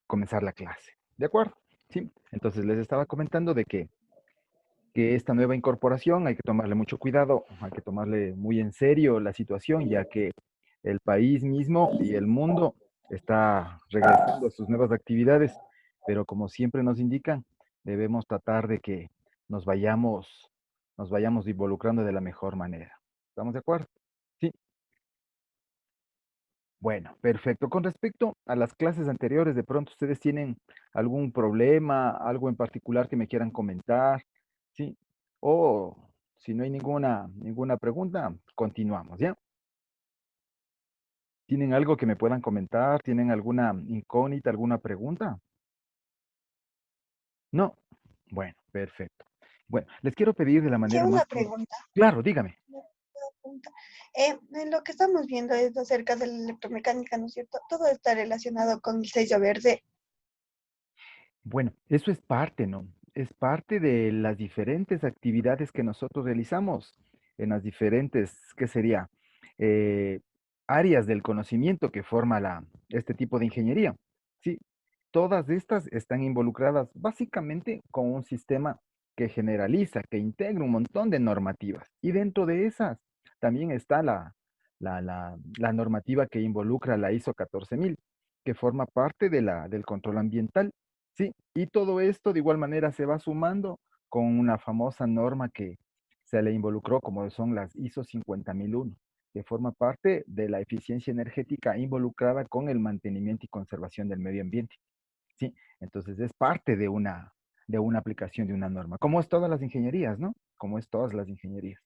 comenzar la clase. ¿De acuerdo? Sí. Entonces les estaba comentando de que esta nueva incorporación hay que tomarle mucho cuidado, hay que tomarle muy en serio la situación, ya que el país mismo y el mundo está regresando a sus nuevas actividades, pero como siempre nos indican, debemos tratar de que nos vayamos, nos vayamos involucrando de la mejor manera. ¿Estamos de acuerdo? Sí. Bueno, perfecto. Con respecto a las clases anteriores, de pronto ustedes tienen algún problema, algo en particular que me quieran comentar, ¿sí? O si no hay ninguna pregunta, continuamos, ¿ya? ¿Tienen algo que me puedan comentar? ¿Tienen alguna incógnita, alguna pregunta? No. Bueno, perfecto. Bueno, les quiero pedir de la Sí, manera más... una pregunta. Claro, dígame. Una pregunta. Lo que estamos viendo es acerca de la electromecánica, ¿no es cierto? Todo está relacionado con el sello verde. Bueno, eso es parte, ¿no? Es parte de las diferentes actividades que nosotros realizamos en las diferentes, ¿qué sería? Eh, áreas del conocimiento que forma este tipo de ingeniería. Sí, todas estas están involucradas básicamente con un sistema que generaliza, que integra un montón de normativas. Y dentro de esas también está la normativa que involucra la ISO 14000, que forma parte de del control ambiental. Sí, y todo esto de igual manera se va sumando con una famosa norma que se le involucró, como son las ISO 50001, que forma parte de la eficiencia energética involucrada con el mantenimiento y conservación del medio ambiente. Sí, entonces es parte de una aplicación de una norma, como es todas las ingenierías, ¿no? Como es todas las ingenierías.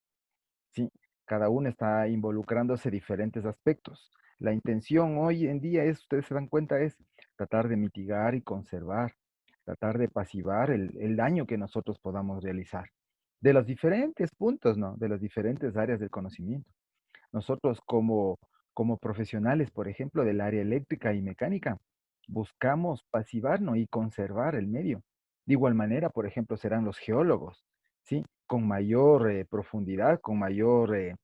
Sí, cada uno está involucrándose en diferentes aspectos. La intención hoy en día es, ustedes se dan cuenta, es tratar de mitigar y conservar, tratar de pasivar el daño que nosotros podamos realizar de los diferentes puntos, ¿no? De las diferentes áreas del conocimiento. Nosotros como profesionales, por ejemplo, del área eléctrica y mecánica, buscamos pasivarnos y conservar el medio. De igual manera, por ejemplo, serán los geólogos, ¿sí? Con mayor profundidad, con mayor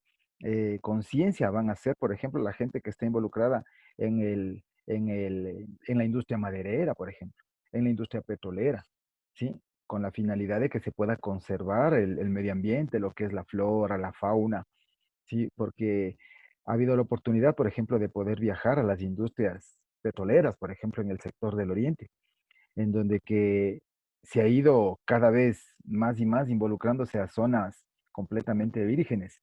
conciencia van a ser, por ejemplo, la gente que está involucrada en la industria maderera, por ejemplo, en la industria petrolera, ¿sí? Con la finalidad de que se pueda conservar el medio ambiente, lo que es la flora, la fauna. Sí, porque ha habido la oportunidad, por ejemplo, de poder viajar a las industrias petroleras, por ejemplo, en el sector del Oriente, en donde que se ha ido cada vez más y más involucrándose a zonas completamente vírgenes,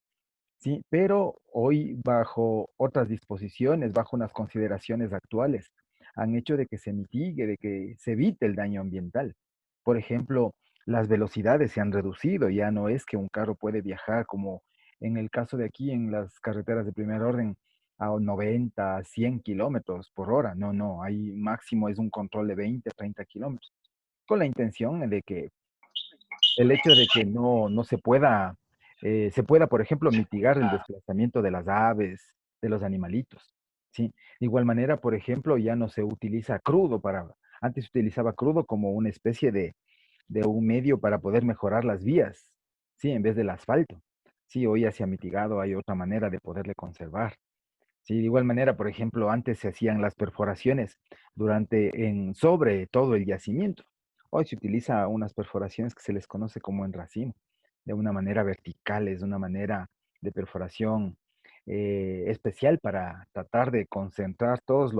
¿sí? Pero hoy bajo otras disposiciones, bajo unas consideraciones actuales, han hecho de que se mitigue, de que se evite el daño ambiental. Por ejemplo, las velocidades se han reducido, ya no es que un carro puede viajar como en el caso de aquí en las carreteras de primer orden a 90, 100 kilómetros por hora. No, no, ahí máximo es un control de 20, 30 kilómetros, con la intención de que el hecho de que no se pueda, por ejemplo, mitigar el desplazamiento de las aves, de los animalitos, ¿sí? De igual manera, por ejemplo, ya no se utiliza crudo antes se utilizaba crudo como una especie de un medio para poder mejorar las vías, ¿sí? En vez del asfalto. Sí, hoy ya se ha mitigado, hay otra manera de poderle conservar. Sí, de igual manera, por ejemplo, antes se hacían las perforaciones sobre todo el yacimiento. Hoy se utiliza unas perforaciones que se les conoce como en racimo, de una manera vertical, es una manera de perforación especial para tratar de concentrar todos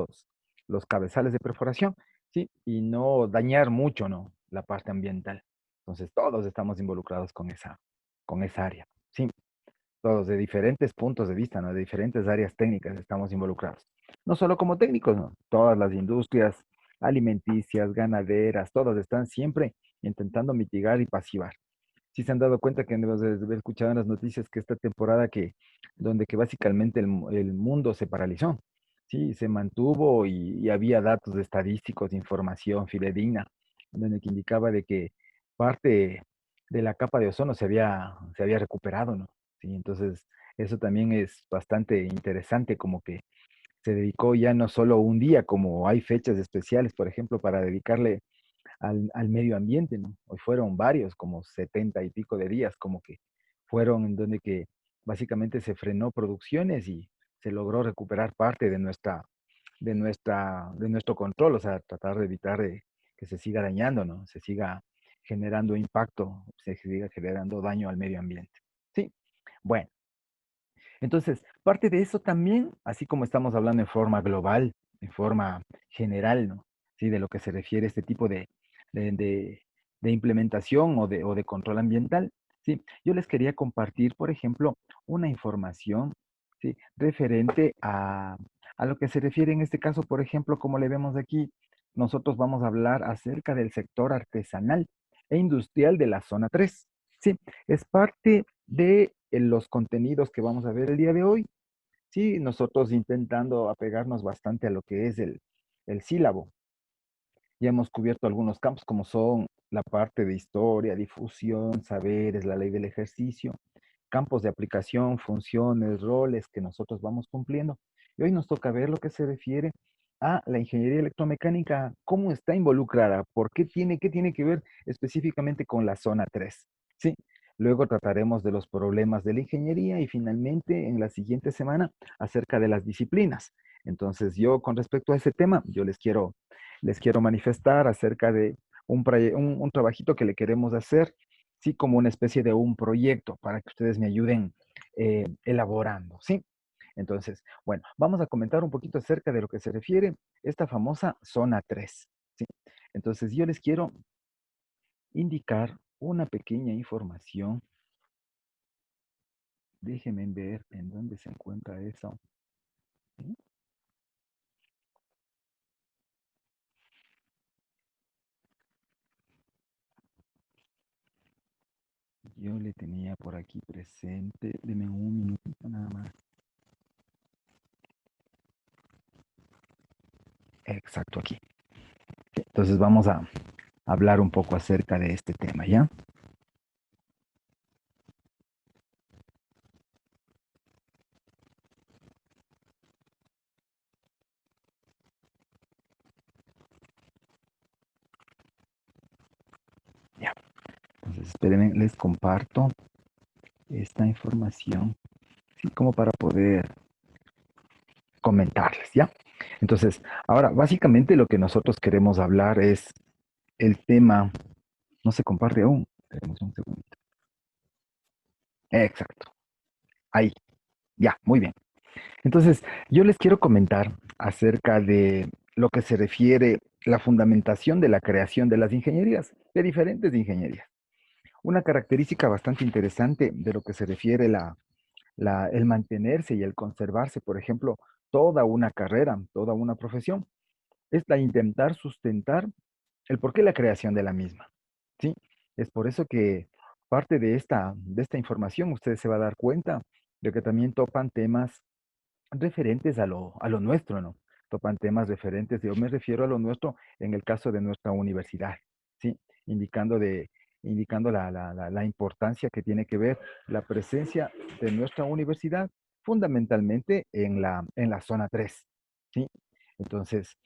los cabezales de perforación, ¿sí? Y no dañar mucho, ¿no? La parte ambiental. Entonces, todos estamos involucrados con esa área, ¿sí? Todos de diferentes puntos de vista, ¿no? De diferentes áreas técnicas estamos involucrados. No solo como técnicos, ¿no? Todas las industrias alimenticias, ganaderas, todas están siempre intentando mitigar y pasivar. Si se han dado cuenta que debemos de haber escuchado en las noticias que esta temporada donde que básicamente el mundo se paralizó, sí, se mantuvo y había datos estadísticos, información fidedigna, donde que indicaba de que parte de la capa de ozono se había recuperado, ¿no? Sí, entonces eso también es bastante interesante, como que se dedicó ya no solo un día, como hay fechas especiales, por ejemplo, para dedicarle al medio ambiente, ¿no? Hoy fueron varios, como 70 y pico de días, como que fueron en donde que básicamente se frenó producciones y se logró recuperar parte de nuestro control, o sea, tratar de evitar que se siga dañando, ¿no? Se siga generando impacto, se siga generando daño al medio ambiente. Sí, bueno. Entonces, parte de eso también, así como estamos hablando en forma global, en forma general, ¿no? Sí, de lo que se refiere a este tipo de, de- de implementación o de control ambiental, ¿sí? Yo les quería compartir, por ejemplo, una información, ¿sí? Referente a lo que se refiere en este caso, por ejemplo, como le vemos aquí, nosotros vamos a hablar acerca del sector artesanal e industrial de la zona 3, ¿sí? Es parte de los contenidos que vamos a ver el día de hoy. Sí, nosotros intentando apegarnos bastante a lo que es el sílabo. Ya hemos cubierto algunos campos como son la parte de historia, difusión, saberes, la ley del ejercicio, campos de aplicación, funciones, roles que nosotros vamos cumpliendo. Y hoy nos toca ver lo que se refiere a la ingeniería electromecánica, cómo está involucrada, qué tiene que ver específicamente con la zona 3. ¿Sí? Luego trataremos de los problemas de la ingeniería y finalmente en la siguiente semana acerca de las disciplinas. Entonces yo con respecto a ese tema, yo les quiero manifestar acerca de un trabajito que le queremos hacer, sí, como una especie de un proyecto para que ustedes me ayuden elaborando, ¿sí? Entonces, bueno, vamos a comentar un poquito acerca de lo que se refiere esta famosa zona 3, ¿sí? Entonces, yo les quiero indicar una pequeña información. Déjenme ver en dónde se encuentra eso. ¿Sí? Yo le tenía por aquí presente. Deme un minutito nada más. Exacto, aquí. Entonces vamos a hablar un poco acerca de este tema, ¿ya? Ya. Entonces, espérenme, les comparto esta información, ¿sí? Como para poder comentarles, ¿ya? Entonces, ahora, básicamente lo que nosotros queremos hablar es el tema, no se comparte aún, tenemos un segundo. Exacto, ahí, ya, muy bien. Entonces, yo les quiero comentar acerca de lo que se refiere la fundamentación de la creación de las ingenierías, de diferentes ingenierías. Una característica bastante interesante de lo que se refiere el mantenerse y el conservarse, por ejemplo, toda una carrera, toda una profesión, es la intentar sustentar el por qué la creación de la misma. ¿Sí? Es por eso que parte de esta información ustedes se va a dar cuenta de que también topan temas referentes a lo nuestro, ¿no? Topan temas referentes, yo me refiero a lo nuestro en el caso de nuestra universidad, ¿sí? Indicando, indicando la importancia que tiene que ver la presencia de nuestra universidad fundamentalmente en la zona 3, ¿sí? Entonces,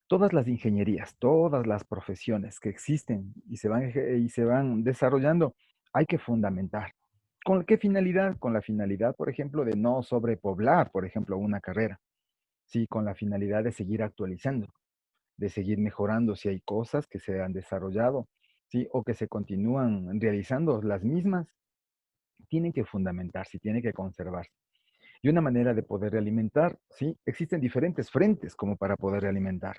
todas las ingenierías, todas las profesiones que existen y se van desarrollando, hay que fundamentar. ¿Con qué finalidad? Con la finalidad, por ejemplo, de no sobrepoblar, por ejemplo, una carrera. Sí, con la finalidad de seguir actualizando, de seguir mejorando si hay cosas que se han desarrollado, sí, o que se continúan realizando las mismas, tienen que fundamentarse, tienen que conservarse. Y una manera de poder realimentar, sí, existen diferentes frentes como para poder realimentar.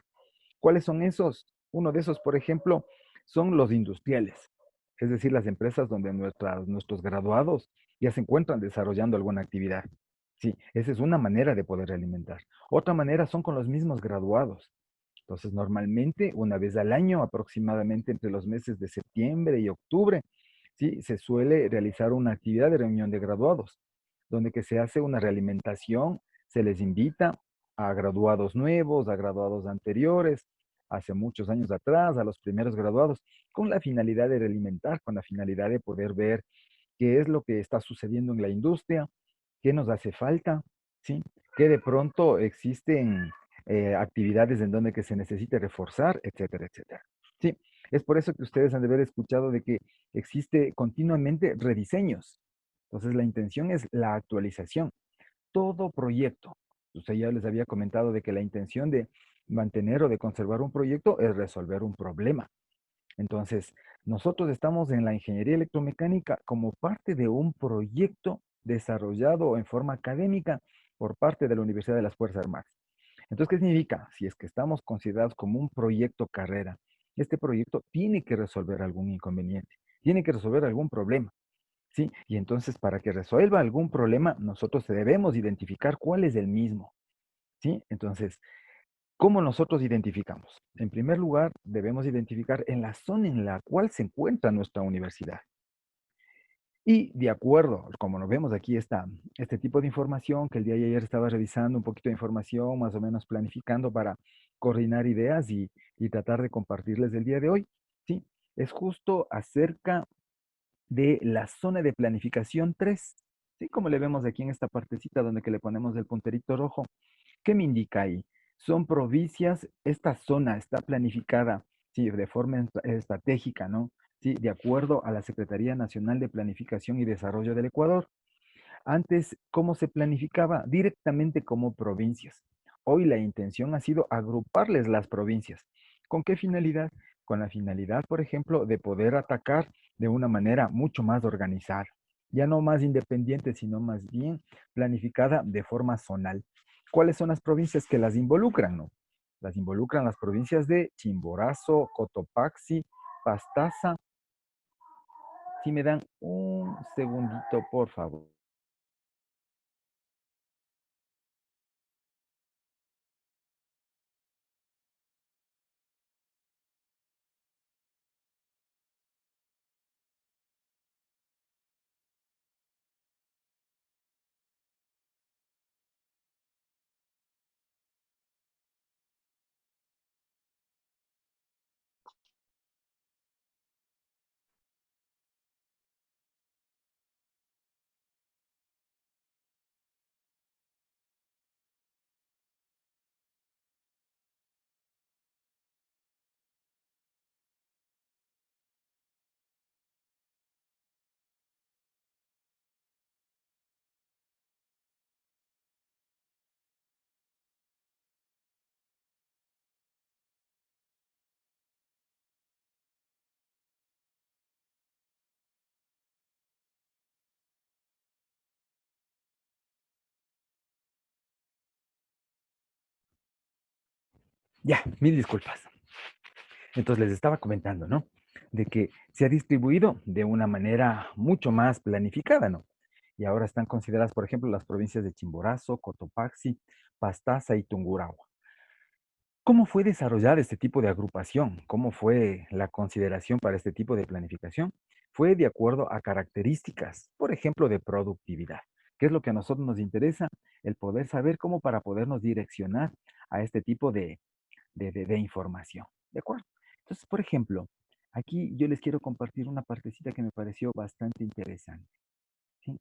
¿Cuáles son esos? Uno de esos, por ejemplo, son los industriales, es decir, las empresas donde nuestros graduados ya se encuentran desarrollando alguna actividad. Sí, esa es una manera de poder alimentar. Otra manera son con los mismos graduados. Entonces, normalmente, una vez al año, aproximadamente entre los meses de septiembre y octubre, ¿sí? Se suele realizar una actividad de reunión de graduados, donde que se hace una realimentación, se les invita a graduados nuevos, a graduados anteriores, hace muchos años atrás, a los primeros graduados, con la finalidad de realimentar, con la finalidad de poder ver qué es lo que está sucediendo en la industria, qué nos hace falta, ¿sí? Que de pronto existen actividades en donde que se necesite reforzar, etcétera, etcétera. Sí, es por eso que ustedes han de haber escuchado de que existe continuamente rediseños. Entonces, la intención es la actualización. Todo proyecto, Usted ya les había comentado de que la intención de mantener o de conservar un proyecto es resolver un problema. Entonces, nosotros estamos en la ingeniería electromecánica como parte de un proyecto desarrollado en forma académica por parte de la Universidad de las Fuerzas Armadas. Entonces, ¿qué significa? Si es que estamos considerados como un proyecto carrera, este proyecto tiene que resolver algún inconveniente, tiene que resolver algún problema, ¿sí? Y entonces, para que resuelva algún problema, nosotros debemos identificar cuál es el mismo, ¿sí? Entonces, ¿cómo nosotros identificamos? En primer lugar, debemos identificar en la zona en la cual se encuentra nuestra universidad. Y de acuerdo, como nos vemos aquí, este tipo de información que el día de ayer estaba revisando, un poquito de información, más o menos planificando para coordinar ideas y tratar de compartirles el día de hoy, ¿sí? Es justo acerca de la zona de planificación 3, ¿sí? Como le vemos aquí en esta partecita donde que le ponemos el punterito rojo. ¿Qué me indica ahí? Son provincias, esta zona está planificada, sí, de forma estratégica, ¿no? Sí, de acuerdo a la Secretaría Nacional de Planificación y Desarrollo del Ecuador. Antes, ¿cómo se planificaba? Directamente como provincias. Hoy la intención ha sido agruparles las provincias. ¿Con qué finalidad? Con la finalidad, por ejemplo, de poder atacar de una manera mucho más organizada. Ya no más independiente, sino más bien planificada de forma zonal. ¿Cuáles son las provincias que las involucran, no? Las involucran las provincias de Chimborazo, Cotopaxi, Pastaza. Si me dan un segundito, por favor. Ya, mil disculpas. Entonces les estaba comentando, ¿no? De que se ha distribuido de una manera mucho más planificada, ¿no? Y ahora están consideradas, por ejemplo, las provincias de Chimborazo, Cotopaxi, Pastaza y Tungurahua. ¿Cómo fue desarrollada este tipo de agrupación? ¿Cómo fue la consideración para este tipo de planificación? Fue de acuerdo a características, por ejemplo, de productividad. ¿Qué es lo que a nosotros nos interesa? El poder saber cómo para podernos direccionar a este tipo de información. ¿De acuerdo? Entonces, por ejemplo, aquí yo les quiero compartir una partecita que me pareció bastante interesante. ¿Sí?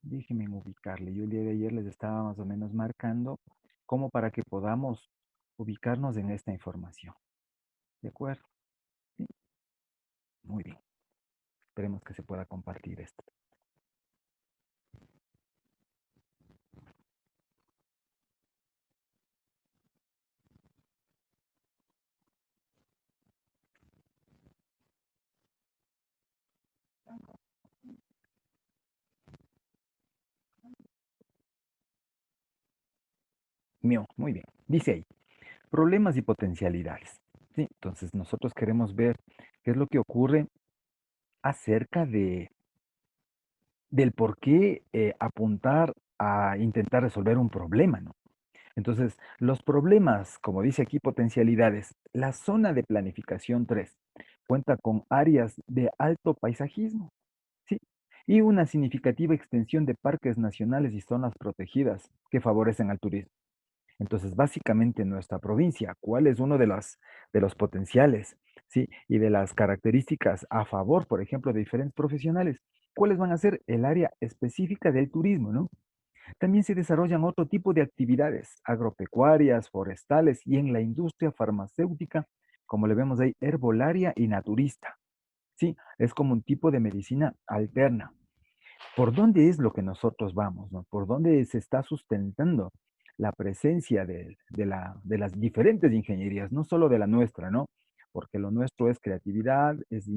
Déjenme ubicarle. Yo el día de ayer les estaba más o menos marcando como para que podamos ubicarnos en esta información. ¿De acuerdo? Sí. Muy bien. Esperemos que se pueda compartir esto. Mío, muy bien. Dice ahí, problemas y potencialidades. ¿Sí? Entonces, nosotros queremos ver qué es lo que ocurre acerca del por qué apuntar a intentar resolver un problema, ¿no? Entonces, los problemas, como dice aquí, potencialidades, la zona de planificación 3 cuenta con áreas de alto paisajismo, ¿sí? Y una significativa extensión de parques nacionales y zonas protegidas que favorecen al turismo. Entonces, básicamente en nuestra provincia, ¿cuál es uno de los potenciales, ¿sí? Y de las características a favor, por ejemplo, de diferentes profesionales? ¿Cuáles van a ser el área específica del turismo, ¿no? También se desarrollan otro tipo de actividades agropecuarias, forestales y en la industria farmacéutica, como le vemos ahí, herbolaria y naturista. Sí, es como un tipo de medicina alterna. ¿Por dónde es lo que nosotros vamos, no? ¿Por dónde se está sustentando la presencia de las diferentes ingenierías, no solo de la nuestra, ¿no? Porque lo nuestro es creatividad, es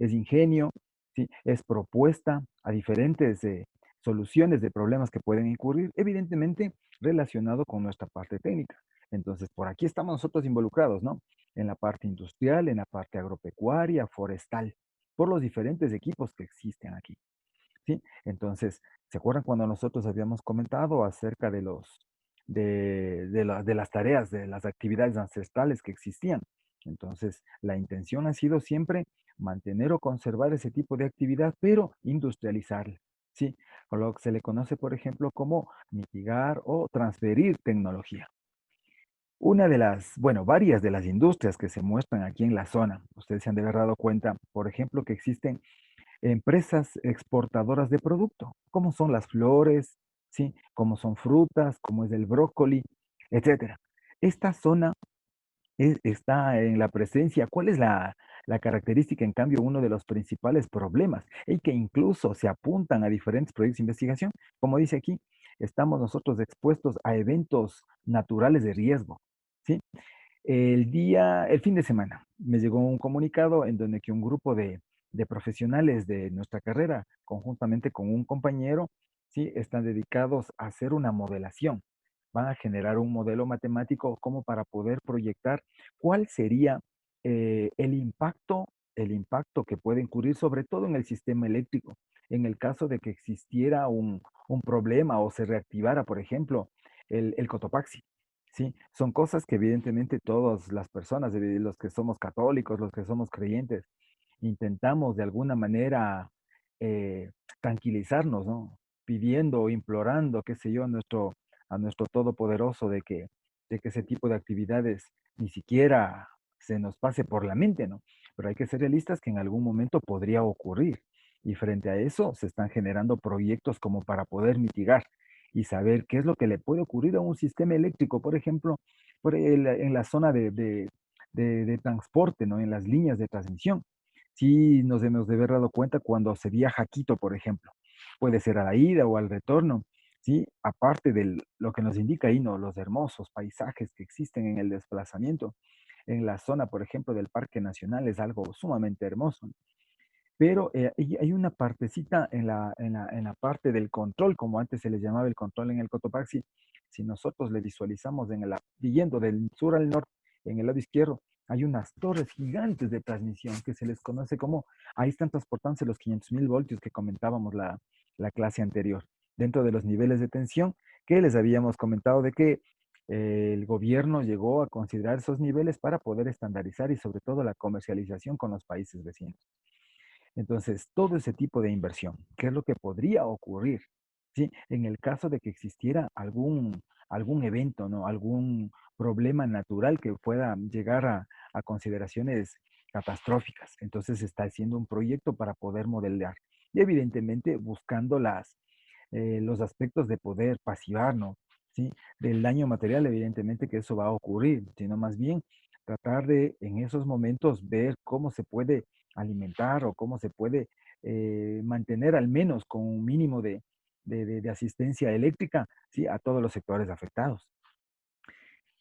ingenio, ¿sí? Es propuesta a diferentes soluciones de problemas que pueden incurrir, evidentemente relacionado con nuestra parte técnica. Entonces, por aquí estamos nosotros involucrados, ¿no? En la parte industrial, en la parte agropecuaria, forestal, por los diferentes equipos que existen aquí, ¿sí? Entonces, ¿se acuerdan cuando nosotros habíamos comentado acerca de de las tareas, de las actividades ancestrales que existían? Entonces, la intención ha sido siempre mantener o conservar ese tipo de actividad, pero industrializarla, ¿sí? Con lo que se le conoce, por ejemplo, como mitigar o transferir tecnología. Una de bueno, varias de las industrias que se muestran aquí en la zona, ustedes se han de haber dado cuenta, por ejemplo, que existen empresas exportadoras de producto, como son las flores, ¿sí? Como son frutas, como es el brócoli, etcétera. Esta zona está en la presencia. ¿Cuál es la característica, en cambio, uno de los principales problemas? Y que incluso se apuntan a diferentes proyectos de investigación. Como dice aquí, estamos nosotros expuestos a eventos naturales de riesgo, ¿sí? El fin de semana, me llegó un comunicado en donde que un grupo de profesionales de nuestra carrera, conjuntamente con un compañero, ¿sí? Están dedicados a hacer una modelación. Van a generar un modelo matemático como para poder proyectar cuál sería el impacto que puede incurrir, sobre todo en el sistema eléctrico, en el caso de que existiera un problema o se reactivara, por ejemplo, el Cotopaxi. Sí, son cosas que evidentemente todas las personas, los que somos católicos, los que somos creyentes, intentamos de alguna manera eh, tranquilizarnos, ¿no? Pidiendo o implorando, qué sé yo, a nuestro Todopoderoso de que ese tipo de actividades ni siquiera se nos pase por la mente, ¿no? Pero hay que ser realistas que en algún momento podría ocurrir. Y frente a eso se están generando proyectos como para poder mitigar y saber qué es lo que le puede ocurrir a un sistema eléctrico, por ejemplo, en la zona de transporte, ¿no? En las líneas de transmisión. Sí nos hemos de haber dado cuenta cuando se viaja a Quito, por ejemplo. Puede ser a la ida o al retorno, ¿sí? Aparte de lo que nos indica ahí, ¿no? Los hermosos paisajes que existen en el desplazamiento. En la zona, por ejemplo, del Parque Nacional es algo sumamente hermoso. Pero hay una partecita en la parte del control, como antes se le llamaba el control en el Cotopaxi. Si nosotros le visualizamos yendo del sur al norte, en el lado izquierdo, hay unas torres gigantes de transmisión que se les conoce como, ahí están transportándose los 500.000 voltios que comentábamos la clase anterior, dentro de los niveles de tensión que les habíamos comentado de que el gobierno llegó a considerar esos niveles para poder estandarizar y sobre todo la comercialización con los países vecinos. Entonces, todo ese tipo de inversión, ¿qué es lo que podría ocurrir? ¿Sí? En el caso de que existiera algún evento, ¿no? Algún problema natural que pueda llegar a consideraciones catastróficas. Entonces, se está haciendo un proyecto para poder modelar y evidentemente buscando los aspectos de poder pasivar, ¿no? ¿Sí? Del daño material, evidentemente que eso va a ocurrir, sino más bien tratar de en esos momentos ver cómo se puede alimentar o cómo se puede mantener al menos con un mínimo de asistencia eléctrica, ¿sí? A todos los sectores afectados.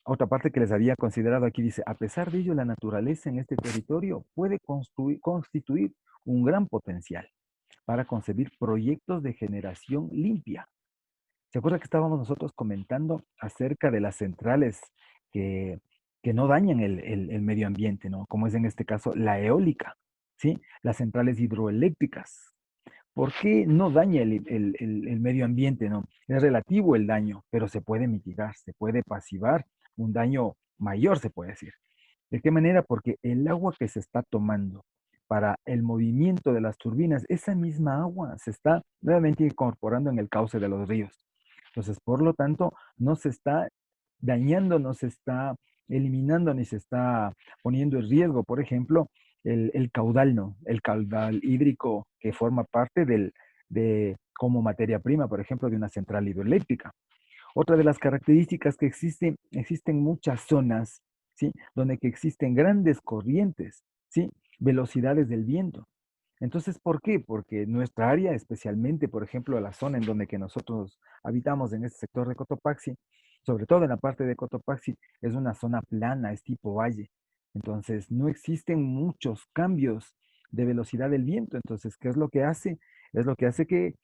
Otra parte que les había considerado aquí dice, a pesar de ello, la naturaleza en este territorio puede constituir un gran potencial para concebir proyectos de generación limpia. ¿Se acuerda que estábamos nosotros comentando acerca de las centrales que, que no dañan el medio ambiente, ¿no? Como es en este caso la eólica, ¿sí? Las centrales hidroeléctricas. ¿Por qué no daña el medio ambiente, no? Es relativo el daño, pero se puede mitigar, se puede pasivar un daño mayor, se puede decir. ¿De qué manera? Porque el agua que se está tomando para el movimiento de las turbinas, esa misma agua se está nuevamente incorporando en el cauce de los ríos. Entonces, por lo tanto, no se está dañando, no se está eliminando, ni se está poniendo en riesgo, por ejemplo, el caudal, ¿no? El caudal hídrico que forma parte como materia prima, por ejemplo, de una central hidroeléctrica. Otra de las características que existen muchas zonas, ¿sí? Donde que existen grandes corrientes, ¿sí? Velocidades del viento. Entonces, ¿por qué? Porque nuestra área, especialmente, por ejemplo, la zona en donde que nosotros habitamos en este sector de Cotopaxi, sobre todo en la parte de Cotopaxi, es una zona plana, es tipo valle. Entonces, no existen muchos cambios de velocidad del viento. Entonces, ¿qué es lo que hace? Es lo que hace que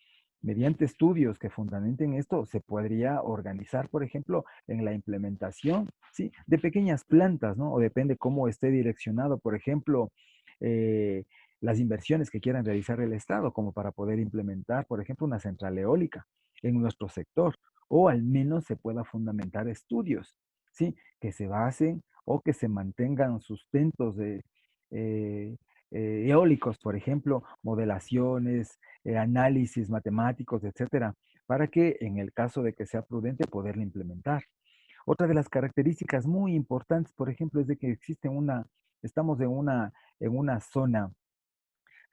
mediante estudios que fundamenten esto, se podría organizar, por ejemplo, en la implementación, ¿sí? De pequeñas plantas, ¿no? O depende cómo esté direccionado, por ejemplo, eh, las inversiones que quieran realizar el Estado, como para poder implementar, por ejemplo, una central eólica en nuestro sector, o al menos se pueda fundamentar estudios, ¿sí? Que se basen o que se mantengan sustentos de eh, eólicos, por ejemplo, modelaciones, análisis matemáticos, etcétera, para que en el caso de que sea prudente poderla implementar. Otra de las características muy importantes, por ejemplo, es de que estamos en una zona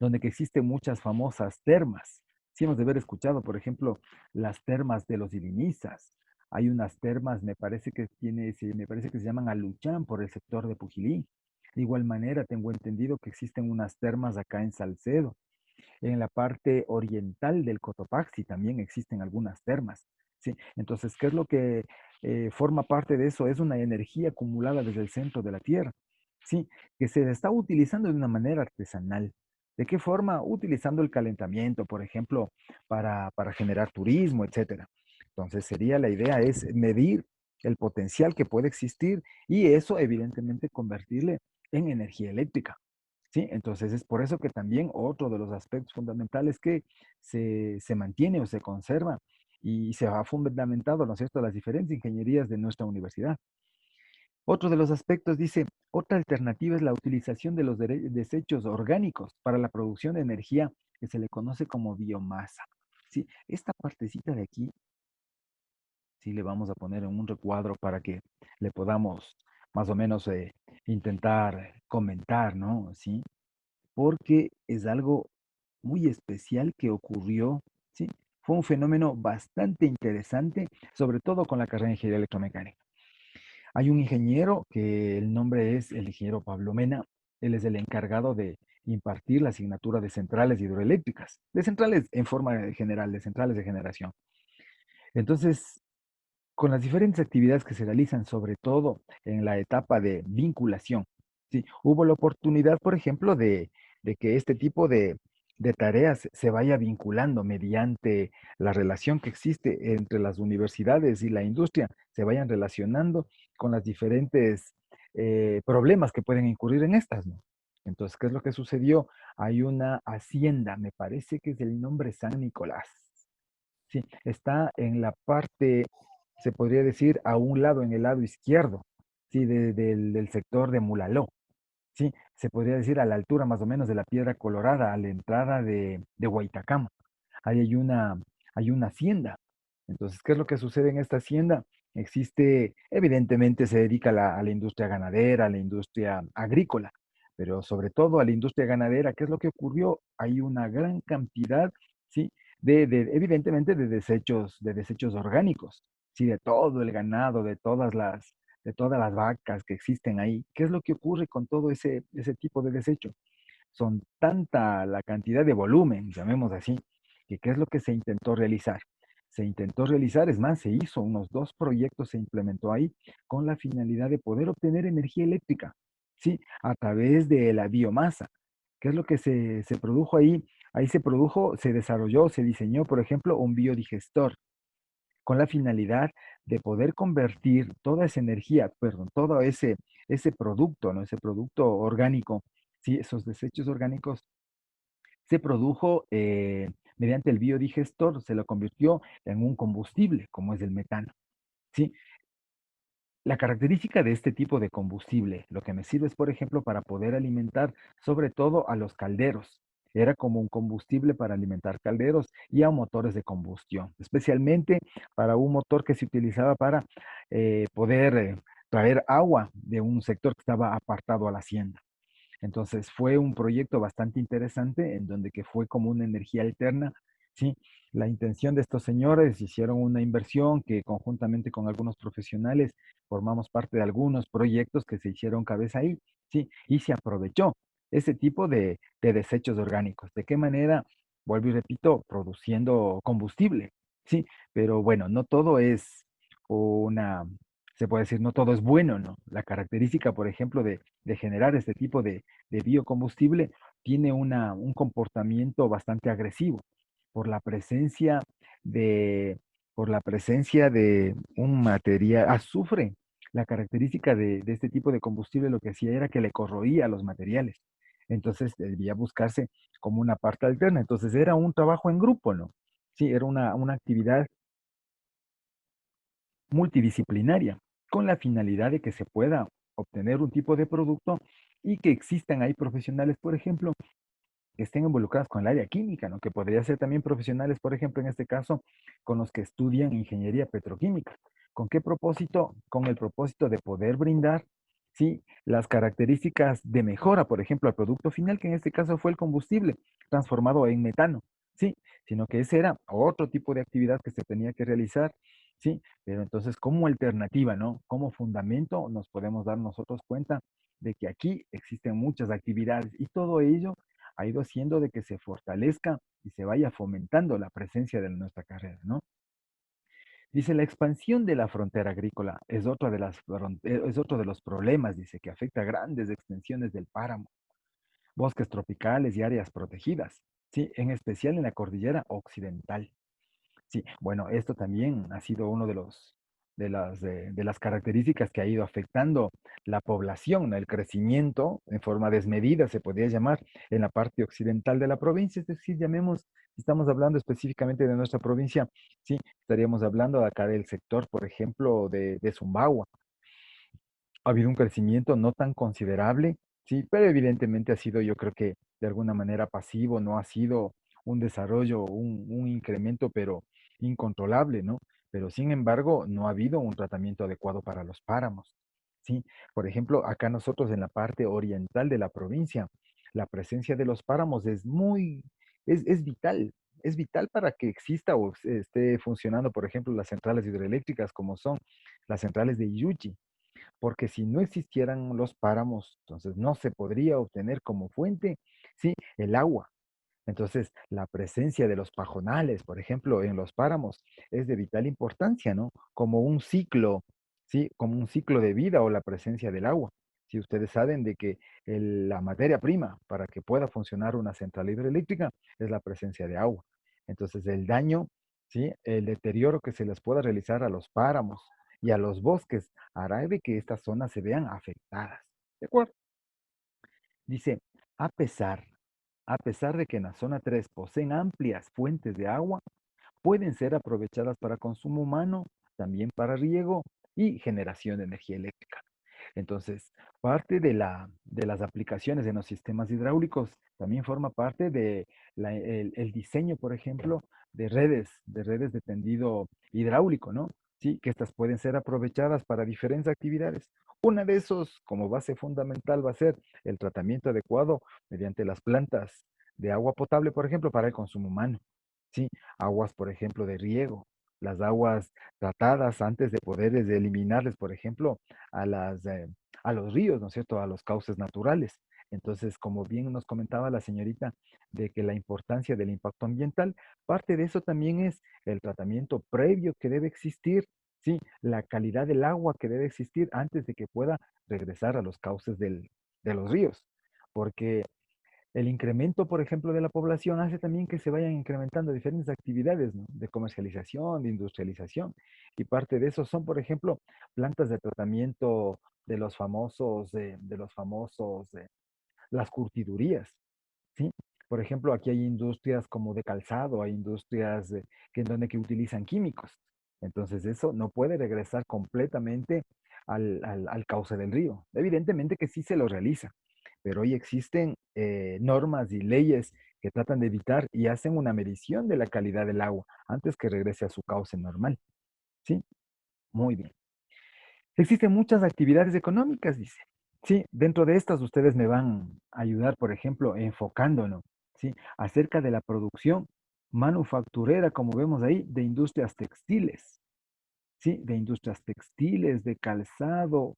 donde que existen muchas famosas termas. Sí hemos de haber escuchado, por ejemplo, las termas de los Ilinizas. Hay unas termas, me parece que se llaman Aluchán por el sector de Pujilí. De igual manera, tengo entendido que existen unas termas acá en Salcedo. En la parte oriental del Cotopaxi también existen algunas termas, ¿sí? Entonces, ¿qué es lo que forma parte de eso? Es una energía acumulada desde el centro de la Tierra, ¿sí? Que se está utilizando de una manera artesanal. ¿De qué forma? Utilizando el calentamiento, por ejemplo, para generar turismo, etcétera. Entonces, sería la idea es medir el potencial que puede existir y eso, evidentemente, convertirle en energía eléctrica. ¿Sí? Entonces es por eso que también otro de los aspectos fundamentales que se mantiene o se conserva y se ha fundamentado, ¿no es cierto?, las diferentes ingenierías de nuestra universidad. Otro de los aspectos dice, otra alternativa es la utilización de los desechos orgánicos para la producción de energía que se le conoce como biomasa. ¿Sí? Esta partecita de aquí, sí le vamos a poner en un recuadro para que le podamos más o menos intentar comentar, ¿no? ¿Sí? Porque es algo muy especial que ocurrió, ¿sí? Fue un fenómeno bastante interesante, sobre todo con la carrera de ingeniería electromecánica. Hay un ingeniero que el nombre es el ingeniero Pablo Mena, él es el encargado de impartir la asignatura de centrales hidroeléctricas, de centrales en forma general, de centrales de generación. Entonces, con las diferentes actividades que se realizan, sobre todo en la etapa de vinculación. ¿Sí? Hubo la oportunidad, por ejemplo, de que este tipo de tareas se vaya vinculando mediante la relación que existe entre las universidades y la industria, se vayan relacionando con las diferentes problemas que pueden incurrir en estas, ¿no? Entonces, ¿qué es lo que sucedió? Hay una hacienda, me parece que es el nombre San Nicolás. Sí, está en la parte, se podría decir, a un lado, en el lado izquierdo, sí, del sector de Mulaló. Sí, se podría decir a la altura más o menos de la Piedra Colorada, a la entrada de Huaytacama. Ahí hay una hacienda. Entonces, ¿qué es lo que sucede en esta hacienda? Existe, evidentemente se dedica a la industria ganadera, a la industria agrícola, pero sobre todo a la industria ganadera. ¿Qué es lo que ocurrió? Hay una gran cantidad, ¿sí? Evidentemente de desechos orgánicos, ¿sí? De todo el ganado, de todas las vacas que existen ahí. ¿Qué es lo que ocurre con todo ese tipo de desecho? Son tanta la cantidad de volumen, llamemos así, que ¿qué es lo que se intentó realizar? Se intentó realizar, es más, se hizo unos dos proyectos, se implementó ahí con la finalidad de poder obtener energía eléctrica, ¿sí? A través de la biomasa. ¿Qué es lo que se produjo ahí? Ahí se produjo, se desarrolló, se diseñó, por ejemplo, un biodigestor con la finalidad de poder convertir toda esa energía, perdón, todo ese producto, ¿no? Ese producto orgánico, ¿sí? Esos desechos orgánicos se produjo mediante el biodigestor, se lo convirtió en un combustible, como es el metano, ¿sí? La característica de este tipo de combustible, lo que me sirve es, por ejemplo, para poder alimentar sobre todo a los calderos. Era como un combustible para alimentar calderos y a motores de combustión, especialmente para un motor que se utilizaba para poder traer agua de un sector que estaba apartado a la hacienda. Entonces fue un proyecto bastante interesante en donde que fue como una energía alterna, ¿sí? La intención de estos señores hicieron una inversión que conjuntamente con algunos profesionales formamos parte de algunos proyectos que se hicieron cabeza ahí, ¿sí? Y se aprovechó. ese tipo de desechos orgánicos. ¿De qué manera? Vuelvo y repito, produciendo combustible, ¿sí? Pero bueno, no todo es una, se puede decir, no todo es bueno, ¿no? La característica, por ejemplo, de generar este tipo de biocombustible tiene un comportamiento bastante agresivo por la presencia de, por la presencia de un material, azufre. La característica de este tipo de combustible lo que hacía era que le corroía los materiales. Entonces debía buscarse como una parte alterna. Entonces era un trabajo en grupo, ¿no? Sí, era una actividad multidisciplinaria con la finalidad de que se pueda obtener un tipo de producto y que existan ahí profesionales, por ejemplo, que estén involucradas con el área química, ¿no? Que podría ser también profesionales, por ejemplo, en este caso, con los que estudian ingeniería petroquímica. ¿Con qué propósito? Con el propósito de poder brindar, ¿sí? Las características de mejora, por ejemplo, al producto final, que en este caso fue el combustible transformado en metano, ¿sí? Sino que ese era otro tipo de actividad que se tenía que realizar, ¿sí? Pero entonces, como alternativa, ¿no? Como fundamento, nos podemos dar nosotros cuenta de que aquí existen muchas actividades y todo ello ha ido haciendo de que se fortalezca y se vaya fomentando la presencia de nuestra carrera, ¿no? Dice, la expansión de la frontera agrícola es otra de es otro de los problemas, dice, que afecta a grandes extensiones del páramo, bosques tropicales y áreas protegidas, ¿sí? En especial en la cordillera occidental. Sí, bueno, esto también ha sido uno de de las características que ha ido afectando la población, ¿no? El crecimiento en forma desmedida, se podría llamar, en la parte occidental de la provincia, es decir, llamemos, si estamos hablando específicamente de nuestra provincia, sí, estaríamos hablando de acá del sector, por ejemplo, de Zumbagua. Ha habido un crecimiento no tan considerable, sí, pero evidentemente ha sido, yo creo que de alguna manera pasivo, no ha sido un desarrollo, un incremento, pero incontrolable, ¿no? Pero sin embargo, no ha habido un tratamiento adecuado para los páramos, ¿sí? Por ejemplo, acá nosotros en la parte oriental de la provincia, la presencia de los páramos es vital para que exista o esté funcionando, por ejemplo, las centrales hidroeléctricas como son las centrales de Iyuchi, porque si no existieran los páramos, entonces no se podría obtener como fuente, ¿sí? El agua. Entonces, la presencia de los pajonales, por ejemplo, en los páramos, es de vital importancia, ¿no? Como un ciclo, ¿sí? Como un ciclo de vida o la presencia del agua. Si ustedes saben de que la materia prima para que pueda funcionar una central hidroeléctrica es la presencia de agua. Entonces, el daño, ¿sí? El deterioro que se les pueda realizar a los páramos y a los bosques hará de que estas zonas se vean afectadas. ¿De acuerdo? Dice, a pesar, a pesar de que en la zona 3 poseen amplias fuentes de agua, pueden ser aprovechadas para consumo humano, también para riego y generación de energía eléctrica. Entonces, parte de las aplicaciones en los sistemas hidráulicos también forma parte de el diseño, por ejemplo, de redes de tendido hidráulico, ¿no? Sí, que estas pueden ser aprovechadas para diferentes actividades. Una de esos, como base fundamental, va a ser el tratamiento adecuado mediante las plantas de agua potable, por ejemplo, para el consumo humano. Sí, aguas, por ejemplo, de riego, las aguas tratadas antes de poder eliminarles, por ejemplo, a a los ríos, ¿no es cierto?, a los cauces naturales. Entonces, como bien nos comentaba la señorita, de que la importancia del impacto ambiental, parte de eso también es el tratamiento previo que debe existir, ¿sí? La calidad del agua que debe existir antes de que pueda regresar a los cauces de los ríos. Porque el incremento, por ejemplo, de la población hace también que se vayan incrementando diferentes actividades, ¿no? De comercialización, de industrialización. Y parte de eso son, por ejemplo, plantas de tratamiento de los famosos, las curtidurías, ¿sí? Por ejemplo, aquí hay industrias como de calzado, hay industrias que en donde que utilizan químicos. Entonces eso no puede regresar completamente al cauce del río. Evidentemente que sí se lo realiza, pero hoy existen normas y leyes que tratan de evitar y hacen una medición de la calidad del agua antes que regrese a su cauce normal. ¿Sí? Muy bien. Existen muchas actividades económicas, dice. Sí, dentro de estas ustedes me van a ayudar, por ejemplo, enfocándonos, ¿sí? Acerca de la producción manufacturera, como vemos ahí, de industrias textiles, ¿sí? De industrias textiles, de calzado,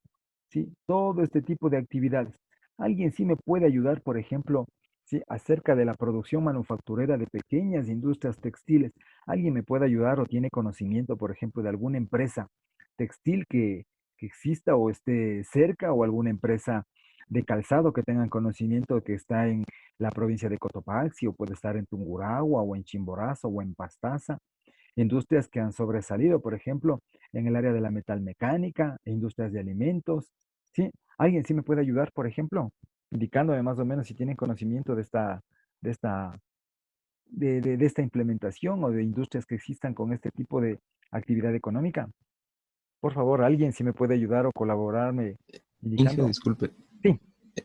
¿sí? Todo este tipo de actividades. ¿Alguien sí me puede ayudar, por ejemplo, sí, acerca de la producción manufacturera de pequeñas industrias textiles? ¿Alguien me puede ayudar o tiene conocimiento, por ejemplo, de alguna empresa textil que exista o esté cerca o alguna empresa de calzado que tengan conocimiento que está en la provincia de Cotopaxi o puede estar en Tungurahua o en Chimborazo o en Pastaza? Industrias que han sobresalido, por ejemplo, en el área de la metalmecánica, e industrias de alimentos, ¿sí? ¿Alguien sí me puede ayudar, por ejemplo, indicándome más o menos si tienen conocimiento de esta, de esta implementación o de industrias que existan con este tipo de actividad económica? Por favor, alguien sí me puede ayudar o colaborarme Inge, indicando. disculpe. Sí,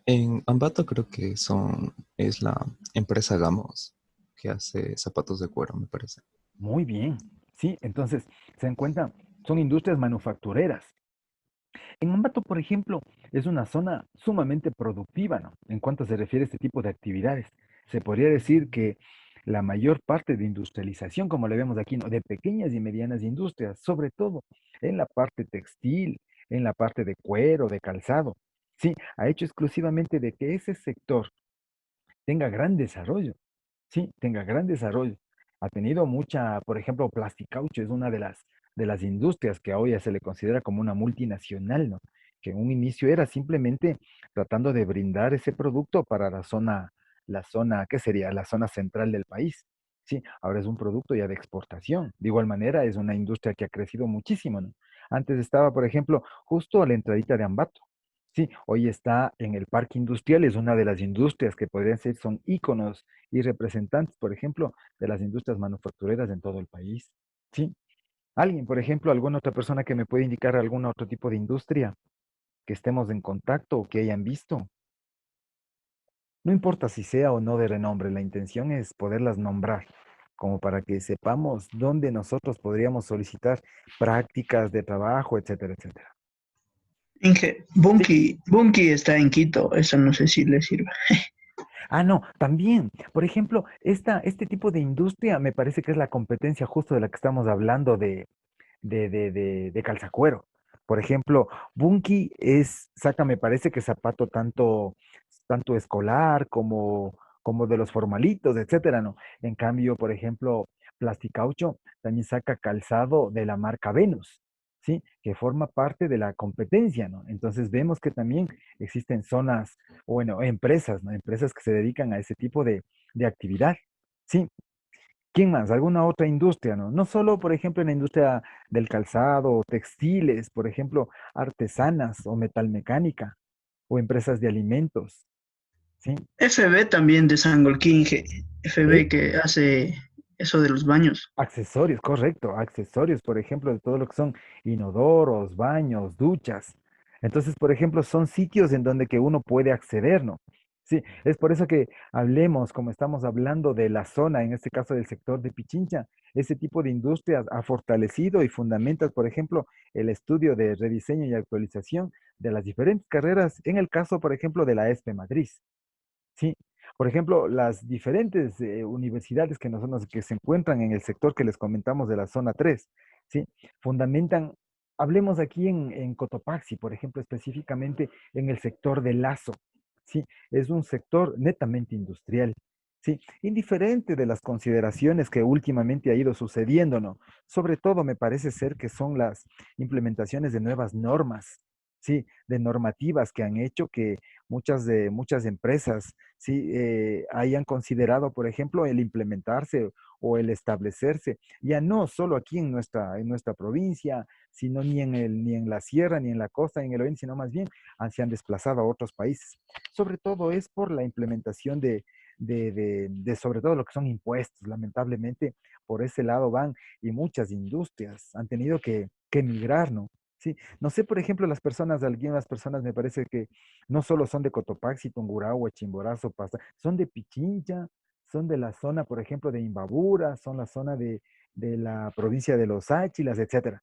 En Ambato creo que es la empresa Gamos que hace zapatos de cuero, me parece. muy bien. Sí, entonces, se dan cuenta, son industrias manufactureras. En Ambato, por ejemplo, es una zona sumamente productiva, ¿no? En cuanto se refiere a este tipo de actividades. Se podría decir que la mayor parte de industrialización, como le vemos aquí, ¿no? De pequeñas y medianas industrias, sobre todo en la parte textil, en la parte de cuero, de calzado, sí, ha hecho exclusivamente de que ese sector tenga gran desarrollo. Sí, tenga gran desarrollo. Ha tenido mucha, por ejemplo, Plasticaucho es una de las industrias que hoy ya se le considera como una multinacional, ¿no? Que en un inicio era simplemente tratando de brindar ese producto para la zona, ¿qué sería? La zona central del país. Sí, ahora es un producto ya de exportación. De igual manera, es una industria que ha crecido muchísimo, ¿no? Antes estaba, por ejemplo, justo a la entradita de Ambato. Sí, hoy está en el parque industrial, es una de las industrias que podrían ser, son íconos y representantes, por ejemplo, de las industrias manufactureras en todo el país. ¿Sí? Alguien, por ejemplo, alguna otra persona que me puede indicar algún otro tipo de industria que estemos en contacto o que hayan visto. No importa si sea o no de renombre, la intención es poderlas nombrar, como para que sepamos dónde nosotros podríamos solicitar prácticas de trabajo, etcétera, etcétera. Inge, Sí. Bunky está en Quito, eso no sé si le sirve. Ah, no, también, por ejemplo, este tipo de industria me parece que es la competencia justo de la que estamos hablando de calzacuero. Por ejemplo, Bunky saca, me parece que zapato tanto escolar como de los formalitos, etcétera, ¿no? En cambio, por ejemplo, Plasticaucho también saca calzado de la marca Venus, ¿sí? Que forma parte de la competencia, ¿no? Entonces vemos que también existen zonas, o bueno, empresas, ¿no? Empresas que se dedican a ese tipo de actividad, ¿sí? ¿Quién más? ¿Alguna otra industria, no? No solo, por ejemplo, en la industria del calzado o textiles, por ejemplo, artesanas o metalmecánica o empresas de alimentos, ¿sí? FB también de Sangolquí, Inge. Eh, FB que hace eso de los baños. Accesorios, correcto, accesorios, por ejemplo, de todo lo que son inodoros, baños, duchas. Entonces, por ejemplo, son sitios en donde que uno puede acceder, ¿no? Sí, es por eso que hablemos, como estamos hablando de la zona, en este caso del sector de Pichincha, ese tipo de industrias ha fortalecido y fundamenta, por ejemplo, el estudio de rediseño y actualización de las diferentes carreras, en el caso, por ejemplo, de la ESPE Madrid. Sí, por ejemplo, las diferentes universidades que se encuentran en el sector que les comentamos de la zona 3, ¿sí? Fundamentan, hablemos aquí en Cotopaxi, por ejemplo, específicamente en el sector de Lazo, ¿sí? Es un sector netamente industrial, ¿sí? Indiferente de las consideraciones que últimamente ha ido sucediendo, ¿no? Sobre todo me parece ser que son las implementaciones de nuevas normas, ¿sí? De normativas que han hecho que muchas empresas sí hayan considerado, por ejemplo, el implementarse o el establecerse, ya no solo aquí en nuestra provincia, sino ni en la sierra, ni en la costa, ni en el oeste, sino más bien se han desplazado a otros países. Sobre todo es por la implementación de sobre todo lo que son impuestos. Lamentablemente, por ese lado van y muchas industrias han tenido que emigrar, ¿no? Sí, no sé, por ejemplo, algunas personas me parece que no solo son de Cotopaxi, Tungurahua, Chimborazo, Pasta, son de Pichincha, son de la zona, por ejemplo, de Imbabura, son la zona de la provincia de Los Áchilas, etcétera.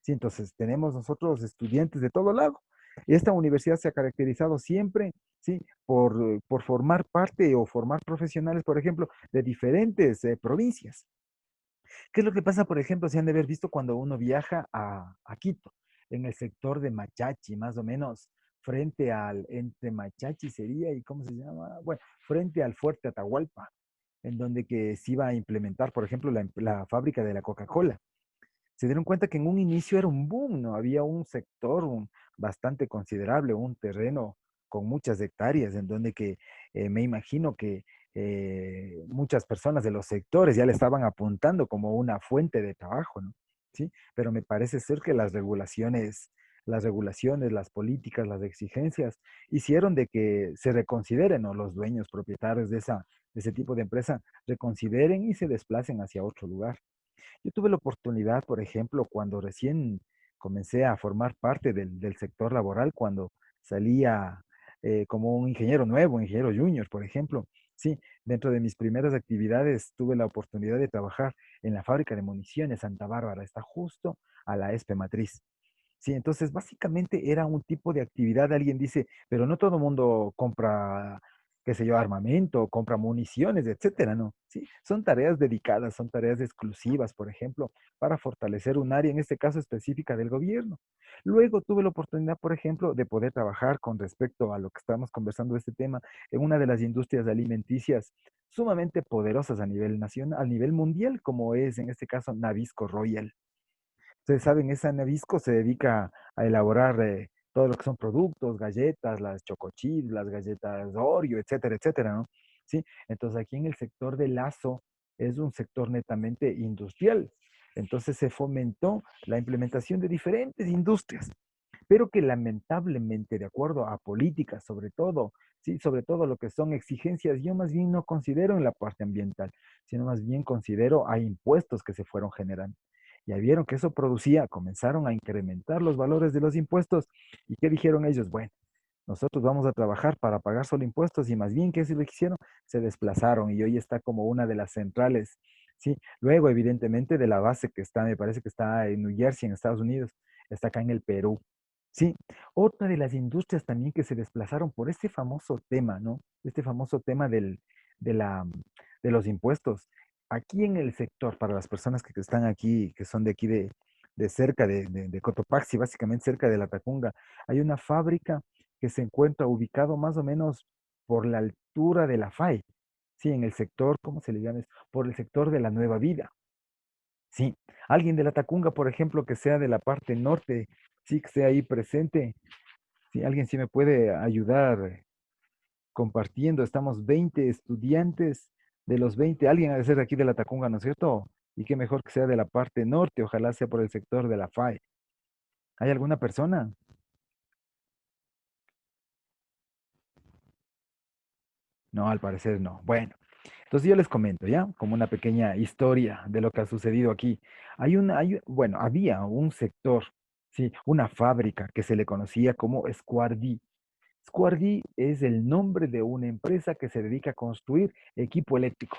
Sí, entonces tenemos nosotros estudiantes de todo lado. Esta universidad se ha caracterizado siempre, sí, por formar parte o formar profesionales, por ejemplo, de diferentes provincias. ¿Qué es lo que pasa, por ejemplo, si han de haber visto cuando uno viaja a Quito, en el sector de Machachi, más o menos, frente al, entre Machachi sería, y ¿cómo se llama? Bueno, frente al Fuerte Atahualpa, en donde que se iba a implementar, por ejemplo, la fábrica de la Coca-Cola. Se dieron cuenta que en un inicio era un boom, ¿no? Había un sector bastante considerable, un terreno con muchas hectáreas, en donde que me imagino que muchas personas de los sectores ya le estaban apuntando como una fuente de trabajo, ¿no? ¿Sí? Pero me parece ser que las regulaciones, las políticas, las exigencias hicieron de que se reconsideren, ¿no? Los dueños, propietarios de ese tipo de empresa, reconsideren y se desplacen hacia otro lugar. Yo tuve la oportunidad, por ejemplo, cuando recién comencé a formar parte del sector laboral, cuando salía como un ingeniero nuevo, un ingeniero junior, por ejemplo. Sí, dentro de mis primeras actividades tuve la oportunidad de trabajar en la fábrica de municiones Santa Bárbara, está justo a la ESPE Matriz. Sí, entonces básicamente era un tipo de actividad, alguien dice, pero no todo el mundo compra, qué sé yo, armamento, compra municiones, etcétera, ¿no? Sí, son tareas dedicadas, son tareas exclusivas, por ejemplo, para fortalecer un área, en este caso específica del gobierno. Luego tuve la oportunidad, por ejemplo, de poder trabajar con respecto a lo que estamos conversando de este tema en una de las industrias alimenticias sumamente poderosas a nivel nacional, a nivel mundial, como es en este caso Navisco Royal. Ustedes saben, esa Nabisco se dedica a elaborar todo lo que son productos, galletas, las Choco Chips, las galletas Oreo, etcétera, etcétera, ¿no? Sí, entonces aquí en el sector de Lazo es un sector netamente industrial. Entonces se fomentó la implementación de diferentes industrias, pero que lamentablemente, de acuerdo a políticas, sobre todo, sí, sobre todo lo que son exigencias, yo más bien no considero en la parte ambiental, sino más bien considero a impuestos que se fueron generando. Ya vieron que eso producía, comenzaron a incrementar los valores de los impuestos. ¿Y qué dijeron ellos? Bueno, nosotros vamos a trabajar para pagar solo impuestos y más bien, ¿qué es lo que hicieron? Se desplazaron y hoy está como una de las centrales, ¿sí? Luego, evidentemente, de la base que está, me parece que está en New Jersey, en Estados Unidos, está acá en el Perú, ¿sí? Otra de las industrias también que se desplazaron por este famoso tema, ¿no? Este famoso tema de la, de los impuestos. Aquí en el sector, para las personas que están aquí, que son de aquí de cerca de Cotopaxi, básicamente cerca de La Tacunga, hay una fábrica que se encuentra ubicado más o menos por la altura de la FAI, sí, en el sector, ¿cómo se le llama? Por el sector de la Nueva Vida, sí. Alguien de La Tacunga, por ejemplo, que sea de la parte norte, sí, que esté ahí presente, sí, alguien sí me puede ayudar compartiendo, estamos 20 estudiantes, de los 20 alguien ha de ser de aquí de La Tacunga, ¿no es cierto? Y qué mejor que sea de la parte norte, ojalá sea por el sector de la FAI. ¿Hay alguna persona? No, al parecer no. Bueno, entonces yo les comento, ¿ya? Como una pequeña historia de lo que ha sucedido aquí. Bueno, había un sector, sí, una fábrica que se le conocía como Squardi. Squardi es el nombre de una empresa que se dedica a construir equipo eléctrico.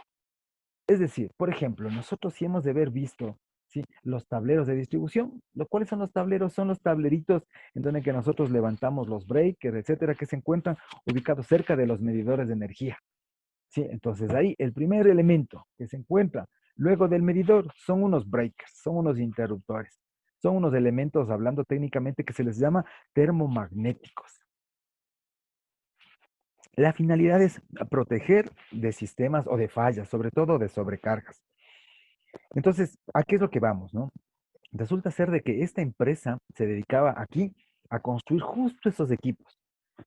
Es decir, por ejemplo, nosotros sí hemos de haber visto, ¿sí? Los tableros de distribución. ¿Cuáles son los tableros? Son los tableritos en donde que nosotros levantamos los breakers, etcétera, que se encuentran ubicados cerca de los medidores de energía. Sí, entonces ahí el primer elemento que se encuentra luego del medidor son unos breakers, son unos interruptores, son unos elementos, hablando técnicamente, que se les llama termomagnéticos. La finalidad es proteger de sistemas o de fallas, sobre todo de sobrecargas. Entonces, ¿a qué es lo que vamos, no? Resulta ser de que esta empresa se dedicaba aquí a construir justo esos equipos.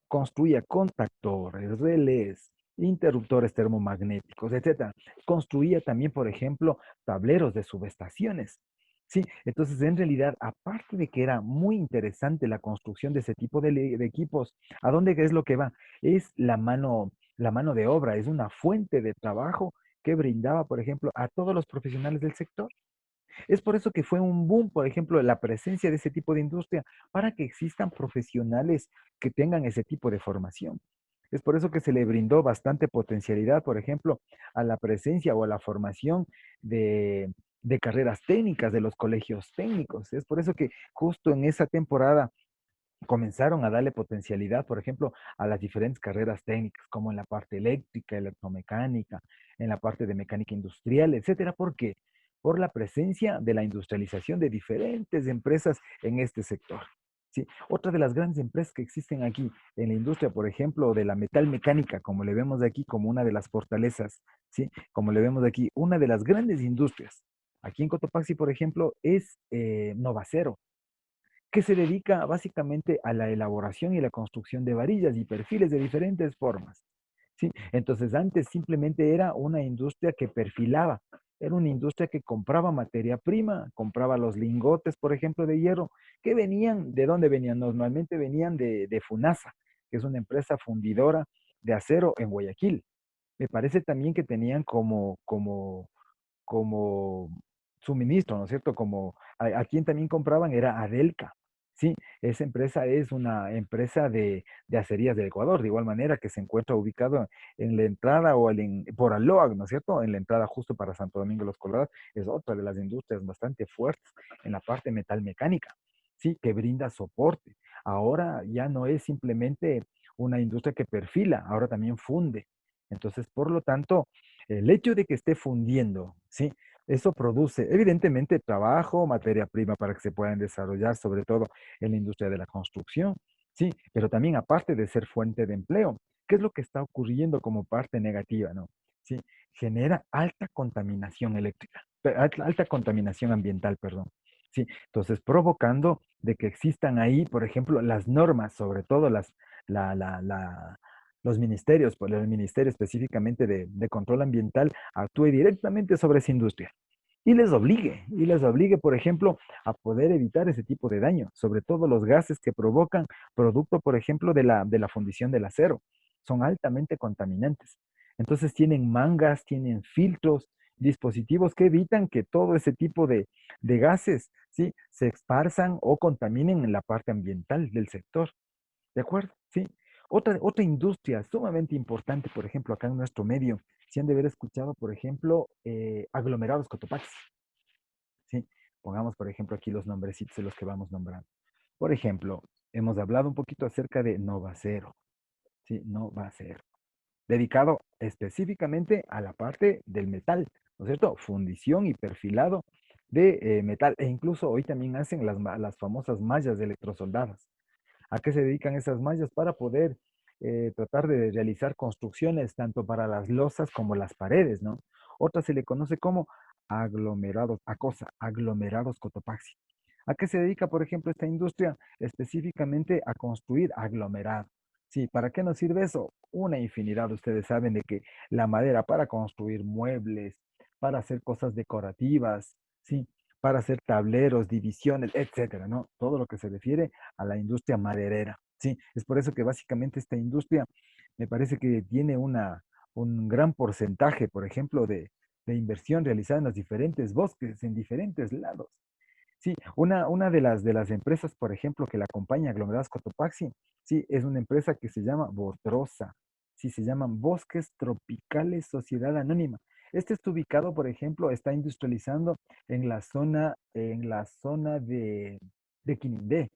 Construía contactores, relés, interruptores termomagnéticos, etcétera. Construía también, por ejemplo, tableros de subestaciones. Sí, entonces en realidad, aparte de que era muy interesante la construcción de ese tipo de equipos, ¿a dónde es lo que va? Es la mano de obra, es una fuente de trabajo que brindaba, por ejemplo, a todos los profesionales del sector. Es por eso que fue un boom, por ejemplo, la presencia de ese tipo de industria, para que existan profesionales que tengan ese tipo de formación. Es por eso que se le brindó bastante potencialidad, por ejemplo, a la presencia o a la formación de carreras técnicas de los colegios técnicos. Es por eso que justo en esa temporada comenzaron a darle potencialidad, por ejemplo, a las diferentes carreras técnicas, como en la parte eléctrica, electromecánica, en la parte de mecánica industrial, etcétera. ¿Por qué? Por la presencia de la industrialización de diferentes empresas en este sector. ¿sí? Otra de las grandes empresas que existen aquí en la industria, por ejemplo, de la metal mecánica, como le vemos de aquí como una de las fortalezas, ¿sí? Como le vemos de aquí, una de las grandes industrias. Aquí en Cotopaxi, por ejemplo, es Novacero, que se dedica básicamente a la elaboración y la construcción de varillas y perfiles de diferentes formas. ¿Sí? Entonces antes simplemente era una industria que perfilaba, era una industria que compraba materia prima, compraba los lingotes, por ejemplo, de hierro, que venían, ¿de dónde venían? Normalmente venían de FUNASA, que es una empresa fundidora de acero en Guayaquil. Me parece también que tenían como suministro, ¿no es cierto? Como a quien también compraban era Adelca, ¿sí? Esa empresa es una empresa de acerías del Ecuador, de igual manera que se encuentra ubicado en la entrada por Aloa, ¿no es cierto? En la entrada justo para Santo Domingo de los Colorados, es otra de las industrias bastante fuertes en la parte metalmecánica, ¿sí? Que brinda soporte. Ahora ya no es simplemente una industria que perfila, ahora también funde. Entonces, por lo tanto, el hecho de que esté fundiendo, ¿sí? Eso produce evidentemente trabajo, materia prima para que se puedan desarrollar, sobre todo en la industria de la construcción, ¿sí? Pero también aparte de ser fuente de empleo, ¿qué es lo que está ocurriendo como parte negativa, ¿no? ¿Sí? Genera alta contaminación eléctrica, alta contaminación ambiental, perdón. ¿Sí? Entonces, provocando de que existan ahí, por ejemplo, las normas, sobre todo la, la, la, los ministerios, por el ministerio específicamente de control ambiental, actúe directamente sobre esa industria y les obligue, por ejemplo, a poder evitar ese tipo de daño, sobre todo los gases que provocan producto, por ejemplo, de la fundición del acero. Son altamente contaminantes. Entonces tienen mangas, tienen filtros, dispositivos que evitan que todo ese tipo de gases, ¿sí? Se esparzan o contaminen en la parte ambiental del sector. ¿De acuerdo? Sí. Otra industria sumamente importante, por ejemplo, acá en nuestro medio, si han de haber escuchado, por ejemplo, aglomerados Cotopaxi, ¿sí? Pongamos, por ejemplo, aquí los nombrecitos de los que vamos nombrando. Por ejemplo, hemos hablado un poquito acerca de Novacero, ¿sí? Novacero, dedicado específicamente a la parte del metal, ¿no es cierto? Fundición y perfilado de metal, e incluso hoy también hacen las famosas mallas electrosoldadas. ¿A qué se dedican esas mallas? Para poder tratar de realizar construcciones tanto para las losas como las paredes, ¿no? Otra se le conoce como aglomerados Cotopaxi. ¿A qué se dedica, por ejemplo, esta industria? Específicamente a construir aglomerado. Sí, ¿para qué nos sirve eso? Una infinidad. Ustedes saben de que la madera para construir muebles, para hacer cosas decorativas, sí, para hacer tableros, divisiones, etcétera, ¿no? Todo lo que se refiere a la industria maderera, ¿sí? Es por eso que básicamente esta industria me parece que tiene un gran porcentaje, por ejemplo, de inversión realizada en los diferentes bosques, en diferentes lados. Sí, una de las empresas, por ejemplo, que la acompaña a Aglomerados Cotopaxi, sí, es una empresa que se llama Botrosa, sí, se llaman Bosques Tropicales Sociedad Anónima. Este está ubicado, por ejemplo, está industrializando en la zona de Quinindé,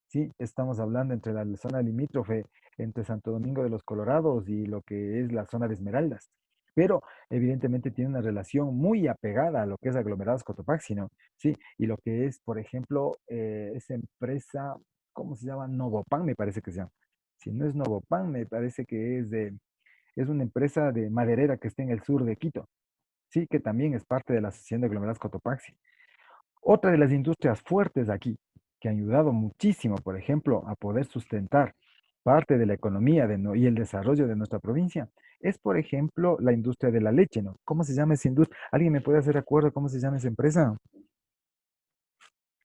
sí, estamos hablando entre la zona limítrofe, entre Santo Domingo de los Colorados y lo que es la zona de Esmeraldas. Pero evidentemente tiene una relación muy apegada a lo que es Aglomerados Cotopaxi, ¿no? Sí, y lo que es, por ejemplo, esa empresa, ¿cómo se llama? Novopan, me parece que se llama. Si no es Novopan, me parece que es una empresa de maderera que está en el sur de Quito. Sí, que también es parte de la Asociación de Aglomerados Cotopaxi. Otra de las industrias fuertes aquí, que ha ayudado muchísimo, por ejemplo, a poder sustentar parte de la economía y el desarrollo de nuestra provincia, es, por ejemplo, la industria de la leche, ¿no? ¿Cómo se llama esa industria? ¿Alguien me puede hacer acuerdo cómo se llama esa empresa?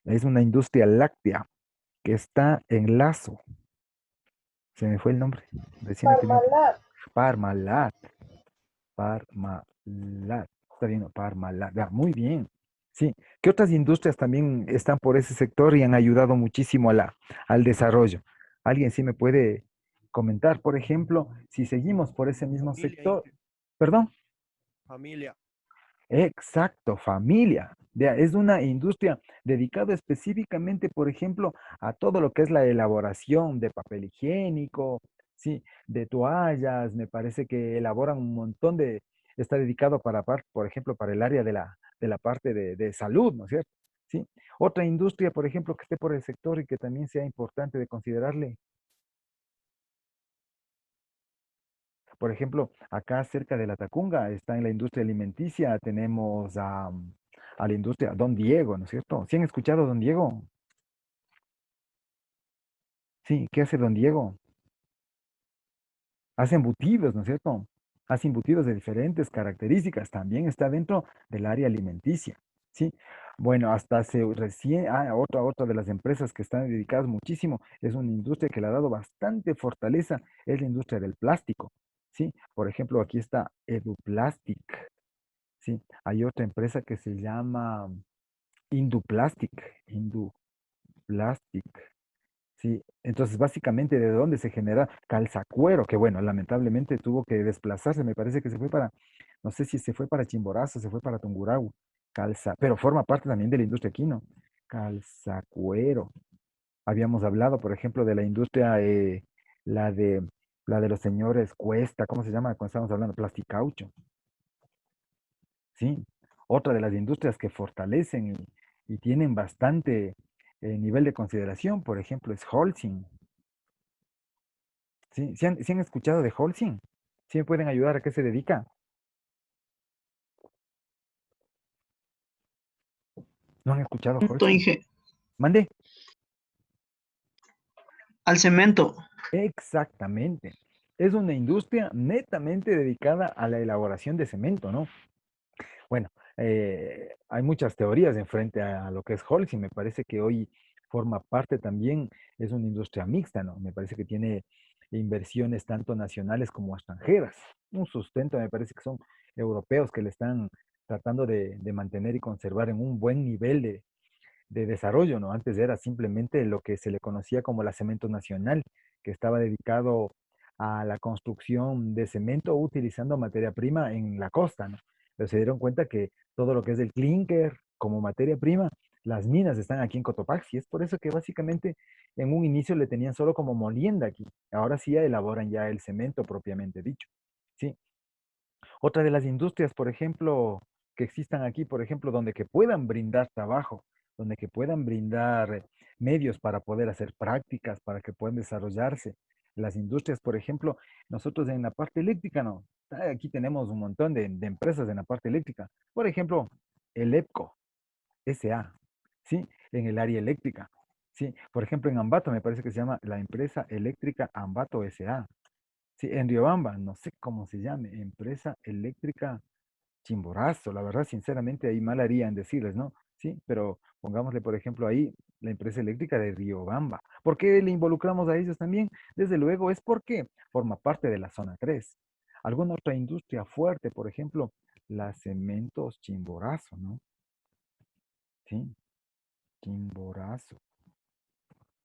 Es una industria láctea que está en Lazo. Se me fue el nombre. Recién he tenido. Parmalat. Parmalat. Parmalat. Está bien, ¿no? Parmalat. Ya, muy bien. Sí. ¿Qué otras industrias también están por ese sector y han ayudado muchísimo al desarrollo? ¿Alguien sí me puede comentar, por ejemplo, si seguimos por ese mismo Familia, sector? ¿Perdón? familia. Exacto, familia. Vea, es una industria dedicada específicamente, por ejemplo, a todo lo que es la elaboración de papel higiénico, sí, de toallas. Me parece que elaboran un montón está dedicado por ejemplo, para el área de la parte de salud, ¿no es cierto? ¿sí? Otra industria, por ejemplo, que esté por el sector y que también sea importante de considerarle. Por ejemplo, acá cerca de la Tacunga está en la industria alimenticia, tenemos a la industria Don Diego, ¿no es cierto? ¿Sí han escuchado Don Diego? Sí, ¿qué hace Don Diego? Hace embutidos, ¿no es cierto? Hace embutidos de diferentes características. También está dentro del área alimenticia, ¿sí? Bueno, hasta hace recién, otra de las empresas que están dedicadas muchísimo, es una industria que le ha dado bastante fortaleza, es la industria del plástico, ¿sí? Por ejemplo, aquí está Eduplastic, ¿sí? Hay otra empresa que se llama Induplastic, Induplastic. Sí, entonces básicamente de dónde se genera Calzacuero, que bueno, lamentablemente tuvo que desplazarse, me parece que se fue para, no sé si se fue para Chimborazo, se fue para Tungurahua, pero forma parte también de la industria quino. Calzacuero. Habíamos hablado, por ejemplo, de la industria, la de, la de los señores Cuesta, ¿cómo se llama? Cuando estábamos hablando, Plasticaucho, ¿sí? Otra de las industrias que fortalecen y tienen bastante nivel de consideración, por ejemplo, es Holcim. ¿Sí? Sí han escuchado de Holcim? ¿Sí me pueden ayudar a qué se dedica? ¿No han escuchado Punto, Holcim? Inge. Mande. Al cemento. Exactamente. Es una industria netamente dedicada a la elaboración de cemento, ¿no? Bueno, hay muchas teorías en frente a lo que es Holcim. Me parece que hoy forma parte también, es una industria mixta, ¿no? Me parece que tiene inversiones tanto nacionales como extranjeras. Un sustento, me parece que son europeos que le están tratando de mantener y conservar en un buen nivel de desarrollo, ¿no? Antes era simplemente lo que se le conocía como la Cemento Nacional, que estaba dedicado a la construcción de cemento utilizando materia prima en la costa, ¿no? Pero se dieron cuenta que todo lo que es el clinker como materia prima, las minas están aquí en Cotopaxi. Es por eso que básicamente en un inicio le tenían solo como molienda aquí. Ahora sí ya elaboran ya el cemento propiamente dicho. Sí, otra de las industrias, por ejemplo, que existan aquí, por ejemplo, donde que puedan brindar trabajo, donde que puedan brindar medios para poder hacer prácticas, para que puedan desarrollarse. Las industrias, por ejemplo, nosotros en la parte eléctrica, no. Aquí tenemos un montón de empresas en la parte eléctrica. Por ejemplo, el EPCO, SA, ¿sí? En el área eléctrica. Sí, por ejemplo, en Ambato me parece que se llama la empresa eléctrica Ambato SA. Sí, en Riobamba, no sé cómo se llame, empresa eléctrica Chimborazo, la verdad, sinceramente, ahí mal haría en decirles, ¿no? Sí, pero pongámosle, por ejemplo, ahí la empresa eléctrica de Riobamba. ¿Por qué le involucramos a ellos también? Desde luego, es porque forma parte de la zona 3. ¿Alguna otra industria fuerte, por ejemplo, la Cementos Chimborazo, ¿no? Sí, Chimborazo.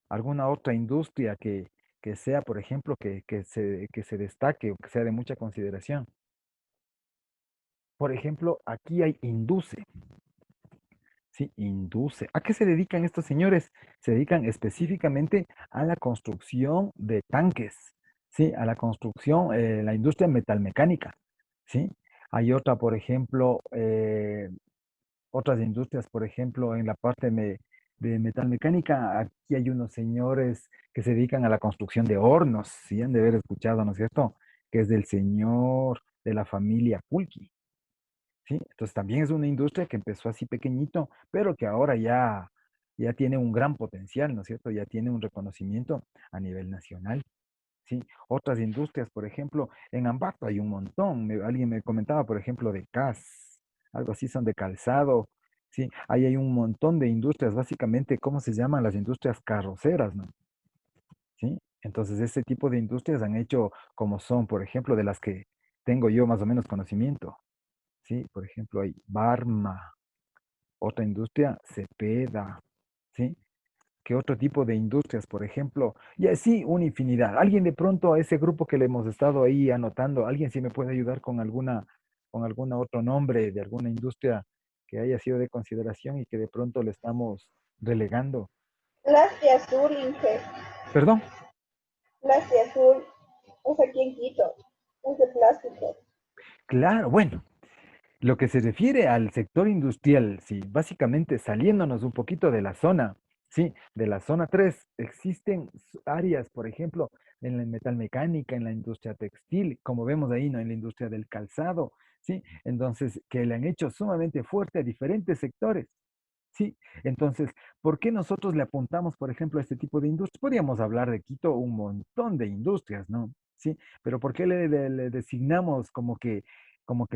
¿Alguna otra industria que sea, por ejemplo, que se destaque o que sea de mucha consideración? Por ejemplo, aquí hay Induce. Sí, Induce. ¿A qué se dedican estos señores? Se dedican específicamente a la construcción de tanques, ¿sí? A la construcción, la industria metalmecánica, ¿sí? Hay otra, por ejemplo, otras industrias, por ejemplo, en la parte de metalmecánica, aquí hay unos señores que se dedican a la construcción de hornos, ¿sí? Han de haber escuchado, ¿no es cierto? Que es del señor de la familia Pulqui. ¿Sí? Entonces también es una industria que empezó así pequeñito, pero que ahora ya tiene un gran potencial, ¿no es cierto? Ya tiene un reconocimiento a nivel nacional, ¿sí? Otras industrias, por ejemplo, en Ambato hay un montón. Alguien me comentaba, por ejemplo, de CAS, algo así son de calzado, ¿sí? Ahí hay un montón de industrias, básicamente, ¿cómo se llaman? Las industrias carroceras, ¿no? ¿Sí? Entonces, ese tipo de industrias han hecho como son, por ejemplo, de las que tengo yo más o menos conocimiento. Sí, por ejemplo, hay Barma, otra industria, Cepeda, ¿sí? ¿Qué otro tipo de industrias, por ejemplo? Y así una infinidad. Alguien de pronto a ese grupo que le hemos estado ahí anotando, alguien sí me puede ayudar con alguna otro nombre de alguna industria que haya sido de consideración y que de pronto le estamos relegando. Lastia Azul, Inge. Perdón, Lastia Azul es aquí en Quito. Es de plástico. claro, bueno. Lo que se refiere al sector industrial, sí, básicamente saliéndonos un poquito de la zona, sí, de la zona 3 existen áreas, por ejemplo, en la metalmecánica, en la industria textil, como vemos ahí, ¿no? En la industria del calzado, sí, entonces, que le han hecho sumamente fuerte a diferentes sectores. Sí, entonces, ¿por qué nosotros le apuntamos, por ejemplo, a este tipo de industrias? Podríamos hablar de Quito un montón de industrias, ¿no? Sí, pero ¿por qué le designamos como que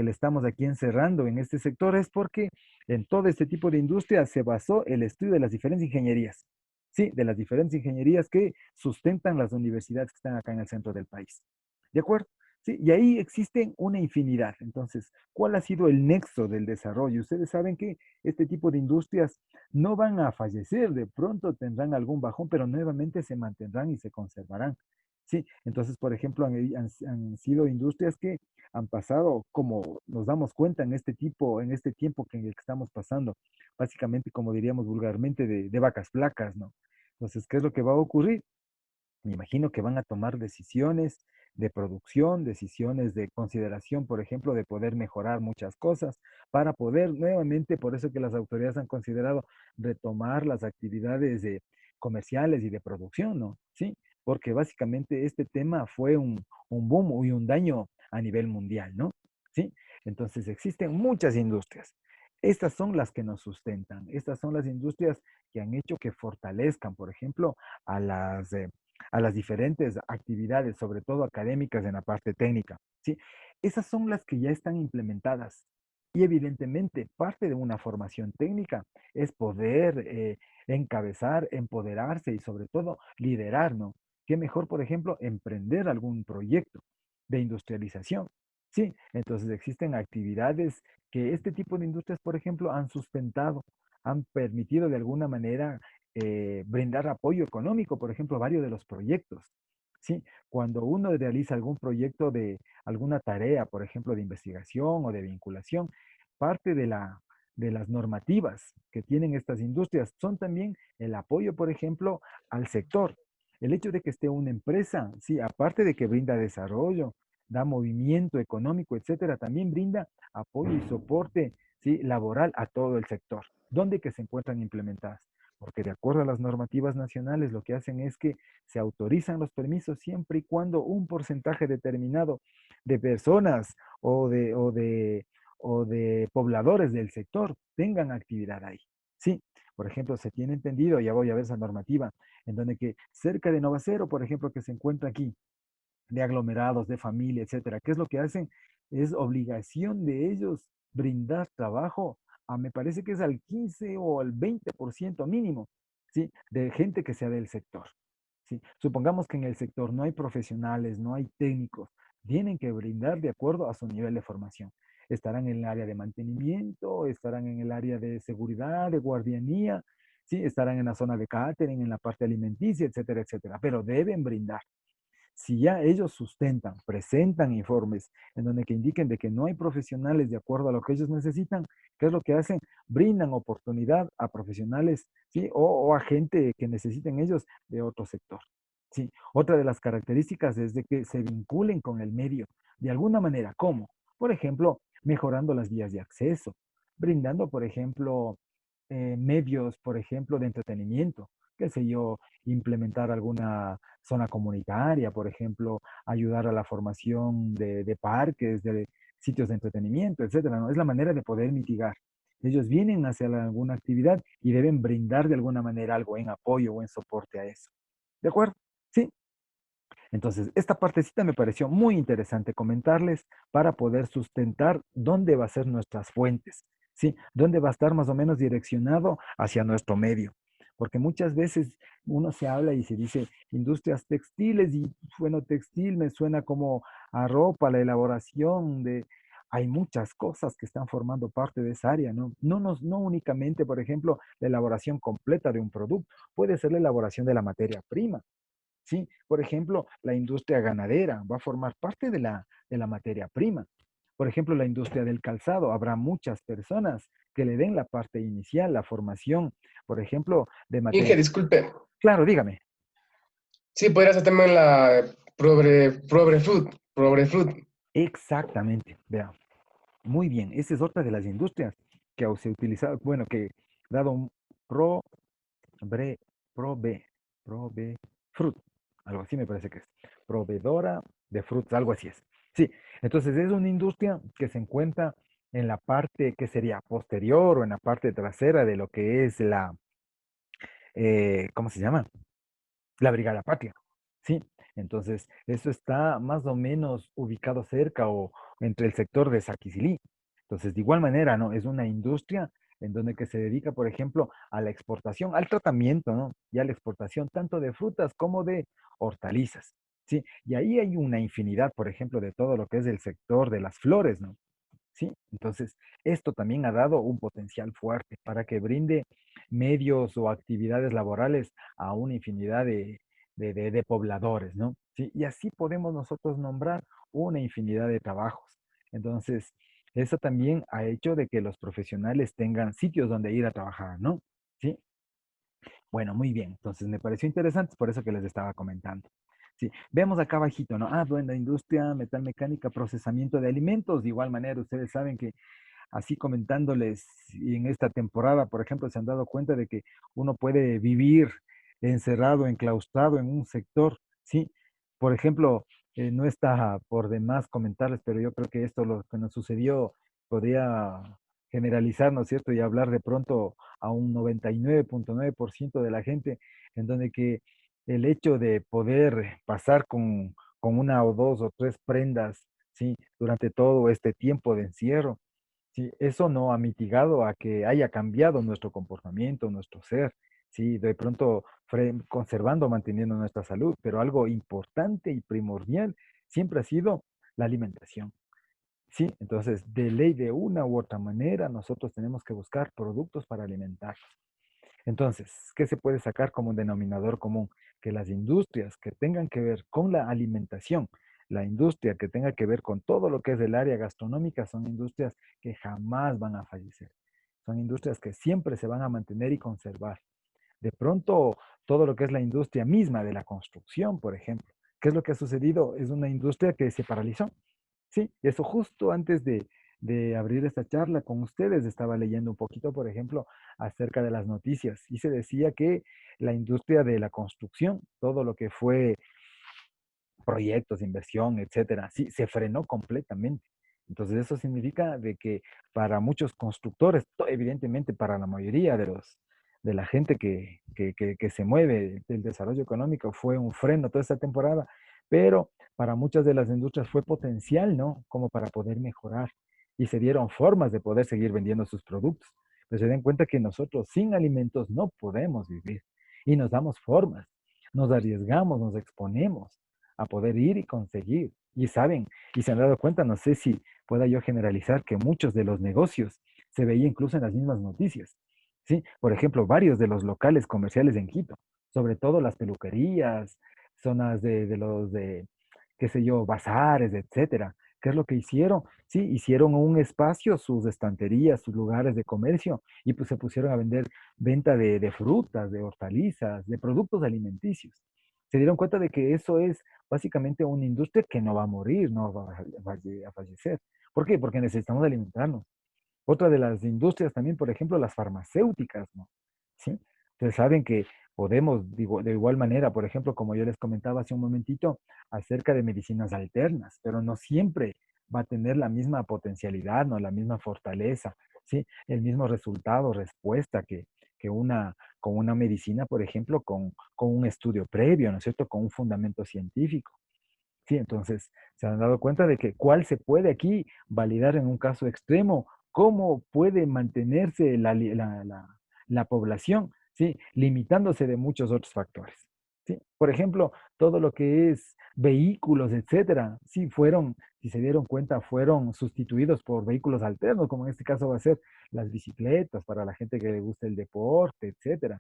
le estamos aquí encerrando en este sector? Es porque en todo este tipo de industrias se basó el estudio de las diferentes ingenierías, sí, de las diferentes ingenierías que sustentan las universidades que están acá en el centro del país. ¿De acuerdo? Sí, y ahí existen una infinidad. Entonces, ¿cuál ha sido el nexo del desarrollo? Ustedes saben que este tipo de industrias no van a fallecer, de pronto tendrán algún bajón, pero nuevamente se mantendrán y se conservarán. Sí, entonces, por ejemplo, han sido industrias que han pasado, como nos damos cuenta en este tipo, en este tiempo que en el que estamos pasando, básicamente, como diríamos vulgarmente, de vacas flacas, ¿no? Entonces, ¿qué es lo que va a ocurrir? Me imagino que van a tomar decisiones de producción, decisiones de consideración, por ejemplo, de poder mejorar muchas cosas para poder nuevamente, por eso que las autoridades han considerado retomar las actividades comerciales y de producción, ¿no? Sí, porque básicamente este tema fue un boom y un daño a nivel mundial, ¿no? Sí, entonces existen muchas industrias. Estas son las que nos sustentan, estas son las industrias que han hecho que fortalezcan, por ejemplo, a a las diferentes actividades, sobre todo académicas en la parte técnica, ¿sí? Esas son las que ya están implementadas. Y evidentemente, parte de una formación técnica es poder encabezar, empoderarse y sobre todo liderar, ¿no? Qué mejor, por ejemplo, emprender algún proyecto de industrialización. Sí, entonces existen actividades que este tipo de industrias, por ejemplo, han sustentado, han permitido de alguna manera brindar apoyo económico, por ejemplo, a varios de los proyectos. ¿Sí? Cuando uno realiza algún proyecto de alguna tarea, por ejemplo, de investigación o de vinculación, parte de las normativas que tienen estas industrias son también el apoyo, por ejemplo, al sector. El hecho de que esté una empresa, sí, aparte de que brinda desarrollo, da movimiento económico, etcétera, también brinda apoyo y soporte, sí, laboral a todo el sector, donde que se encuentran implementadas porque de acuerdo a las normativas nacionales lo que hacen es que se autorizan los permisos siempre y cuando un porcentaje determinado de personas o o de pobladores del sector tengan actividad ahí. Sí, por ejemplo, se tiene entendido, ya voy a ver esa normativa, en donde que cerca de Novacero, por ejemplo, que se encuentra aquí, de aglomerados, de familia, etcétera. ¿Qué es lo que hacen? Es obligación de ellos brindar trabajo a, me parece que es al 15 o al 20% mínimo, ¿sí? De gente que sea del sector, ¿sí? Supongamos que en el sector no hay profesionales, no hay técnicos, tienen que brindar de acuerdo a su nivel de formación. Estarán en el área de mantenimiento, estarán en el área de seguridad, de guardianía, ¿sí? Estarán en la zona de catering, en la parte alimenticia, etcétera, etcétera, pero deben brindar. Si ya ellos sustentan, presentan informes en donde que indiquen de que no hay profesionales de acuerdo a lo que ellos necesitan, ¿qué es lo que hacen? Brindan oportunidad a profesionales, ¿sí? O a gente que necesiten ellos de otro sector, ¿sí? Otra de las características es de que se vinculen con el medio de alguna manera. ¿Cómo? Por ejemplo, mejorando las vías de acceso, brindando, por ejemplo, medios, por ejemplo, de entretenimiento, qué sé yo, implementar alguna zona comunitaria, por ejemplo, ayudar a la formación de parques, de sitios de entretenimiento, etcétera, ¿no? Es la manera de poder mitigar. Ellos vienen hacia alguna actividad y deben brindar de alguna manera algo en apoyo o en soporte a eso. ¿De acuerdo? Sí. Entonces, esta partecita me pareció muy interesante comentarles para poder sustentar dónde va a ser nuestras fuentes, ¿sí? Dónde va a estar más o menos direccionado hacia nuestro medio. Porque muchas veces uno se habla y se dice industrias textiles y bueno, textil me suena como a ropa, la elaboración de... Hay muchas cosas que están formando parte de esa área, ¿no? No únicamente, por ejemplo, la elaboración completa de un producto, puede ser la elaboración de la materia prima. Sí, por ejemplo, la industria ganadera va a formar parte de de la materia prima. Por ejemplo, la industria del calzado, habrá muchas personas que le den la parte inicial, la formación, por ejemplo, de Inge, materia. disculpe. Claro, dígame. Sí, podría ser también la Progre Fruit. Exactamente, vea. Muy bien, esa es otra de las industrias que se utiliza, bueno, que dado un pro, bre, prove, prove, fruit, algo así me parece que es, proveedora de frutas, algo así es. Sí, entonces es una industria que se encuentra en la parte que sería posterior o en la parte trasera de lo que es ¿cómo se llama? La Brigada Patria, ¿sí? Entonces, eso está más o menos ubicado cerca o entre el sector de Saquicilí. Entonces, de igual manera, ¿no? Es una industria en donde que se dedica, por ejemplo, a la exportación, al tratamiento, ¿no? Y a la exportación tanto de frutas como de hortalizas, ¿sí? Y ahí hay una infinidad, por ejemplo, de todo lo que es el sector de las flores, ¿no? ¿Sí? Entonces, esto también ha dado un potencial fuerte para que brinde medios o actividades laborales a una infinidad de pobladores, ¿no? ¿Sí? Y así podemos nosotros nombrar una infinidad de trabajos. Entonces, eso también ha hecho de que los profesionales tengan sitios donde ir a trabajar, ¿no? ¿Sí? Bueno, muy bien. Entonces, me pareció interesante, por eso que les estaba comentando. Sí, vemos acá abajito, ¿no? Ah, bueno, industria, metalmecánica, procesamiento de alimentos. De igual manera, ustedes saben que así comentándoles, y en esta temporada, por ejemplo, se han dado cuenta de que uno puede vivir encerrado, enclaustrado en un sector, ¿sí? Por ejemplo, no está por demás comentarles, pero yo creo que esto, lo que nos sucedió, podría generalizar, ¿no es cierto? Y hablar de pronto a un 99.9% de la gente, en donde que el hecho de poder pasar con una o dos o tres prendas, ¿sí? Durante todo este tiempo de encierro, sí, eso no ha mitigado a que haya cambiado nuestro comportamiento, nuestro ser, sí, de pronto conservando, manteniendo nuestra salud, pero algo importante y primordial siempre ha sido la alimentación. Sí, entonces de ley de una u otra manera nosotros tenemos que buscar productos para alimentarnos. Entonces, ¿qué se puede sacar como un denominador común? Que las industrias que tengan que ver con la alimentación, la industria que tenga que ver con todo lo que es el área gastronómica, son industrias que jamás van a fallecer. Son industrias que siempre se van a mantener y conservar. De pronto, todo lo que es la industria misma de la construcción, por ejemplo, ¿qué es lo que ha sucedido? Es una industria que se paralizó. Sí, eso justo antes de abrir esta charla con ustedes, estaba leyendo un poquito, por ejemplo, acerca de las noticias y se decía que la industria de la construcción, todo lo que fue proyectos, inversión, etcétera, sí, se frenó completamente. Entonces eso significa de que para muchos constructores, evidentemente para la mayoría de la gente que se mueve del desarrollo económico, fue un freno toda esta temporada, pero para muchas de las industrias fue potencial, ¿no? Como para poder mejorar y se dieron formas de poder seguir vendiendo sus productos. Pero se den cuenta que nosotros sin alimentos no podemos vivir y nos damos formas, nos arriesgamos, nos exponemos a poder ir y conseguir. Y saben, y se han dado cuenta, no sé si pueda yo generalizar, que muchos de los negocios se veía incluso en las mismas noticias. ¿Sí? Por ejemplo, varios de los locales comerciales en Quito, sobre todo las peluquerías, zonas de qué sé yo, bazares, etcétera. ¿Qué es lo que hicieron? Sí, hicieron un espacio, sus estanterías, sus lugares de comercio, y pues se pusieron a vender venta de frutas, de hortalizas, de productos alimenticios. Se dieron cuenta de que eso es básicamente una industria que no va a morir, no va a fallecer. ¿Por qué? Porque necesitamos alimentarnos. Otra de las industrias también, por ejemplo, las farmacéuticas, ¿no? ¿Sí? Ustedes saben que podemos, digo, de igual manera, por ejemplo, como yo les comentaba hace un momentito, acerca de medicinas alternas, pero no siempre va a tener la misma potencialidad, ¿no? La misma fortaleza, ¿sí? El mismo resultado, respuesta que con una medicina, por ejemplo, con un estudio previo, ¿no es cierto? Con un fundamento científico. Sí, entonces se han dado cuenta de que cuál se puede aquí validar en un caso extremo, cómo puede mantenerse la población, ¿sí? Limitándose de muchos otros factores. ¿Sí? Por ejemplo, todo lo que es vehículos, etcétera, sí fueron, si se dieron cuenta, fueron sustituidos por vehículos alternos, como en este caso va a ser las bicicletas para la gente que le gusta el deporte, etcétera.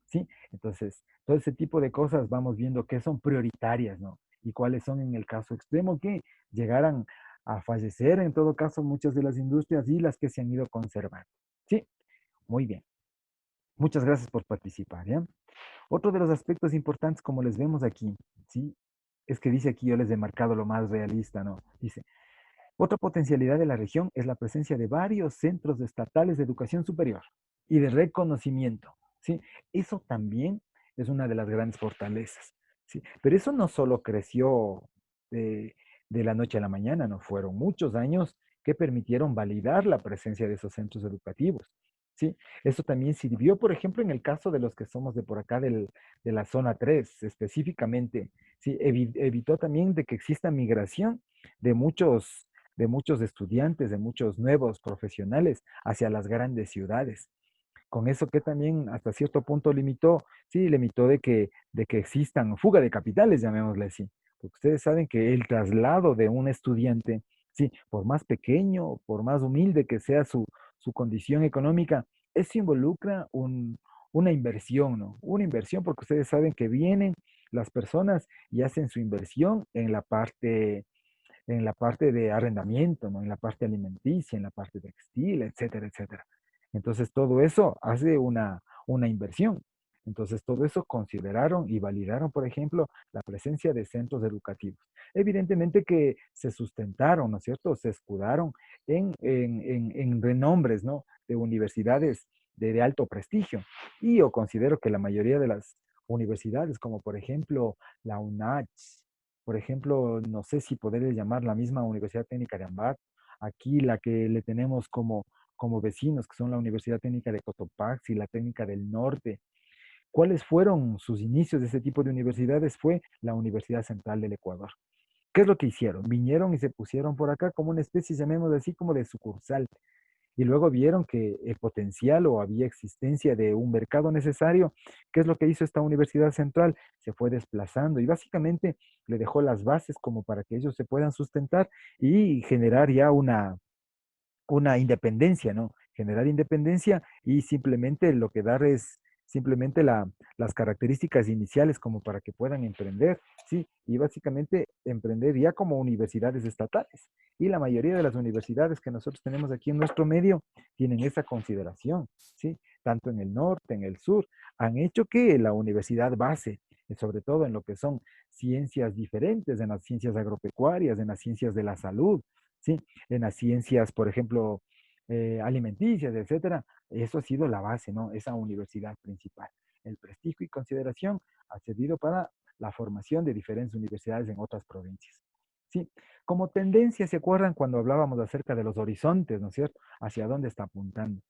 ¿Sí? Entonces, todo ese tipo de cosas vamos viendo que son prioritarias, ¿no? Y cuáles son en el caso extremo que llegaran a fallecer, en todo caso, muchas de las industrias y las que se han ido conservando. Sí, muy bien. Muchas gracias por participar, ¿ya? Otro de los aspectos importantes, como les vemos aquí, ¿sí? Es que dice aquí, yo les he marcado lo más realista, ¿no? Dice, Otra potencialidad de la región es la presencia de varios centros estatales de educación superior y de reconocimiento, ¿sí? Eso también es una de las grandes fortalezas, ¿sí? Pero eso no solo creció de, de la noche a la mañana, no fueron muchos años que permitieron validar la presencia de esos centros educativos, ¿sí? Eso también sirvió, por ejemplo, en el caso de los que somos de por acá de la zona 3 específicamente, ¿sí? Evitó también de que exista migración de muchos estudiantes, de muchos nuevos profesionales hacia las grandes ciudades. Con eso que también hasta cierto punto limitó, sí, limitó de que existan fuga de capitales, llamémosle así. Porque ustedes saben que el traslado de un estudiante, sí, por más pequeño, por más humilde que sea su condición económica, eso involucra una inversión, ¿no? Una inversión porque ustedes saben que vienen las personas y hacen su inversión en la parte de arrendamiento, ¿no? En la parte alimenticia, en la parte textil, etcétera, etcétera. Entonces, todo eso hace una inversión. Entonces, todo eso consideraron y validaron, por ejemplo, la presencia de centros educativos. Evidentemente que se sustentaron, ¿no es cierto? Se escudaron en renombres, ¿no? De universidades de alto prestigio. Y yo considero que la mayoría de las universidades, como por ejemplo la UNACH, por ejemplo, no sé si poder llamar la misma Universidad Técnica de Ambato, aquí la que le tenemos como vecinos, que son la Universidad Técnica de Cotopaxi, la Técnica del Norte. ¿Cuáles fueron sus inicios de ese tipo de universidades? Fue la Universidad Central del Ecuador. ¿Qué es lo que hicieron? Vinieron y se pusieron por acá como una especie, llamémoslo así, como de sucursal y luego vieron que el potencial o había existencia de un mercado necesario. ¿Qué es lo que hizo esta Universidad Central? Se fue desplazando y básicamente le dejó las bases como para que ellos se puedan sustentar y generar ya una independencia, ¿no? Generar independencia y simplemente lo que dar es simplemente las características iniciales como para que puedan emprender, ¿sí? Y básicamente emprender ya como universidades estatales. Y la mayoría de las universidades que nosotros tenemos aquí en nuestro medio tienen esa consideración, ¿sí? Tanto en el norte, en el sur, han hecho que la universidad base, sobre todo en lo que son ciencias diferentes, en las ciencias agropecuarias, en las ciencias de la salud, ¿sí? En las ciencias, por ejemplo, alimenticias, etcétera. Eso ha sido la base, ¿no? Esa universidad principal. El prestigio y consideración ha servido para la formación de diferentes universidades en otras provincias. Sí, como tendencia, ¿se acuerdan cuando hablábamos acerca de los horizontes, ¿no es cierto? Hacia dónde está apuntando.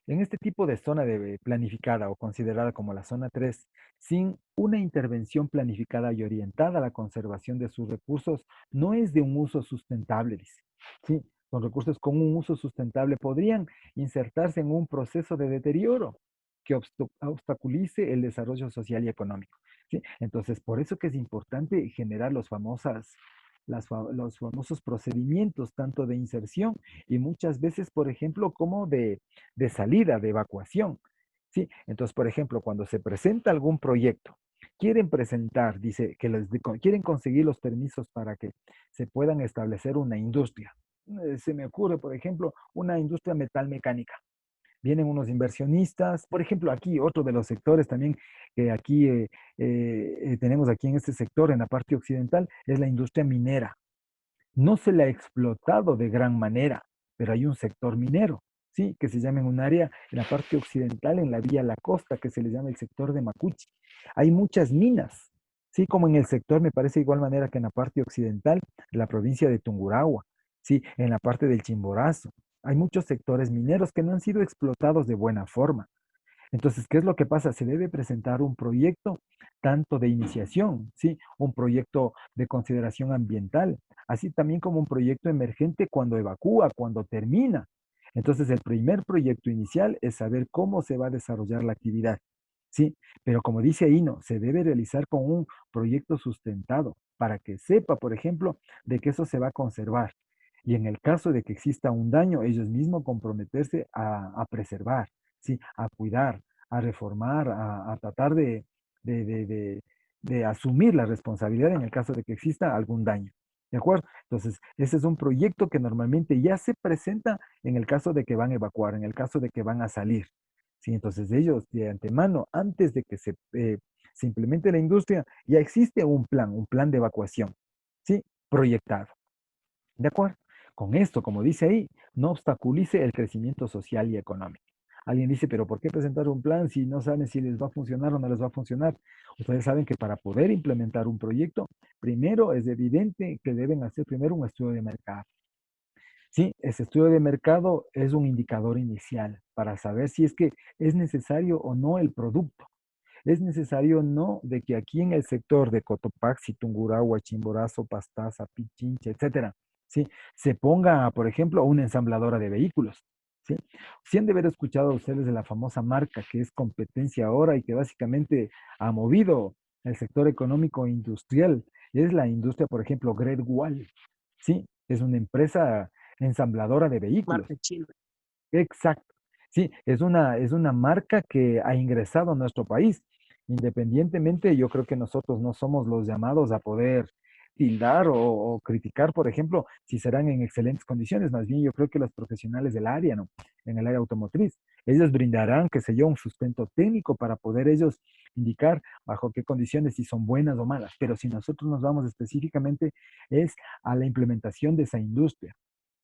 En este tipo de zona planificada o considerada como la zona 3, sin una intervención planificada y orientada a la conservación de sus recursos, no es de un uso sustentable, dice. ¿Sí? Los recursos con un uso sustentable podrían insertarse en un proceso de deterioro que obstaculice el desarrollo social y económico. ¿Sí? Entonces, por eso que es importante generar los famosos procedimientos, tanto de inserción y muchas veces, por ejemplo, como de salida, de evacuación. ¿Sí? Entonces, por ejemplo, cuando se presenta algún proyecto, quieren presentar, dice que quieren conseguir los permisos para que se puedan establecer una industria. Se me ocurre, por ejemplo, una industria metalmecánica. Vienen unos inversionistas, por ejemplo, aquí otro de los sectores también que aquí tenemos aquí en este sector, en la parte occidental, es la industria minera. No se le ha explotado de gran manera, pero hay un sector minero, ¿sí? Que se llama en un área, en la parte occidental, en la vía La Costa, que se le llama el sector de Macuchi. Hay muchas minas, ¿sí? Como en el sector, me parece de igual manera que en la parte occidental de la provincia de Tungurahua, ¿sí? En la parte del Chimborazo. Hay muchos sectores mineros que no han sido explotados de buena forma. Entonces, ¿qué es lo que pasa? Se debe presentar un proyecto tanto de iniciación, ¿sí? Un proyecto de consideración ambiental, así también como un proyecto emergente cuando evacúa, cuando termina. Entonces, el primer proyecto inicial es saber cómo se va a desarrollar la actividad, ¿sí? Pero como dice ahí, no, se debe realizar con un proyecto sustentado para que sepa, por ejemplo, de que eso se va a conservar. Y en el caso de que exista un daño, ellos mismos comprometerse a preservar, ¿sí? A cuidar, a reformar, a tratar de, de, de, de asumir la responsabilidad en el caso de que exista algún daño. ¿De acuerdo? Entonces, ese es un proyecto que normalmente ya se presenta en el caso de que van a evacuar, en el caso de que van a salir. ¿Sí? Entonces, ellos de antemano, antes de que se implemente la industria, ya existe un plan de evacuación, ¿sí? Proyectado. ¿De acuerdo? Con esto, como dice ahí, no obstaculice el crecimiento social y económico. Alguien dice, pero ¿por qué presentar un plan si no saben si les va a funcionar o no les va a funcionar? Ustedes saben que para poder implementar un proyecto, primero es evidente que deben hacer primero un estudio de mercado. Sí, ese estudio de mercado es un indicador inicial para saber si es que es necesario o no el producto. Es necesario o no de que aquí en el sector de Cotopaxi, Tungurahua, Chimborazo, Pastaza, Pichincha, etcétera, ¿sí? Se ponga, por ejemplo, una ensambladora de vehículos, ¿sí? Sí han de haber escuchado ustedes de la famosa marca que es competencia ahora y que básicamente ha movido el sector económico e industrial. Es la industria, por ejemplo, Great Wall, ¿sí? Es una empresa ensambladora de vehículos. Marca china. Exacto. Sí, es una marca que ha ingresado a nuestro país. Independientemente, yo creo que nosotros no somos los llamados a poder tildar o criticar, por ejemplo, si serán en excelentes condiciones. Más bien, yo creo que los profesionales del área, ¿no? En el área automotriz, ellos brindarán, qué sé yo, un sustento técnico para poder ellos indicar bajo qué condiciones, si son buenas o malas. Pero si nosotros nos vamos específicamente, es a la implementación de esa industria.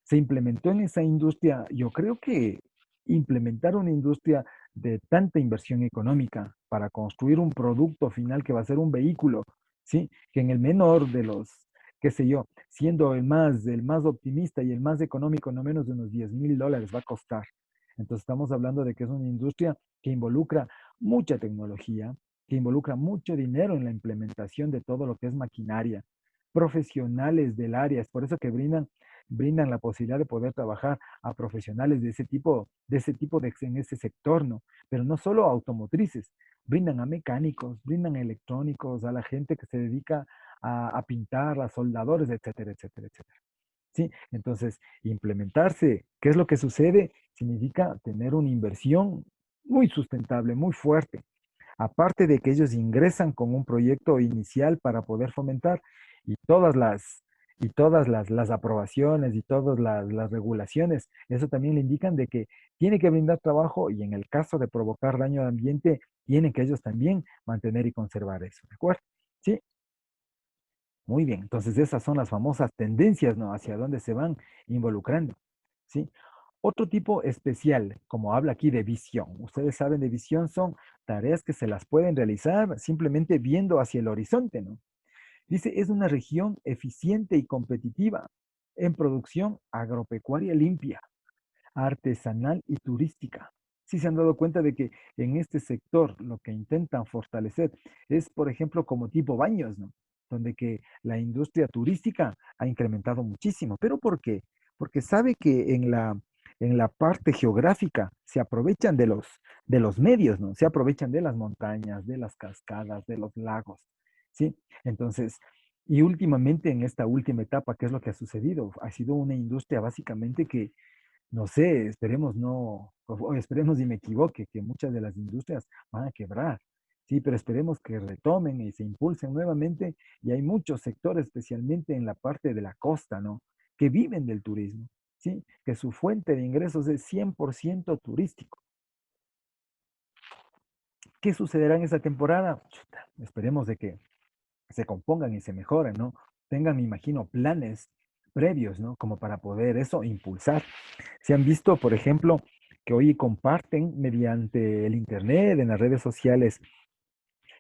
Se implementó en esa industria, yo creo que implementar una industria de tanta inversión económica para construir un producto final que va a ser un vehículo, ¿sí? Que en el menor de los, qué sé yo, siendo el más optimista y el más económico, no menos de unos $10,000 va a costar. Entonces estamos hablando de que es una industria que involucra mucha tecnología, que involucra mucho dinero en la implementación de todo lo que es maquinaria, profesionales del área. Es por eso que brindan la posibilidad de poder trabajar a profesionales en ese sector, ¿no? Pero no solo a automotrices, brindan a mecánicos, brindan a electrónicos, a la gente que se dedica a pintar, a soldadores, etcétera, etcétera, etcétera. ¿Sí? Entonces, implementarse, ¿qué es lo que sucede? Significa tener una inversión muy sustentable, muy fuerte. Aparte de que ellos ingresan con un proyecto inicial para poder fomentar y todas las aprobaciones y todas las regulaciones, eso también le indican de que tiene que brindar trabajo y en el caso de provocar daño al ambiente, tienen que ellos también mantener y conservar eso, ¿de acuerdo? Sí, muy bien. Entonces esas son las famosas tendencias, ¿no? Hacia dónde se van involucrando, ¿sí? Otro tipo especial, como habla aquí de visión. Ustedes saben de visión son tareas que se las pueden realizar simplemente viendo hacia el horizonte, ¿no? Dice, es una región eficiente y competitiva en producción agropecuaria limpia, artesanal y turística. Si se han dado cuenta de que en este sector lo que intentan fortalecer es, por ejemplo, como tipo baños, ¿no? Donde que la industria turística ha incrementado muchísimo. ¿Pero por qué? Porque sabe que en la parte geográfica se aprovechan de los medios, ¿no? Se aprovechan de las montañas, de las cascadas, de los lagos, ¿sí? Entonces, y últimamente en esta última etapa, ¿qué es lo que ha sucedido? Ha sido una industria básicamente que no sé, esperemos no, o esperemos y me equivoque, que muchas de las industrias van a quebrar. Sí, pero esperemos que retomen y se impulsen nuevamente. Y hay muchos sectores, especialmente en la parte de la costa, ¿no? Que viven del turismo, ¿sí? Que su fuente de ingresos es 100% turístico. ¿Qué sucederá en esa temporada? Chuta, esperemos de que se compongan y se mejoren, ¿no? Tengan, me imagino, planes previos, ¿no? Como para poder eso impulsar. Se han visto, por ejemplo, que hoy comparten mediante el Internet, en las redes sociales,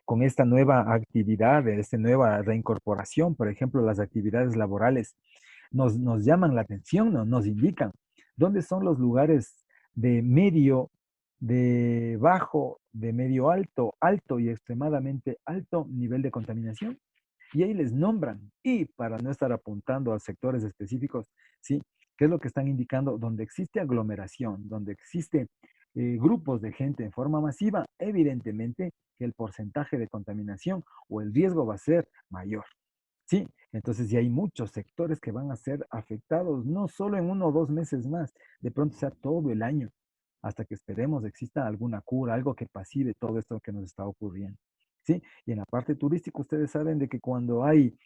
con esta nueva actividad, esta nueva reincorporación, por ejemplo, las actividades laborales, nos llaman la atención, ¿no? Nos indican dónde son los lugares de medio, de bajo, de medio alto, alto y extremadamente alto nivel de contaminación. Y ahí les nombran. Y para no estar apuntando a sectores específicos, ¿sí? ¿Qué es lo que están indicando? Donde existe aglomeración, donde existe grupos de gente en forma masiva, evidentemente que el porcentaje de contaminación o el riesgo va a ser mayor. Sí, entonces ya hay muchos sectores que van a ser afectados, no solo en 1 o 2 meses más, de pronto sea todo el año, hasta que esperemos exista alguna cura, algo que pasive todo esto que nos está ocurriendo. ¿Sí? Y en la parte turística, ustedes saben de que cuando hay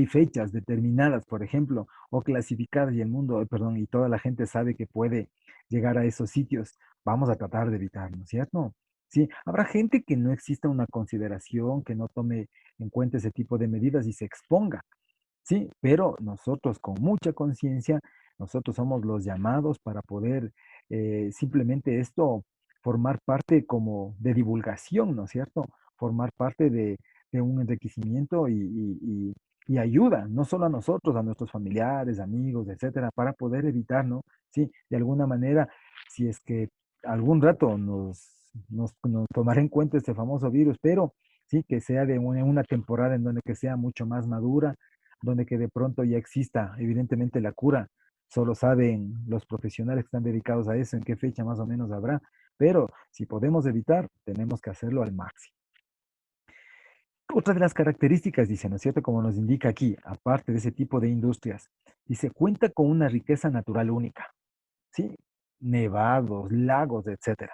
fechas determinadas, por ejemplo, o clasificadas y el mundo, perdón, y toda la gente sabe que puede llegar a esos sitios, vamos a tratar de evitarlo, ¿cierto? Sí, habrá gente que no exista una consideración, que no tome en cuenta ese tipo de medidas y se exponga, Sí, pero nosotros con mucha conciencia, nosotros somos los llamados para poder simplemente esto formar parte como de divulgación, ¿no es cierto? Formar parte de un enriquecimiento y ayuda, no solo a nosotros, a nuestros familiares, amigos, etcétera, para poder evitar, ¿no? Sí, de alguna manera, si es que algún rato nos tomará en cuenta este famoso virus, pero sí, que sea de una temporada en donde que sea mucho más madura, donde que de pronto ya exista evidentemente la cura. Solo saben los profesionales que están dedicados a eso en qué fecha más o menos habrá, pero si podemos evitar, tenemos que hacerlo al máximo. Otra de las características, dice, ¿no es cierto? Como nos indica aquí, aparte de ese tipo de industrias, dice, cuenta con una riqueza natural única, ¿sí? Nevados, lagos, etcétera.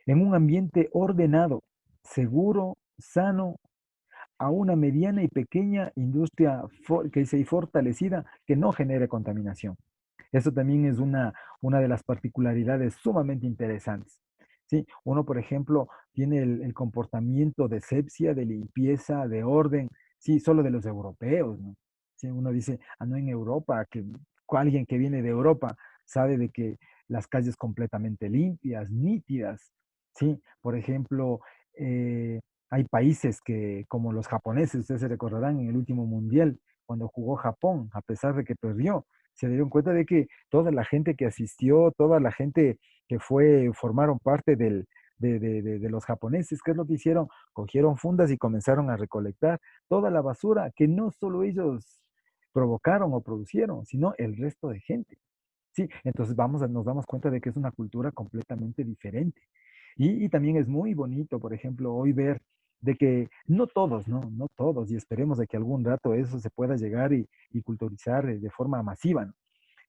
En un ambiente ordenado, seguro, sano, a una mediana y pequeña industria que dice, y fortalecida que no genere contaminación. Eso también es una de las particularidades sumamente interesantes. ¿Sí? Uno, por ejemplo, tiene el comportamiento de sepsia, de limpieza, de orden, sí, solo de los europeos, ¿no? Sí, uno dice, ah, no en Europa, que alguien que viene de Europa sabe de que las calles completamente limpias, nítidas, ¿sí? Por ejemplo, hay países que, como los japoneses, ustedes se recordarán en el último mundial, cuando jugó Japón, a pesar de que perdió, se dieron cuenta de que toda la gente que asistió, toda la gente que fue, formaron parte de los japoneses, ¿qué es lo que hicieron? Cogieron fundas y comenzaron a recolectar toda la basura que no solo ellos provocaron o producieron, sino el resto de gente. Sí, entonces nos damos cuenta de que es una cultura completamente diferente. Y también es muy bonito, por ejemplo, hoy ver de que no todos, no, no todos, y esperemos de que algún rato eso se pueda llegar y culturizar de forma masiva, ¿no?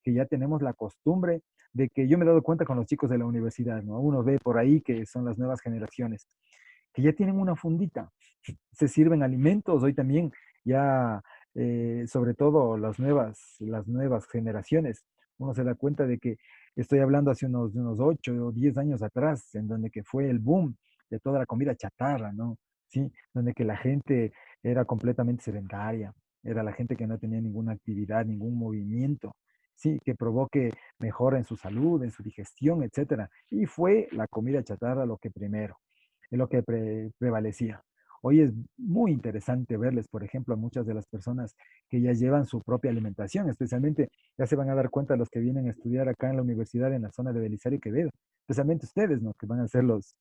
Que ya tenemos la costumbre de que yo me he dado cuenta con los chicos de la universidad, ¿no? Uno ve por ahí que son las nuevas generaciones, que ya tienen una fundita, se sirven alimentos, hoy también ya, sobre todo las nuevas generaciones, uno se da cuenta de que estoy hablando hace unos 8 o 10 años atrás, en donde que fue el boom de toda la comida chatarra, ¿no? Sí, donde que la gente era completamente sedentaria, era la gente que no tenía ninguna actividad, ningún movimiento, sí, que provoque mejora en su salud, en su digestión, etcétera. Y fue la comida chatarra lo que primero, lo que prevalecía. Hoy es muy interesante verles, por ejemplo, a muchas de las personas que ya llevan su propia alimentación, especialmente ya se van a dar cuenta los que vienen a estudiar acá en la universidad en la zona de Belisario y Quevedo, especialmente ustedes, ¿no? Que van a ser los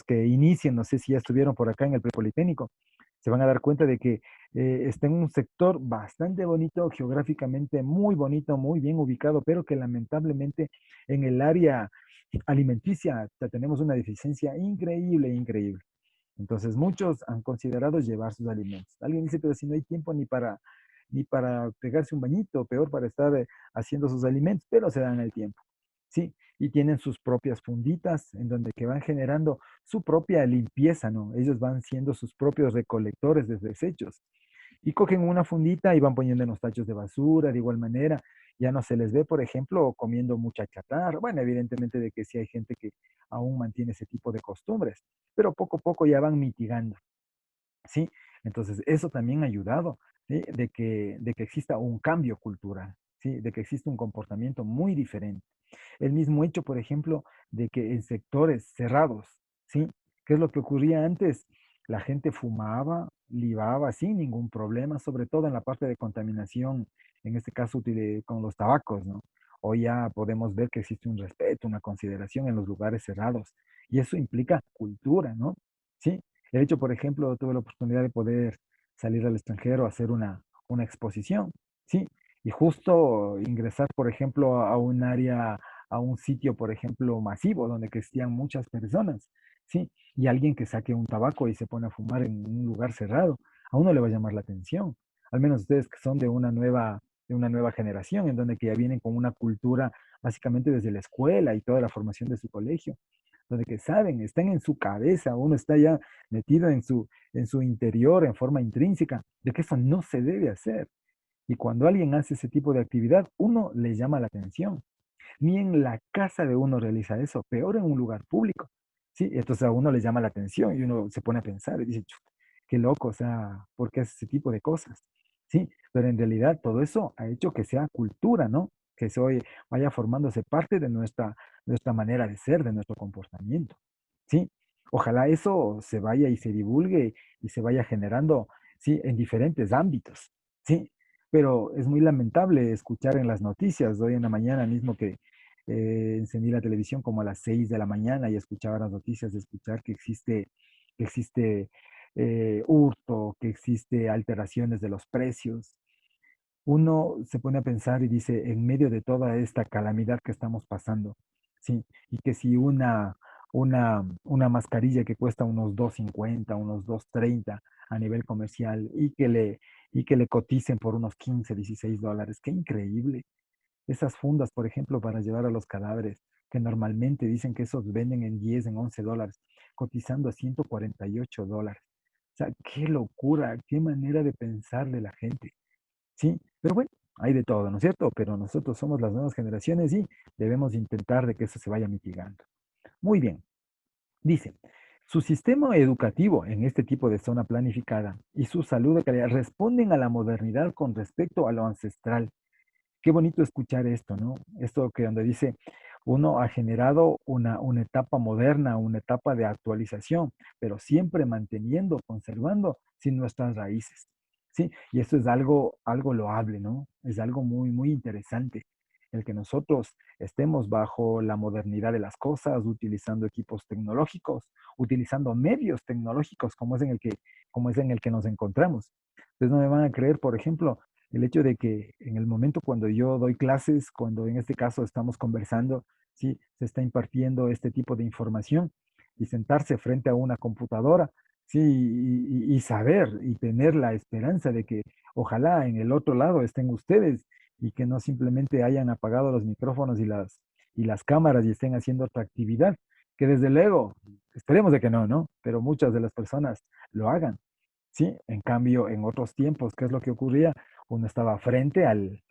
que inicien, no sé si ya estuvieron por acá en el Prepolitécnico, se van a dar cuenta de que está en un sector bastante bonito, geográficamente muy bonito, muy bien ubicado, pero que lamentablemente en el área alimenticia tenemos una deficiencia increíble, increíble. Entonces muchos han considerado llevar sus alimentos. Alguien dice, pero si no hay tiempo ni para pegarse un bañito, peor para estar haciendo sus alimentos, pero se dan el tiempo. Sí, y tienen sus propias funditas en donde que van generando su propia limpieza, ¿no? Ellos van siendo sus propios recolectores de desechos y cogen una fundita y van poniendo en los tachos de basura, de igual manera, ya no se les ve, por ejemplo, comiendo mucha chatarra. Bueno, evidentemente de que sí hay gente que aún mantiene ese tipo de costumbres, pero poco a poco ya van mitigando, ¿sí? Entonces, eso también ha ayudado, ¿sí? De que exista un cambio cultural, ¿sí? De que exista un comportamiento muy diferente. El mismo hecho, por ejemplo, de que en sectores cerrados, ¿sí? ¿Qué es lo que ocurría antes? La gente fumaba, libaba sin ningún problema, sobre todo en la parte de contaminación, en este caso con los tabacos, ¿no? Hoy ya podemos ver que existe un respeto, una consideración en los lugares cerrados, y eso implica cultura, ¿no? Sí. El hecho, por ejemplo, tuve la oportunidad de poder salir al extranjero a hacer una exposición, ¿sí? Y justo ingresar, por ejemplo, a un área, a un sitio, por ejemplo, masivo, donde existían muchas personas, ¿sí? Y alguien que saque un tabaco y se pone a fumar en un lugar cerrado, a uno le va a llamar la atención. Al menos ustedes que son de una nueva generación, en donde que ya vienen con una cultura básicamente desde la escuela y toda la formación de su colegio, donde que saben, están en su cabeza, uno está ya metido en su interior en forma intrínseca, de que eso no se debe hacer. Y cuando alguien hace ese tipo de actividad, uno le llama la atención. Ni en la casa de uno realiza eso, peor en un lugar público. Sí, entonces a uno le llama la atención y uno se pone a pensar y dice, "Chuta, qué loco, o sea, ¿por qué hace ese tipo de cosas? Sí, pero en realidad todo eso ha hecho que sea cultura, ¿no? Que se vaya formándose parte de nuestra manera de ser, de nuestro comportamiento, ¿sí? Ojalá eso se vaya y se divulgue y se vaya generando, ¿sí? En diferentes ámbitos, ¿sí? Pero es muy lamentable escuchar en las noticias, hoy en la mañana mismo que encendí la televisión como a las 6 de la mañana y escuchaba las noticias, de escuchar que existe hurto, que existe alteraciones de los precios. Uno se pone a pensar y dice, en medio de toda esta calamidad que estamos pasando, ¿sí? Y que si una mascarilla que cuesta unos 2.50, unos 2.30 a nivel comercial y que le coticen por unos 15, $16, qué increíble. Esas fundas, por ejemplo, para llevar a los cadáveres, que normalmente dicen que esos venden en 10, en $11, cotizando a $148. O sea, qué locura, qué manera de pensar de la gente. Sí, pero bueno, hay de todo, ¿no es cierto? Pero nosotros somos las nuevas generaciones y debemos intentar de que eso se vaya mitigando. Muy bien, dice, su sistema educativo en este tipo de zona planificada y su salud de calidad responden a la modernidad con respecto a lo ancestral. Qué bonito escuchar esto, ¿no? Esto que donde dice, uno ha generado una etapa moderna, una etapa de actualización, pero siempre manteniendo, conservando, sin nuestras raíces, ¿sí? Y eso es algo loable, ¿no? Es algo muy, muy interesante, el que nosotros estemos bajo la modernidad de las cosas, utilizando equipos tecnológicos, utilizando medios tecnológicos como es en el que nos encontramos. Entonces no me van a creer, por ejemplo, el hecho de que en el momento cuando yo doy clases, cuando en este caso estamos conversando, sí, se está impartiendo este tipo de información y sentarse frente a una computadora, sí, y saber y tener la esperanza de que ojalá en el otro lado estén ustedes y que no simplemente hayan apagado los micrófonos y las cámaras y estén haciendo otra actividad, que desde luego, esperemos de que no, ¿no? Pero muchas de las personas lo hagan. Sí, en cambio, en otros tiempos, ¿qué es lo que ocurría? Uno estaba frente al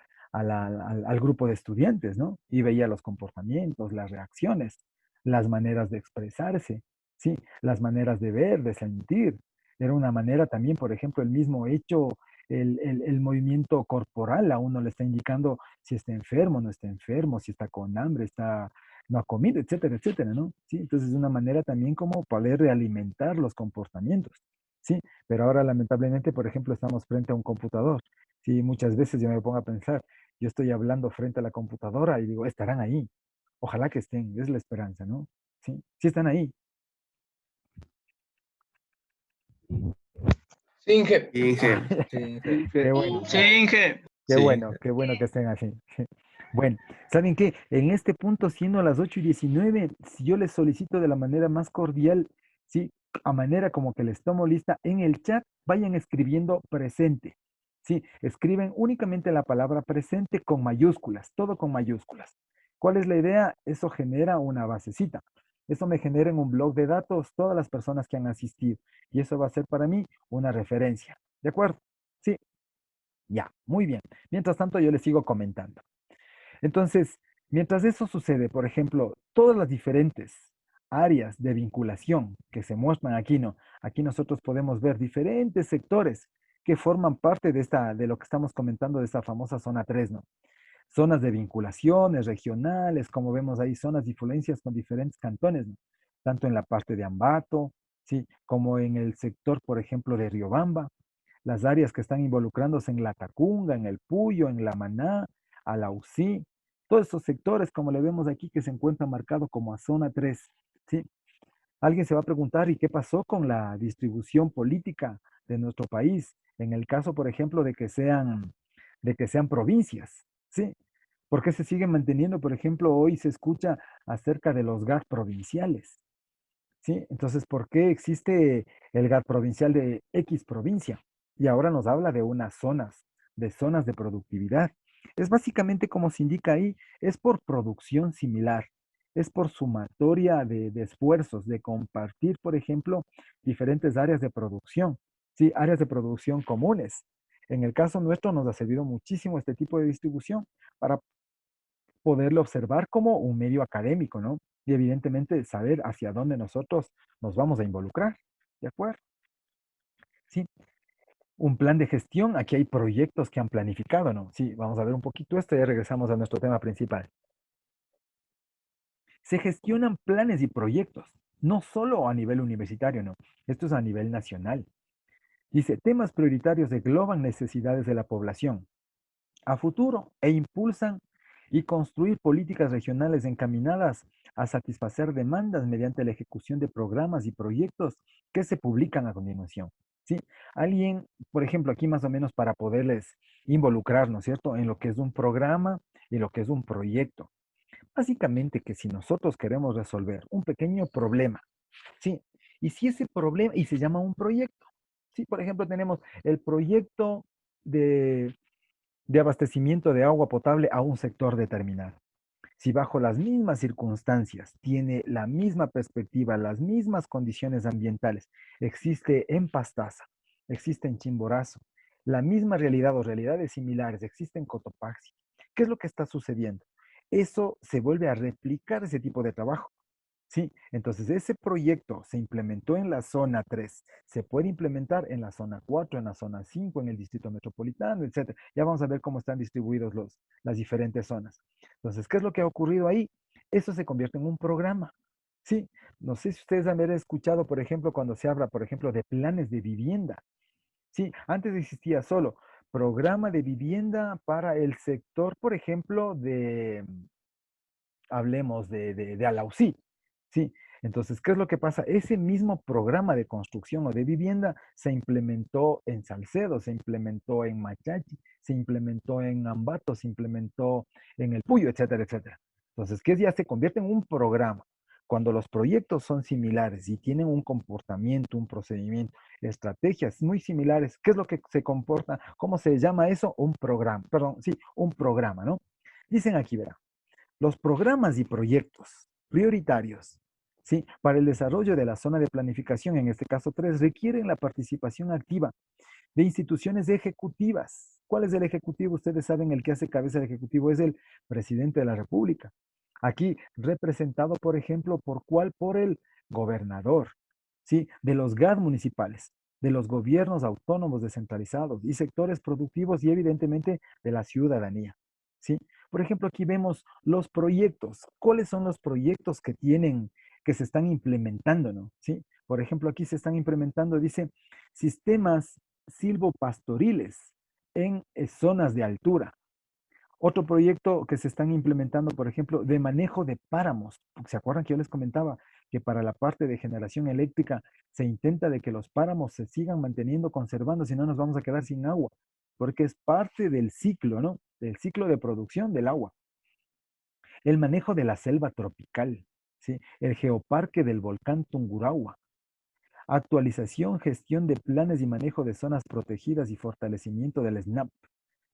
grupo de estudiantes, ¿no? Y veía los comportamientos, las reacciones, las maneras de expresarse, ¿sí? Las maneras de ver, de sentir. Era una manera también, por ejemplo, el mismo hecho, el movimiento corporal a uno le está indicando si está enfermo, no está enfermo, si está con hambre, no ha comido, etcétera, etcétera, ¿no? Sí, entonces es una manera también como poder realimentar los comportamientos. Sí, pero ahora lamentablemente, por ejemplo, estamos frente a un computador. Sí, muchas veces yo me pongo a pensar, yo estoy hablando frente a la computadora y digo, estarán ahí. Ojalá que estén, es la esperanza, ¿no? Sí, sí están ahí. Sí, Inge. Inge. Ah, Sí, qué Inge. bueno, Sí, Inge. sí, qué bueno que estén así. Bueno, ¿saben qué? En este punto, siendo las 8:19, si yo les solicito de la manera más cordial, sí, a manera como que les tomo lista en el chat, vayan escribiendo presente. Sí, escriben únicamente la palabra presente con mayúsculas, todo con mayúsculas. ¿Cuál es la idea? Eso genera una basecita. Eso me genera en un blog de datos todas las personas que han asistido. Y eso va a ser para mí una referencia. ¿De acuerdo? Sí, ya, muy bien. Mientras tanto, yo les sigo comentando. Entonces, mientras eso sucede, por ejemplo, todas las diferentes áreas de vinculación que se muestran aquí, ¿no? Aquí nosotros podemos ver diferentes sectores que forman parte de lo que estamos comentando de esta famosa zona 3, ¿no? Zonas de vinculaciones regionales, como vemos ahí, zonas de influencias con diferentes cantones, ¿no? Tanto en la parte de Ambato, ¿sí? Como en el sector, por ejemplo, de Riobamba, las áreas que están involucrándose en la Tacunga, en el Puyo, en la Maná, Alausí, todos esos sectores, como le vemos aquí, que se encuentran marcados como a zona 3, ¿sí? Alguien se va a preguntar, ¿y qué pasó con la distribución política de nuestro país? En el caso, por ejemplo, de que sean provincias, ¿sí? ¿Por qué se sigue manteniendo? Por ejemplo, hoy se escucha acerca de los GAT provinciales, ¿sí? Entonces, ¿por qué existe el GAT provincial de X provincia? Y ahora nos habla de zonas de productividad. Es básicamente como se indica ahí, es por producción similar, es por sumatoria de esfuerzos, de compartir, por ejemplo, diferentes áreas de producción, ¿sí? Áreas de producción comunes. En el caso nuestro nos ha servido muchísimo este tipo de distribución para poderlo observar como un medio académico, ¿no? Y evidentemente saber hacia dónde nosotros nos vamos a involucrar, ¿de acuerdo? Sí. Un plan de gestión, aquí hay proyectos que han planificado, ¿no? Sí, vamos a ver un poquito esto y ya regresamos a nuestro tema principal. Se gestionan planes y proyectos, no solo a nivel universitario, no. Esto es a nivel nacional. Dice, temas prioritarios engloban necesidades de la población a futuro e impulsan y construir políticas regionales encaminadas a satisfacer demandas mediante la ejecución de programas y proyectos que se publican a continuación. ¿Sí? Alguien, por ejemplo, aquí más o menos para poderles involucrar, ¿no es cierto?, en lo que es un programa y lo que es un proyecto. Básicamente que si nosotros queremos resolver un pequeño problema, ¿sí? Y si ese problema, y se llama un proyecto, ¿sí? Por ejemplo, tenemos el proyecto de, de abastecimiento de agua potable a un sector determinado. Si bajo las mismas circunstancias tiene la misma perspectiva, las mismas condiciones ambientales, existe en Pastaza, existe en Chimborazo, la misma realidad o realidades similares, existe en Cotopaxi. ¿Qué es lo que está sucediendo? Eso se vuelve a replicar ese tipo de trabajo. Sí, entonces ese proyecto se implementó en la zona 3, se puede implementar en la zona 4, en la zona 5, en el distrito metropolitano, etcétera. Ya vamos a ver cómo están distribuidos las diferentes zonas. Entonces, ¿qué es lo que ha ocurrido ahí? Eso se convierte en un programa. Sí, no sé si ustedes han escuchado, por ejemplo, cuando se habla, por ejemplo, de planes de vivienda. Sí, antes existía solo programa de vivienda para el sector, por ejemplo, hablemos de Alausí, ¿sí? Entonces, ¿qué es lo que pasa? Ese mismo programa de construcción o de vivienda se implementó en Salcedo, se implementó en Machachi, se implementó en Ambato, se implementó en El Puyo, etcétera, etcétera. Entonces, ¿qué ya se convierte en un programa? Cuando los proyectos son similares y tienen un comportamiento, un procedimiento, estrategias muy similares, ¿qué es lo que se comporta? ¿Cómo se llama eso? Un programa, perdón, sí, un programa, ¿no? Dicen aquí, verá. Los programas y proyectos prioritarios, ¿sí?, para el desarrollo de la zona de planificación, en este caso 3, requieren la participación activa de instituciones ejecutivas. ¿Cuál es el ejecutivo? Ustedes saben, el que hace cabeza del ejecutivo es el presidente de la República. Aquí representado, por ejemplo, ¿por cuál? Por el gobernador, ¿sí?, de los GAD municipales, de los gobiernos autónomos descentralizados y sectores productivos y evidentemente de la ciudadanía, ¿sí? Por ejemplo, aquí vemos los proyectos. ¿Cuáles son los proyectos que tienen, que se están implementando, no? ¿Sí? Por ejemplo, aquí se están implementando, dice, sistemas silvopastoriles en zonas de altura. Otro proyecto que se están implementando, por ejemplo, de manejo de páramos. ¿Se acuerdan que yo les comentaba que para la parte de generación eléctrica se intenta de que los páramos se sigan manteniendo, conservando, si no nos vamos a quedar sin agua? Porque es parte del ciclo, ¿no? Del ciclo de producción del agua. El manejo de la selva tropical, ¿sí? El geoparque del volcán Tungurahua. Actualización, gestión de planes y manejo de zonas protegidas y fortalecimiento del SNAP.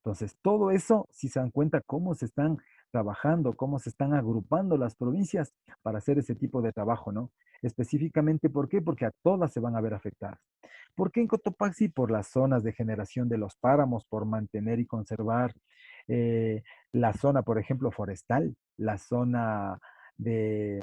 Entonces, todo eso, si se dan cuenta cómo se están trabajando, cómo se están agrupando las provincias para hacer ese tipo de trabajo, ¿no? Específicamente, ¿por qué? Porque a todas se van a ver afectadas. ¿Por qué en Cotopaxi? Por las zonas de generación de los páramos, por mantener y conservar eh, la zona, por ejemplo, forestal, la zona de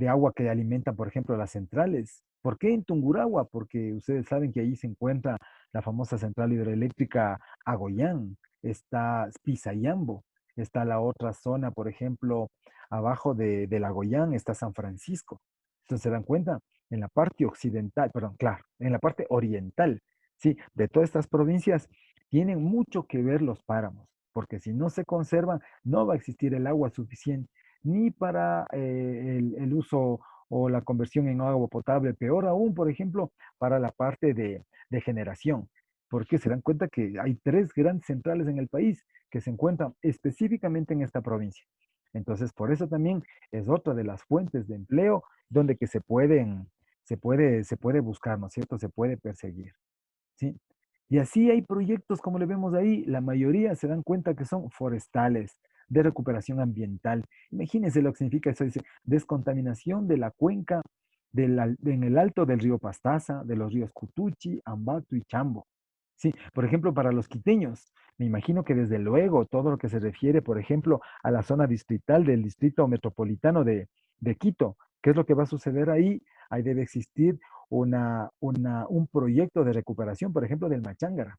agua que alimenta, por ejemplo, las centrales. ¿Por qué en Tungurahua? Porque ustedes saben que ahí se encuentra la famosa central hidroeléctrica Agoyán, está Pisayambo, está la otra zona, por ejemplo, abajo del Agoyán está San Francisco. Entonces, ¿se dan cuenta? En la parte occidental, perdón, claro, en la parte oriental, sí, de todas estas provincias, tienen mucho que ver los páramos, porque si no se conservan, no va a existir el agua suficiente ni para el uso o la conversión en agua potable, peor aún, por ejemplo, para la parte de generación, porque se dan cuenta que hay 3 grandes centrales en el país que se encuentran específicamente en esta provincia. Entonces, por eso también es otra de las fuentes de empleo donde que se puede buscar, ¿no es cierto? Se puede perseguir, ¿sí? Y así hay proyectos, como le vemos ahí, la mayoría se dan cuenta que son forestales, de recuperación ambiental. Imagínense lo que significa eso, dice, descontaminación de la cuenca en el alto del río Pastaza, de los ríos Cutuchi, Ambato y Chambo. Sí, por ejemplo, para los quiteños, me imagino que desde luego todo lo que se refiere, por ejemplo, a la zona distrital del distrito metropolitano de Quito, ¿qué es lo que va a suceder ahí? Ahí debe existir un proyecto de recuperación, por ejemplo, del Machángara.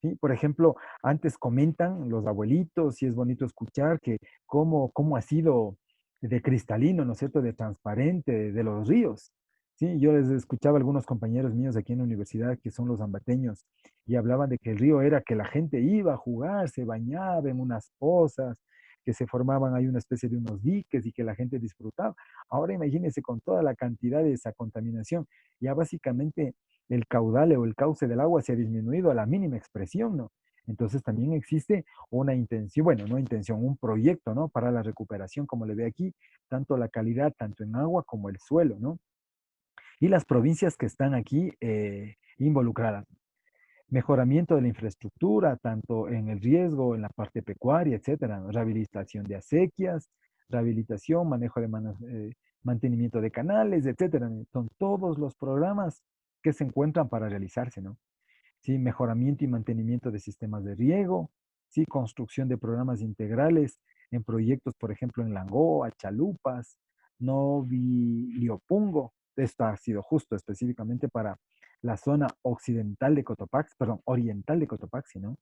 ¿Sí? Por ejemplo, antes comentan los abuelitos, y es bonito escuchar que cómo ha sido de cristalino, ¿no es cierto?, de transparente, de los ríos. Sí, yo les escuchaba a algunos compañeros míos aquí en la universidad que son los ambateños y hablaban de que el río era que la gente iba a jugar, se bañaba en unas pozas, que se formaban ahí una especie de unos diques y que la gente disfrutaba. Ahora imagínense con toda la cantidad de esa contaminación, ya básicamente el caudal o el cauce del agua se ha disminuido a la mínima expresión, ¿no? Entonces también existe una intención, bueno, no intención, un proyecto, ¿no? Para la recuperación, como le ve aquí, tanto la calidad, tanto en agua como el suelo, ¿no? Y las provincias que están aquí involucradas. Mejoramiento de la infraestructura, tanto en el riesgo, en la parte pecuaria, etcétera, ¿no? Rehabilitación de acequias, rehabilitación, manejo de mantenimiento de canales, etcétera, ¿no? Son todos los programas que se encuentran para realizarse, ¿no? Sí, mejoramiento y mantenimiento de sistemas de riego, sí, construcción de programas integrales en proyectos, por ejemplo, en Langoa, Chalupas, Novi, Liopungo. Esto ha sido justo específicamente para la zona occidental de Cotopaxi, perdón, oriental de Cotopaxi, ¿no?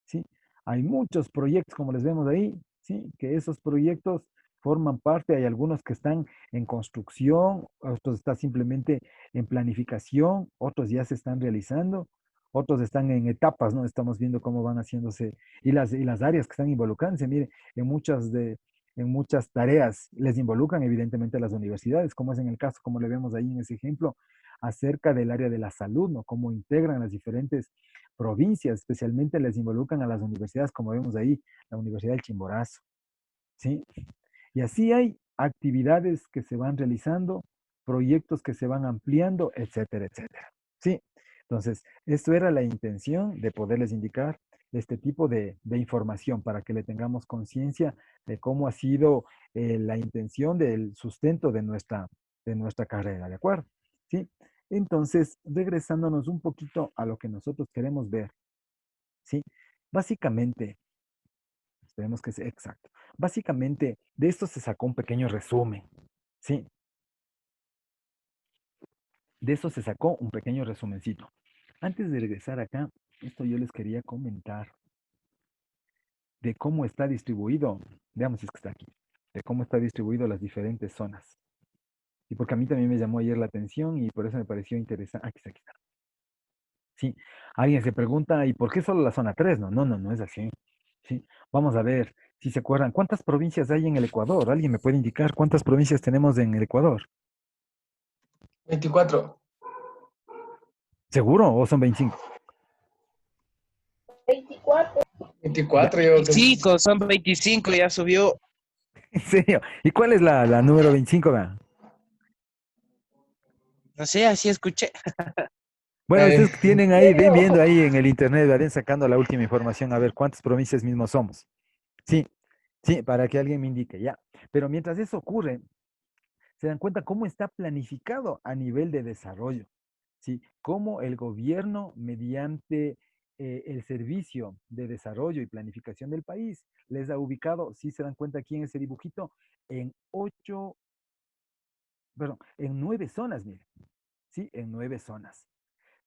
Sí, hay muchos proyectos, como les vemos ahí, sí, que esos proyectos forman parte, hay algunos que están en construcción, otros están simplemente en planificación, otros ya se están realizando, otros están en etapas, ¿no? Estamos viendo cómo van haciéndose y las áreas que están involucrándose. Mire, en muchas tareas les involucran evidentemente las universidades, como es en el caso, como le vemos ahí en ese ejemplo, acerca del área de la salud, ¿no? Cómo integran las diferentes provincias, especialmente les involucran a las universidades, como vemos ahí, la Universidad del Chimborazo, ¿sí? Y así hay actividades que se van realizando, proyectos que se van ampliando, etcétera, etcétera. Sí, entonces, esto era la intención de poderles indicar este tipo de información para que le tengamos conciencia de cómo ha sido la intención del sustento de nuestra carrera, ¿de acuerdo? Sí, entonces, regresándonos un poquito a lo que nosotros queremos ver, ¿sí? Básicamente, esperemos que sea exacto. Básicamente, de esto se sacó un pequeño resumen, ¿sí? De eso se sacó un pequeño resumencito. Antes de regresar acá, esto yo les quería comentar de cómo está distribuido, veamos si es que está aquí, de cómo está distribuido las diferentes zonas. Y porque a mí también me llamó ayer la atención y por eso me pareció interesante. Aquí está, aquí está. Sí, alguien se pregunta, ¿y por qué solo la zona 3? No, no, no, no es así. Sí, vamos a ver si se acuerdan. ¿Cuántas provincias hay en el Ecuador? ¿Alguien me puede indicar cuántas provincias tenemos en el Ecuador? 24. ¿Seguro o son 25? 24, yo creo que 25, son 25, ya subió. ¿En serio? ¿Y cuál es la número 25? Va? No sé, así escuché. Bueno, eh, ustedes que tienen ahí, ven viendo ahí en el internet, vayan sacando la última información a ver cuántas provincias mismos somos. Sí, sí, para que alguien me indique, ya. Pero mientras eso ocurre, se dan cuenta cómo está planificado a nivel de desarrollo, ¿sí? Cómo el gobierno, mediante el Servicio de Desarrollo y Planificación del país, les ha ubicado, si se dan cuenta aquí en ese dibujito, en en 9 zonas, miren, ¿sí? En 9 zonas.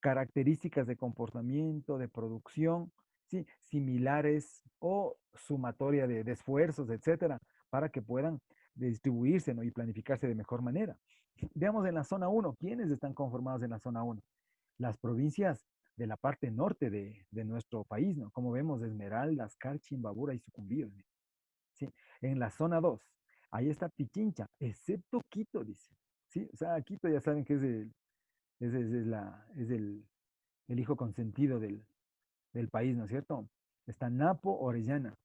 Características de comportamiento, de producción, ¿sí? Similares o sumatoria de esfuerzos, etcétera, para que puedan distribuirse, ¿no? Y planificarse de mejor manera. Veamos en la zona 1, ¿quiénes están conformados en la zona 1? Las provincias de la parte norte de nuestro país, ¿no? Como vemos, Esmeraldas, Carchi, Imbabura y Sucumbíos, ¿sí? En la zona 2, ahí está Pichincha, excepto Quito, dice, ¿sí? O sea, Quito ya saben que es el hijo consentido del país, ¿no es cierto? Está Napo, Orellana.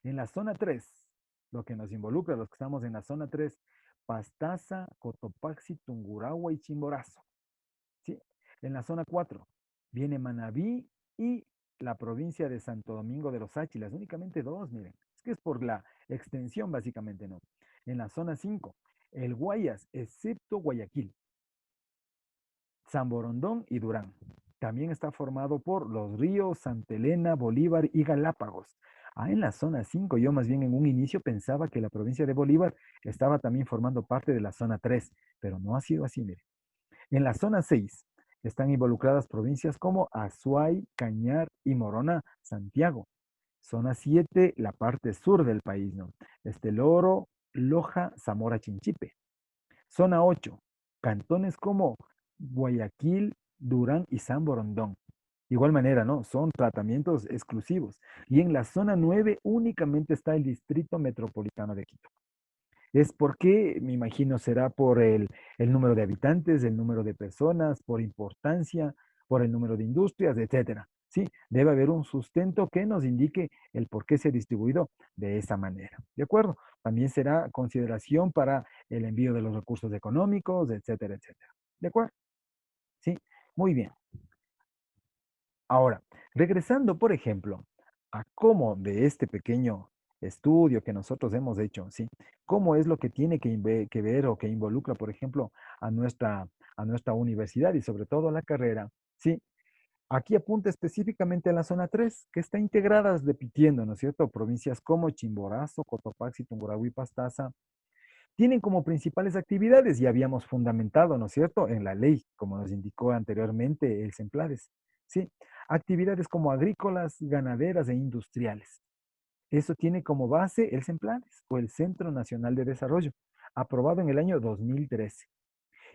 En la zona 3, lo que nos involucra, los que estamos en la zona 3, Pastaza, Cotopaxi, Tungurahua y Chimborazo. ¿Sí? En la zona 4 viene Manabí y la provincia de Santo Domingo de los Áchilas, únicamente dos, miren. Es que es por la extensión, básicamente, ¿no? En la zona 5, el Guayas, excepto Guayaquil. San Borondón y Durán. También está formado por los ríos Santa Elena, Bolívar y Galápagos. En la zona 5, yo más bien en un inicio pensaba que la provincia de Bolívar estaba también formando parte de la zona 3, pero no ha sido así, mire. En la zona 6 están involucradas provincias como Azuay, Cañar y Morona, Santiago. Zona 7, la parte sur del país, ¿no? Loro, Loja, Zamora, Chinchipe. Zona 8, cantones como Guayaquil, Durán y San Borondón. De igual manera, ¿no? Son tratamientos exclusivos. Y en la zona 9 únicamente está el Distrito Metropolitano de Quito. Es porque, me imagino, será por el número de habitantes, el número de personas, por importancia, por el número de industrias, etcétera. Sí, debe haber un sustento que nos indique el por qué se ha distribuido de esa manera. ¿De acuerdo? También será consideración para el envío de los recursos económicos, etcétera, etcétera. ¿De acuerdo? Sí, muy bien. Ahora, regresando, por ejemplo, a cómo de este pequeño estudio que nosotros hemos hecho, ¿sí? ¿Cómo es lo que tiene que ver o que involucra, por ejemplo, a nuestra universidad y sobre todo a la carrera? ¿Sí? Aquí apunta específicamente a la zona 3, que está integrada, repitiendo, ¿no es cierto? Provincias como Chimborazo, Cotopaxi, Tungurahua y Pastaza, tienen como principales actividades, y habíamos fundamentado, ¿no es cierto?, en la ley, como nos indicó anteriormente el CEMPLADES, ¿sí? Actividades como agrícolas, ganaderas e industriales. Eso tiene como base el CEMPLADES, o el Centro Nacional de Desarrollo, aprobado en el año 2013,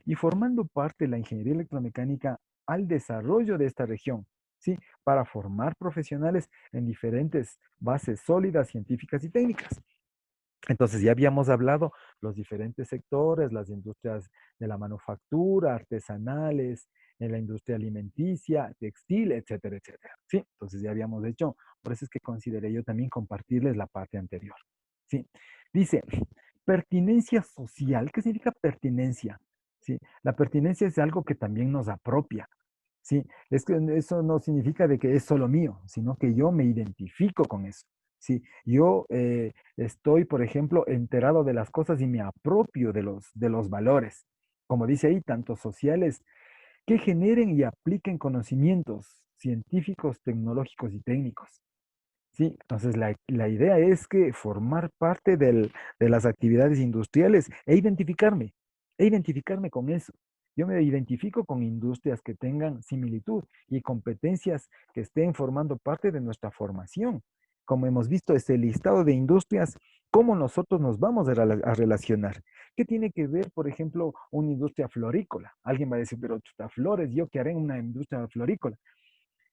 y formando parte de la ingeniería electromecánica al desarrollo de esta región, ¿sí? Para formar profesionales en diferentes bases sólidas, científicas y técnicas. Entonces ya habíamos hablado los diferentes sectores, las industrias de la manufactura, artesanales, en la industria alimenticia, textil, etcétera, etcétera. Sí, entonces ya habíamos hecho, por eso es que consideré yo también compartirles la parte anterior. Sí, dice, pertinencia social. ¿Qué significa pertinencia? Sí, la pertinencia es algo que también nos apropia. Sí, es que eso no significa de que es solo mío, sino que yo me identifico con eso. Sí, yo estoy, por ejemplo, enterado de las cosas y me apropio de los valores, como dice ahí, tanto sociales, que generen y apliquen conocimientos científicos, tecnológicos y técnicos. Sí, entonces la idea es que formar parte de las actividades industriales e identificarme con eso. Yo me identifico con industrias que tengan similitud y competencias que estén formando parte de nuestra formación. Como hemos visto, este listado de industrias, ¿cómo nosotros nos vamos a relacionar? ¿Qué tiene que ver, por ejemplo, una industria florícola? Alguien va a decir, pero chuta, flores, ¿yo qué haré en una industria florícola?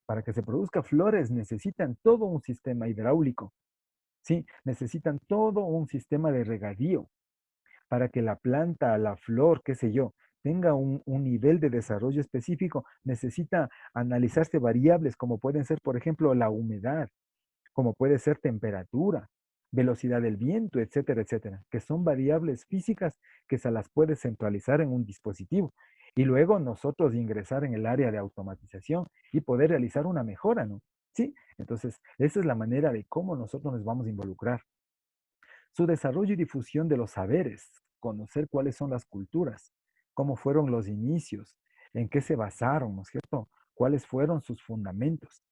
Para que se produzca flores necesitan todo un sistema hidráulico, ¿sí? Necesitan todo un sistema de regadío para que la planta, la flor, qué sé yo, tenga un nivel de desarrollo específico. Necesita analizarse variables como pueden ser, por ejemplo, la humedad, como puede ser temperatura, velocidad del viento, etcétera, etcétera, que son variables físicas que se las puede centralizar en un dispositivo. Y luego nosotros ingresar en el área de automatización y poder realizar una mejora, ¿no? Sí, entonces esa es la manera de cómo nosotros nos vamos a involucrar. Su desarrollo y difusión de los saberes, conocer cuáles son las culturas, cómo fueron los inicios, en qué se basaron, ¿no es cierto? ¿Cuáles fueron sus fundamentos?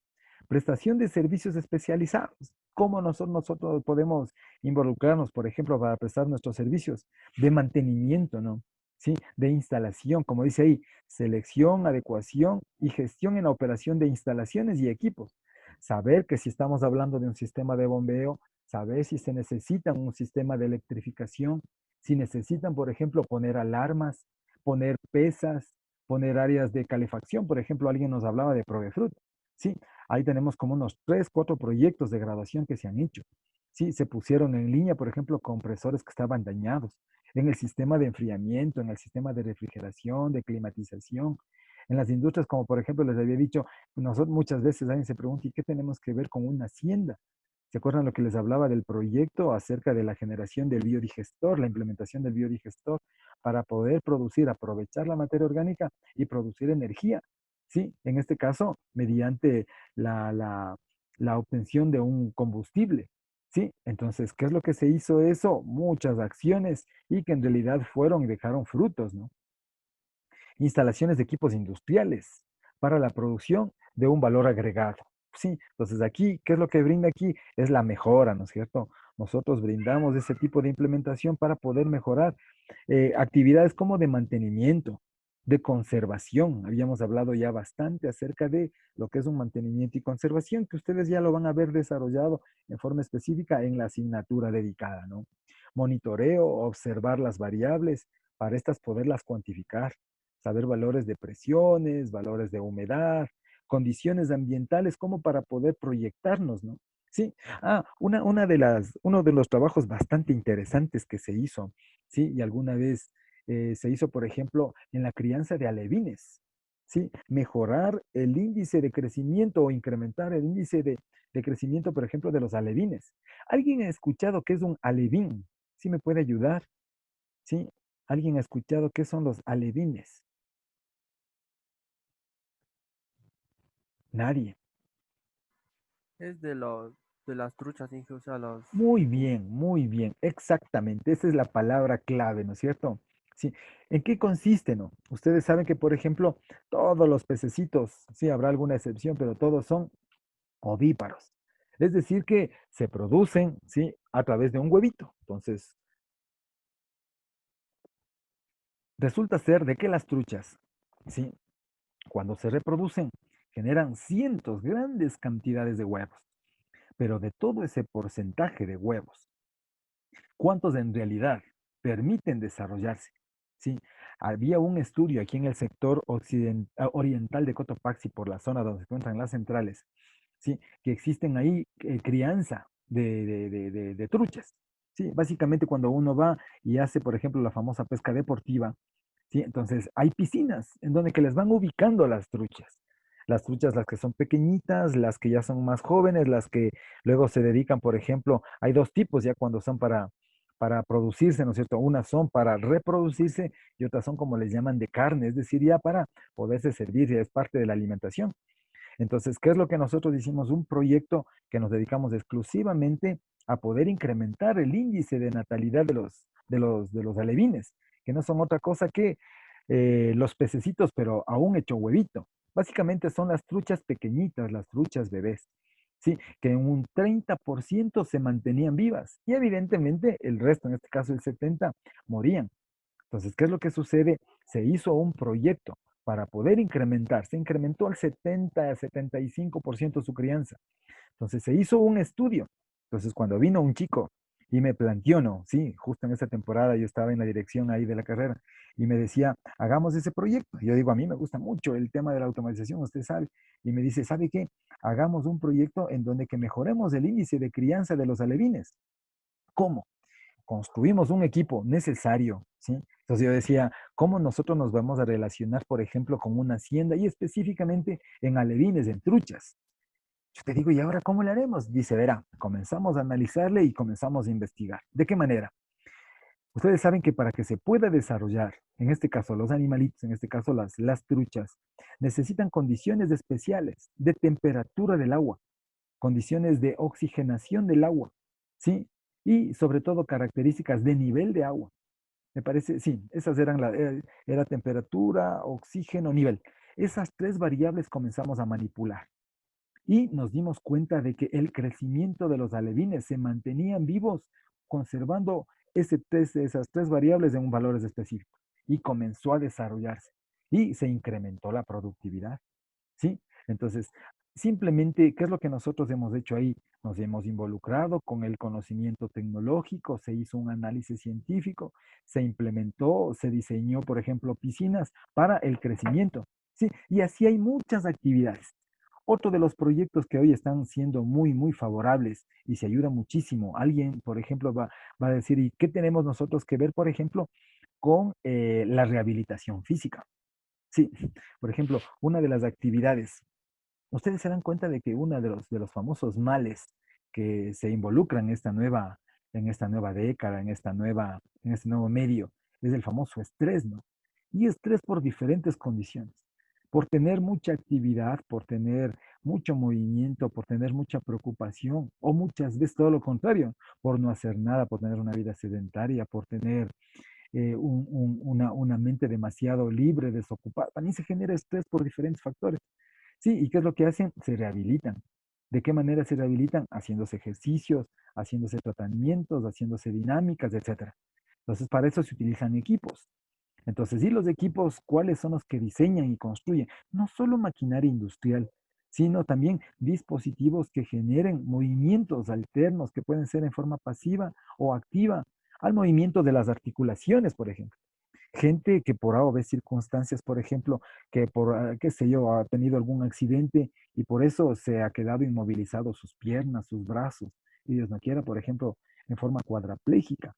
Prestación de servicios especializados. ¿Cómo nosotros podemos involucrarnos, por ejemplo, para prestar nuestros servicios de mantenimiento, ¿no? Sí, de instalación, como dice ahí, selección, adecuación y gestión en la operación de instalaciones y equipos. Saber que si estamos hablando de un sistema de bombeo, saber si se necesita un sistema de electrificación, si necesitan, por ejemplo, poner alarmas, poner pesas, poner áreas de calefacción. Por ejemplo, alguien nos hablaba de Provefruit. Sí, ahí tenemos como unos 3, 4 proyectos de graduación que se han hecho. Sí, se pusieron en línea, por ejemplo, compresores que estaban dañados en el sistema de enfriamiento, en el sistema de refrigeración, de climatización. En las industrias, como por ejemplo les había dicho, nosotros muchas veces alguien se pregunta, ¿y qué tenemos que ver con una hacienda? ¿Se acuerdan lo que les hablaba del proyecto acerca de la generación del biodigestor, la implementación del biodigestor para poder producir, aprovechar la materia orgánica y producir energía? Sí, en este caso, mediante la obtención de un combustible. Sí, entonces, ¿qué es lo que se hizo eso? Muchas acciones y que en realidad fueron y dejaron frutos, ¿no? Instalaciones de equipos industriales para la producción de un valor agregado. Sí, entonces aquí, ¿qué es lo que brinda aquí? Es la mejora, ¿no es cierto? Nosotros brindamos ese tipo de implementación para poder mejorar actividades como de mantenimiento, de conservación. Habíamos hablado ya bastante acerca de lo que es un mantenimiento y conservación, que ustedes ya lo van a ver desarrollado en forma específica en la asignatura dedicada, ¿no? Monitoreo, observar las variables, para estas poderlas cuantificar, saber valores de presiones, valores de humedad, condiciones ambientales, como para poder proyectarnos, ¿no? Sí, uno de los trabajos bastante interesantes que se hizo, ¿sí? Y alguna vez se hizo, por ejemplo, en la crianza de alevines, ¿sí? Mejorar el índice de crecimiento o incrementar el índice de crecimiento, por ejemplo, de los alevines. ¿Alguien ha escuchado qué es un alevín? ¿Sí me puede ayudar? ¿Sí? ¿Alguien ha escuchado qué son los alevines? Nadie. Es de las truchas, Inge, o sea, Muy bien, exactamente. Esa es la palabra clave, ¿no es cierto? Sí. ¿En qué consiste, no? Ustedes saben que, por ejemplo, todos los pececitos, sí, habrá alguna excepción, pero todos son ovíparos. Es decir, que se producen, ¿sí? A través de un huevito. Entonces, resulta ser de que las truchas, ¿sí? Cuando se reproducen, generan cientos, grandes cantidades de huevos. Pero de todo ese porcentaje de huevos, ¿cuántos en realidad permiten desarrollarse? Sí, había un estudio aquí en el sector oriental de Cotopaxi, por la zona donde se encuentran las centrales, sí, que existen ahí crianza de truchas. Sí, básicamente cuando uno va y hace, por ejemplo, la famosa pesca deportiva, sí, entonces hay piscinas en donde que les van ubicando las truchas. Las truchas, las que son pequeñitas, las que ya son más jóvenes, las que luego se dedican, por ejemplo, hay dos tipos ya cuando son para producirse, ¿no es cierto? Unas son para reproducirse y otras son como les llaman de carne, es decir, ya para poderse servir, ya es parte de la alimentación. Entonces, ¿qué es lo que nosotros hicimos? Un proyecto que nos dedicamos exclusivamente a poder incrementar el índice de natalidad de los alevines, que no son otra cosa que los pececitos, pero aún hecho huevito. Básicamente son las truchas pequeñitas, las truchas bebés, ¿sí? Que en un 30% se mantenían vivas y evidentemente el resto, en este caso el 70%, morían. Entonces, ¿qué es lo que sucede? Se hizo un proyecto para poder incrementar, se incrementó al 70-75% su crianza. Entonces, se hizo un estudio. Entonces, cuando vino un chico y me planteó, no, sí, justo en esa temporada yo estaba en la dirección ahí de la carrera y me decía, hagamos ese proyecto. Yo digo, a mí me gusta mucho el tema de la automatización, usted sabe. Y me dice, ¿sabe qué? Hagamos un proyecto en donde que mejoremos el índice de crianza de los alevines. ¿Cómo? Construimos un equipo necesario, ¿sí? Entonces yo decía, ¿cómo nosotros nos vamos a relacionar, por ejemplo, con una hacienda y específicamente en alevines, en truchas? Yo te digo, ¿y ahora cómo le haremos? Dice, verá, comenzamos a analizarle y comenzamos a investigar. ¿De qué manera? Ustedes saben que para que se pueda desarrollar, en este caso los animalitos, en este caso las truchas, necesitan condiciones especiales de temperatura del agua, condiciones de oxigenación del agua, ¿sí? Y sobre todo características de nivel de agua. Me parece, sí, esas eran era temperatura, oxígeno, nivel. Esas tres variables comenzamos a manipular y nos dimos cuenta de que el crecimiento de los alevines se mantenían vivos conservando esas tres variables en un valores específicos y comenzó a desarrollarse y se incrementó la productividad. ¿Sí? Entonces, simplemente, ¿qué es lo que nosotros hemos hecho ahí? Nos hemos involucrado con el conocimiento tecnológico, se hizo un análisis científico, se implementó, se diseñó, por ejemplo, piscinas para el crecimiento, ¿sí? Y así hay muchas actividades. Otro de los proyectos que hoy están siendo muy, muy favorables y se ayuda muchísimo. Alguien, por ejemplo, va a decir, ¿y qué tenemos nosotros que ver, por ejemplo, con la rehabilitación física? Sí, por ejemplo, una de las actividades, ustedes se dan cuenta de que uno de los famosos males que se involucran en esta nueva década, en este nuevo medio, es el famoso estrés, ¿no? Y estrés por diferentes condiciones, por tener mucha actividad, por tener mucho movimiento, por tener mucha preocupación, o muchas veces todo lo contrario, por no hacer nada, por tener una vida sedentaria, por tener una mente demasiado libre, desocupada. También se genera estrés por diferentes factores. Sí, ¿y qué es lo que hacen? Se rehabilitan. ¿De qué manera se rehabilitan? Haciéndose ejercicios, haciéndose tratamientos, haciéndose dinámicas, etcétera. Entonces, para eso se utilizan equipos. Entonces, ¿y los equipos cuáles son los que diseñan y construyen? No solo maquinaria industrial, sino también dispositivos que generen movimientos alternos que pueden ser en forma pasiva o activa al movimiento de las articulaciones, por ejemplo. Gente que por A o B circunstancias, por ejemplo, que por, qué sé yo, ha tenido algún accidente y por eso se ha quedado inmovilizado sus piernas, sus brazos, y Dios no quiera, por ejemplo, en forma cuadraplégica.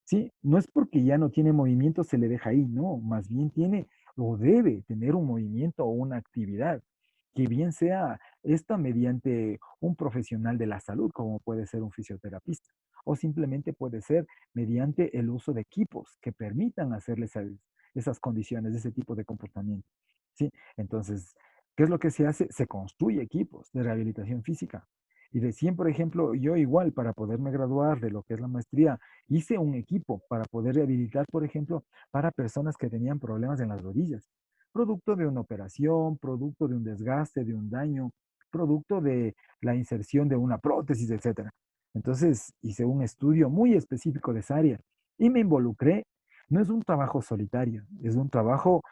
Sí, no es porque ya no tiene movimiento se le deja ahí, no, más bien tiene o debe tener un movimiento o una actividad, que bien sea esta mediante un profesional de la salud, como puede ser un fisioterapista, o simplemente puede ser mediante el uso de equipos que permitan hacerle esas condiciones, ese tipo de comportamiento. ¿Sí? Entonces, ¿qué es lo que se hace? Se construye equipos de rehabilitación física. Y recién, por ejemplo, yo igual para poderme graduar de lo que es la maestría, hice un equipo para poder rehabilitar, por ejemplo, para personas que tenían problemas en las rodillas, producto de una operación, producto de un desgaste, de un daño, producto de la inserción de una prótesis, etcétera. Entonces hice un estudio muy específico de esa área y me involucré. No es un trabajo solitario, es un trabajo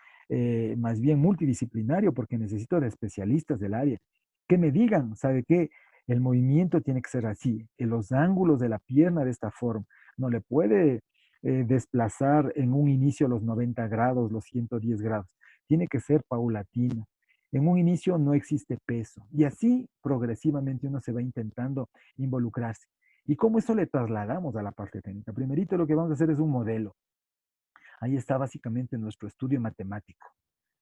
más bien multidisciplinario porque necesito de especialistas del área que me digan, ¿sabe qué? El movimiento tiene que ser así, en los ángulos de la pierna de esta forma. No le puede desplazar en un inicio los 90 grados, los 110 grados. Tiene que ser paulatino. En un inicio no existe peso. Y así progresivamente uno se va intentando involucrarse. ¿Y cómo eso le trasladamos a la parte técnica? Primerito lo que vamos a hacer es un modelo. Ahí está básicamente nuestro estudio matemático.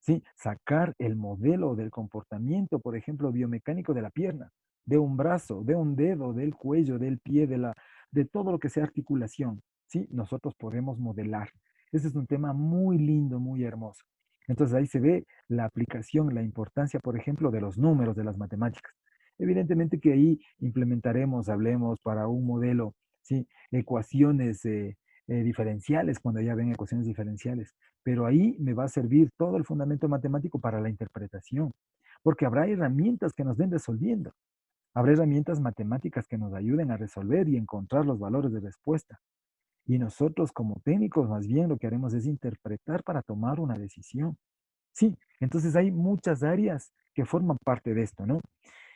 ¿Sí? Sacar el modelo del comportamiento, por ejemplo, biomecánico de la pierna, de un brazo, de un dedo, del cuello, del pie, de todo lo que sea articulación. ¿Sí? Nosotros podemos modelar. Ese es un tema muy lindo, muy hermoso. Entonces ahí se ve la aplicación, la importancia, por ejemplo, de los números, de las matemáticas. Evidentemente que ahí implementaremos, hablemos para un modelo, ¿sí? Ecuaciones diferenciales, cuando ya ven ecuaciones diferenciales. Pero ahí me va a servir todo el fundamento matemático para la interpretación, porque habrá herramientas que nos den resolviendo. Habrá herramientas matemáticas que nos ayuden a resolver y encontrar los valores de respuesta. Y nosotros como técnicos, más bien lo que haremos es interpretar para tomar una decisión. Sí, entonces hay muchas áreas que forman parte de esto, ¿no?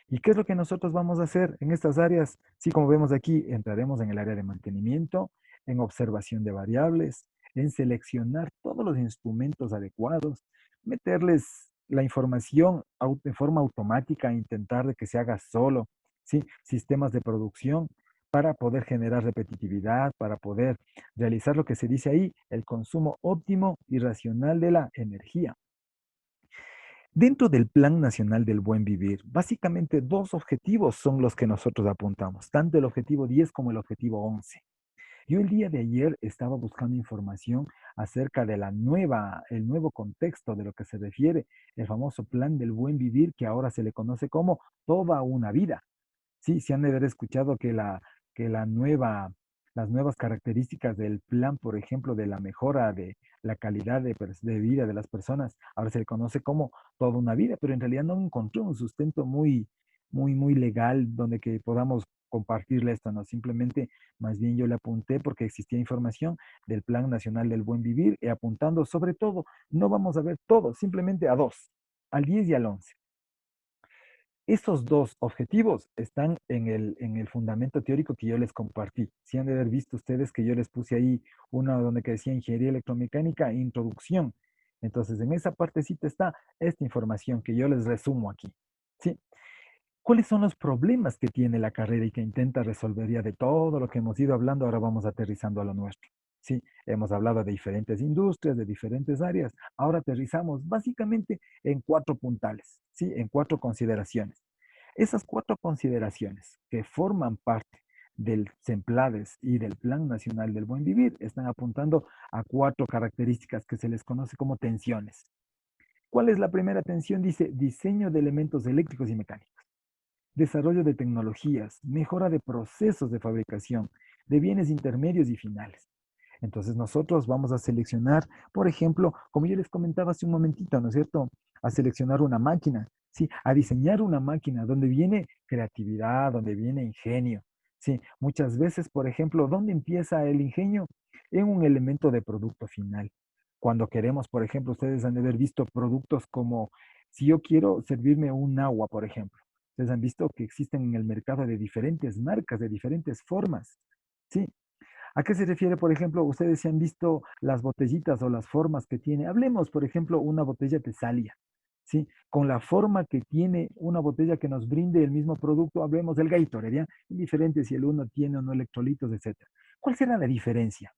¿Y qué es lo que nosotros vamos a hacer en estas áreas? Sí, como vemos aquí, entraremos en el área de mantenimiento, en observación de variables, en seleccionar todos los instrumentos adecuados, meterles la información de forma automática, intentar de que se haga solo, ¿sí? Sistemas de producción para poder generar repetitividad, para poder realizar lo que se dice ahí, el consumo óptimo y racional de la energía. Dentro del Plan Nacional del Buen Vivir, básicamente dos objetivos son los que nosotros apuntamos, tanto el objetivo 10 como el objetivo 11. Yo el día de ayer estaba buscando información acerca de el nuevo contexto de lo que se refiere el famoso Plan del Buen Vivir, que ahora se le conoce como toda una vida. Sí, se han de haber escuchado que las nuevas características del plan, por ejemplo, de la mejora de la calidad de vida de las personas, ahora se le conoce como toda una vida, pero en realidad no encontró un sustento muy legal donde que podamos compartirle esto, ¿no? Simplemente, más bien yo le apunté porque existía información del Plan Nacional del Buen Vivir y apuntando sobre todo, no vamos a ver todo, simplemente a dos, al 10 y al 11. Esos dos objetivos están en el fundamento teórico que yo les compartí. Si han de haber visto ustedes que yo les puse ahí una donde que decía Ingeniería Electromecánica, Introducción. Entonces, en esa partecita está esta información que yo les resumo aquí. ¿Sí? ¿Cuáles son los problemas que tiene la carrera y que intenta resolver ya de todo lo que hemos ido hablando? Ahora vamos aterrizando a lo nuestro. Sí, hemos hablado de diferentes industrias, de diferentes áreas. Ahora aterrizamos básicamente en cuatro puntales, sí, en cuatro consideraciones. Esas cuatro consideraciones que forman parte del CEMPLADES y del Plan Nacional del Buen Vivir están apuntando a cuatro características que se les conoce como tensiones. ¿Cuál es la primera tensión? Dice diseño de elementos eléctricos y mecánicos, desarrollo de tecnologías, mejora de procesos de fabricación, de bienes intermedios y finales. Entonces nosotros vamos a seleccionar, por ejemplo, como yo les comentaba hace un momentito, ¿no es cierto? A seleccionar una máquina, ¿sí? A diseñar una máquina donde viene creatividad, donde viene ingenio, ¿sí? Muchas veces, por ejemplo, ¿dónde empieza el ingenio? En un elemento de producto final. Cuando queremos, por ejemplo, ustedes han de haber visto productos como, si yo quiero servirme un agua, por ejemplo, ustedes han visto que existen en el mercado de diferentes marcas, de diferentes formas. Sí, ¿a qué se refiere, por ejemplo, ustedes se han visto las botellitas o las formas que tiene? Hablemos, por ejemplo, una botella Tesalia, ¿sí? Con la forma que tiene una botella que nos brinde el mismo producto, hablemos del Gatorade, ¿ya? Indiferente si el uno tiene o no electrolitos, etcétera. ¿Cuál será la diferencia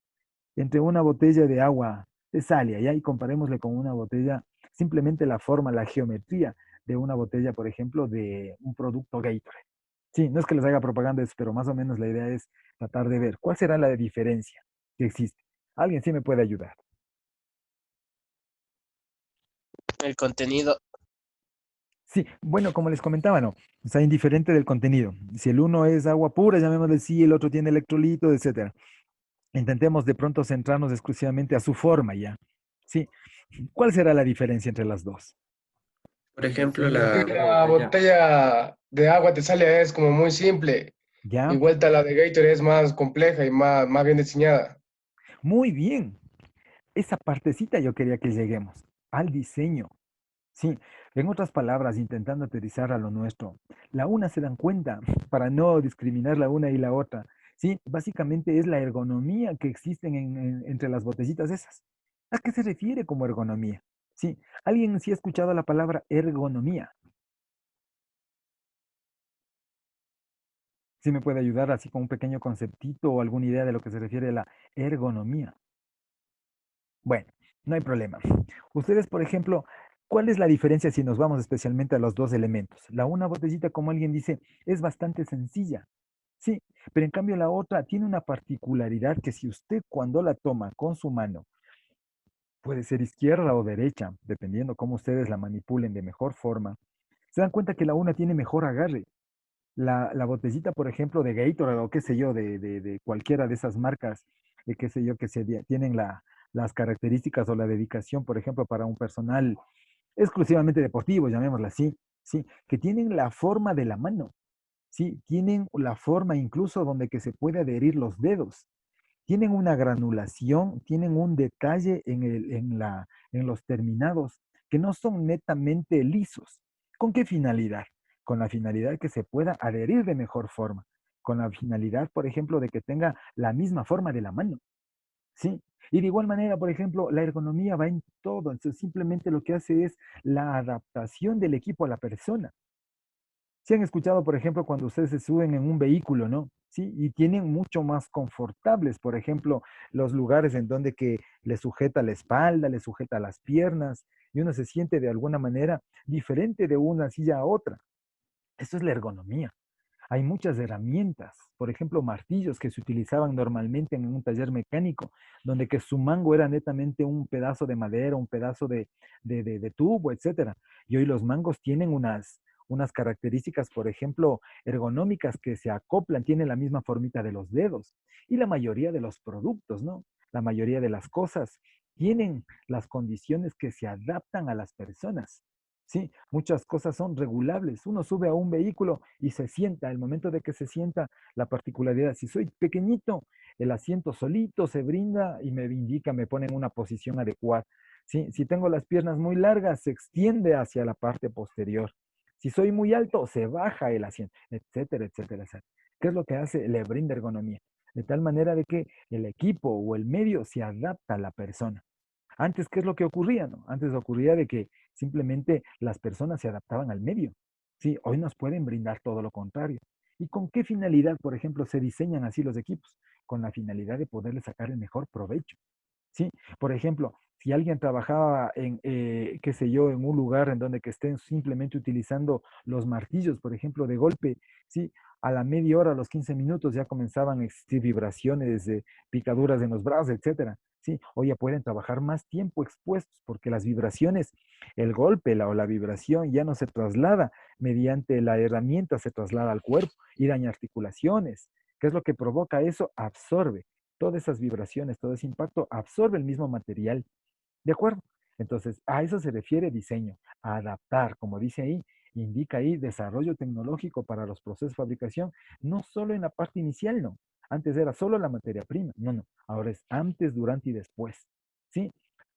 entre una botella de agua Tesalia, ¿ya? Y comparémosle con una botella, simplemente la forma, la geometría de una botella, por ejemplo, de un producto Gatorade. Sí, no es que les haga propaganda, pero más o menos la idea es tratar de ver cuál será la diferencia que existe. Alguien sí me puede ayudar. El contenido. Sí, bueno, como les comentaba, no. O sea, indiferente del contenido. Si el uno es agua pura, llamémosle sí, el otro tiene electrolitos, etcétera. Intentemos de pronto centrarnos exclusivamente a su forma ya. Sí. ¿Cuál será la diferencia entre las dos? Por ejemplo, Que la la botella. botella de agua te sale es como muy simple y ¿Ya? vuelta la de Gatorade es más compleja y más bien diseñada. Muy bien. Esa partecita yo quería que lleguemos al diseño. Sí, en otras palabras, intentando aterrizar a lo nuestro, la una se dan cuenta para no discriminar la una y la otra. Sí, básicamente es la ergonomía que existen entre las botellitas esas. ¿A qué se refiere como ergonomía? Sí, alguien sí ha escuchado la palabra ergonomía. Sí me puede ayudar así con un pequeño conceptito o alguna idea de lo que se refiere a la ergonomía. Bueno, no hay problema. Ustedes, por ejemplo, ¿cuál es la diferencia si nos vamos especialmente a los dos elementos? La una botellita, como alguien dice, es bastante sencilla, sí, pero en cambio la otra tiene una particularidad que si usted cuando la toma con su mano, puede ser izquierda o derecha, dependiendo cómo ustedes la manipulen de mejor forma, se dan cuenta que la una tiene mejor agarre. La botellita, por ejemplo, de Gatorade o qué sé yo, de cualquiera de esas marcas, qué sé yo, que tienen las características o la dedicación, por ejemplo, para un personal exclusivamente deportivo, llamémosla así, ¿sí? Que tienen la forma de la mano, ¿sí? Tienen la forma incluso donde que se puede adherir los dedos. Tienen una granulación, tienen un detalle en los terminados que no son netamente lisos. ¿Con qué finalidad? Con la finalidad que se pueda adherir de mejor forma, con la finalidad, por ejemplo, de que tenga la misma forma de la mano, ¿sí? Y de igual manera, por ejemplo, la ergonomía va en todo, entonces simplemente lo que hace es la adaptación del equipo a la persona. Si han escuchado, por ejemplo, cuando ustedes se suben en un vehículo, ¿no? Sí, y tienen mucho más confortables, por ejemplo, los lugares en donde que le sujeta la espalda, le sujeta las piernas, y uno se siente de alguna manera diferente de una silla a otra. Eso es la ergonomía. Hay muchas herramientas, por ejemplo, martillos que se utilizaban normalmente en un taller mecánico, donde que su mango era netamente un pedazo de madera, un pedazo de tubo, etcétera. Y hoy los mangos tienen unas características, por ejemplo, ergonómicas que se acoplan, tienen la misma formita de los dedos. Y la mayoría de los productos, ¿no? La mayoría de las cosas tienen las condiciones que se adaptan a las personas. Sí, muchas cosas son regulables. Uno sube a un vehículo y se sienta. Al momento de que se sienta, la particularidad, si soy pequeñito, el asiento solito se brinda y me indica, me pone en una posición adecuada. Sí, si tengo las piernas muy largas, se extiende hacia la parte posterior. Si soy muy alto, se baja el asiento, etcétera, etcétera, etcétera. ¿Qué es lo que hace? Le brinda ergonomía. De tal manera de que el equipo o el medio se adapta a la persona. Antes, ¿qué es lo que ocurría? No? Antes ocurría de que simplemente las personas se adaptaban al medio. Sí, hoy nos pueden brindar todo lo contrario. ¿Y con qué finalidad, por ejemplo, se diseñan así los equipos? Con la finalidad de poderle sacar el mejor provecho. ¿Sí? Por ejemplo, si alguien trabajaba en, qué sé yo, en un lugar en donde que estén simplemente utilizando los martillos, por ejemplo, de golpe, ¿sí? A la media hora, a los 15 minutos ya comenzaban a existir vibraciones, picaduras en los brazos, etcétera. Sí, o ya pueden trabajar más tiempo expuestos porque las vibraciones, el golpe o la vibración ya no se traslada mediante la herramienta, se traslada al cuerpo y daña articulaciones. ¿Qué es lo que provoca eso? Absorbe todas esas vibraciones, todo ese impacto, absorbe el mismo material. ¿De acuerdo? Entonces, a eso se refiere diseño, a adaptar, como dice ahí, indica ahí desarrollo tecnológico para los procesos de fabricación, no solo en la parte inicial, no. Antes era solo la materia prima, no, no. Ahora es antes, durante y después. ¿Sí?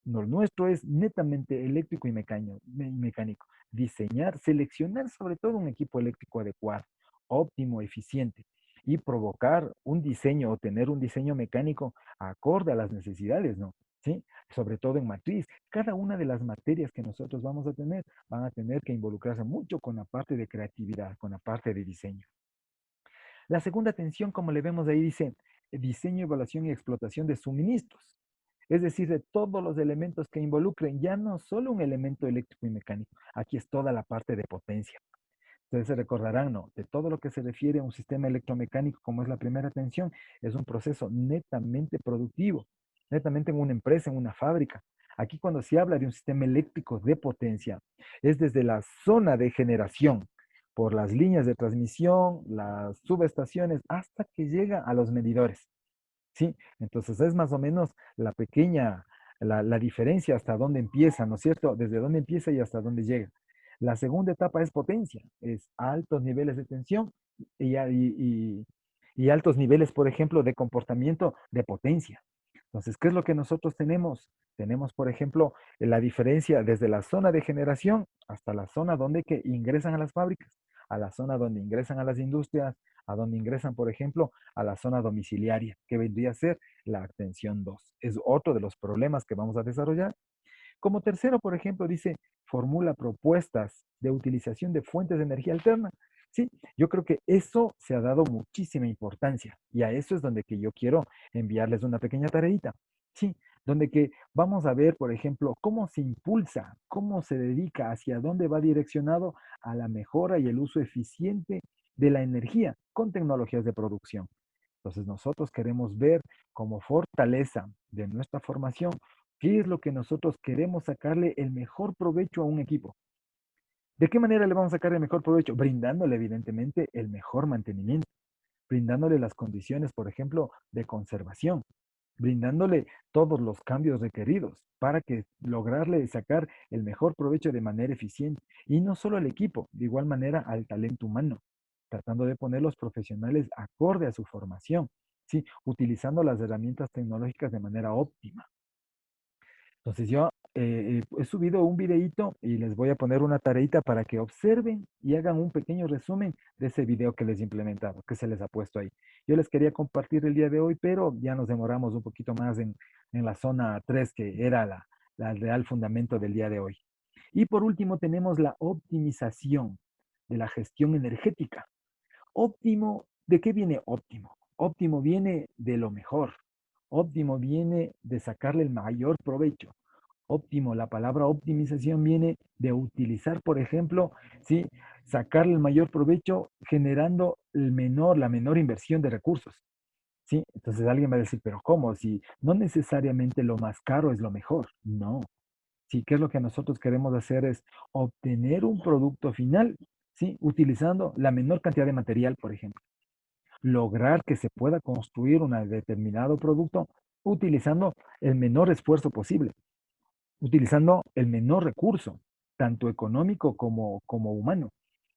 No, nuestro es netamente eléctrico y mecánico. Diseñar, seleccionar sobre todo un equipo eléctrico adecuado, óptimo, eficiente y provocar un diseño o tener un diseño mecánico acorde a las necesidades, ¿no? ¿Sí? Sobre todo en matriz. Cada una de las materias que nosotros vamos a tener van a tener que involucrarse mucho con la parte de creatividad, con la parte de diseño. La segunda tensión, como le vemos ahí, dice diseño, evaluación y explotación de suministros. Es decir, de todos los elementos que involucren, ya no solo un elemento eléctrico y mecánico, aquí es toda la parte de potencia. Ustedes se recordarán, ¿no? De todo lo que se refiere a un sistema electromecánico, como es la primera tensión, es un proceso netamente productivo, netamente en una empresa, en una fábrica. Aquí cuando se habla de un sistema eléctrico de potencia, es desde la zona de generación, por las líneas de transmisión, las subestaciones, hasta que llega a los medidores. ¿Sí? Entonces es más o menos la pequeña, la diferencia hasta dónde empieza, ¿no es cierto? Desde dónde empieza y hasta dónde llega. La segunda etapa es potencia, es altos niveles de tensión y altos niveles, por ejemplo, de comportamiento de potencia. Entonces, ¿qué es lo que nosotros tenemos? Tenemos, por ejemplo, la diferencia desde la zona de generación hasta la zona donde que ingresan a las fábricas, a la zona donde ingresan a las industrias, a donde ingresan, por ejemplo, a la zona domiciliaria, que vendría a ser la tensión 2. Es otro de los problemas que vamos a desarrollar. Como tercero, por ejemplo, dice, formula propuestas de utilización de fuentes de energía alterna. Sí, yo creo que eso se ha dado muchísima importancia y a eso es donde que yo quiero enviarles una pequeña tareita. Sí, donde que vamos a ver, por ejemplo, cómo se impulsa, cómo se dedica, hacia dónde va direccionado a la mejora y el uso eficiente de la energía con tecnologías de producción. Entonces nosotros queremos ver como fortaleza de nuestra formación qué es lo que nosotros queremos sacarle el mejor provecho a un equipo. ¿De qué manera le vamos a sacar el mejor provecho? Brindándole evidentemente el mejor mantenimiento, brindándole las condiciones, por ejemplo, de conservación, brindándole todos los cambios requeridos para que lograrle sacar el mejor provecho de manera eficiente. Y no solo al equipo, de igual manera al talento humano, tratando de poner los profesionales acorde a su formación, ¿sí? Utilizando las herramientas tecnológicas de manera óptima. Entonces yo he subido un videíto y les voy a poner una tareita para que observen y hagan un pequeño resumen de ese video que les he implementado, que se les ha puesto ahí. Yo les quería compartir el día de hoy, pero ya nos demoramos un poquito más en la zona 3, que era el real fundamento del día de hoy. Y por último tenemos la optimización de la gestión energética. Óptimo, ¿de qué viene óptimo? Óptimo viene de lo mejor. Óptimo viene de sacarle el mayor provecho. Óptimo, la palabra optimización viene de utilizar, por ejemplo, ¿sí? Sacarle el mayor provecho generando la menor inversión de recursos. ¿Sí? Entonces alguien va a decir, pero ¿cómo? Si no necesariamente lo más caro es lo mejor. No. Sí, ¿qué es lo que nosotros queremos hacer? Es obtener un producto final, ¿sí? Utilizando la menor cantidad de material, por ejemplo. Lograr que se pueda construir un determinado producto utilizando el menor esfuerzo posible, utilizando el menor recurso, tanto económico como humano.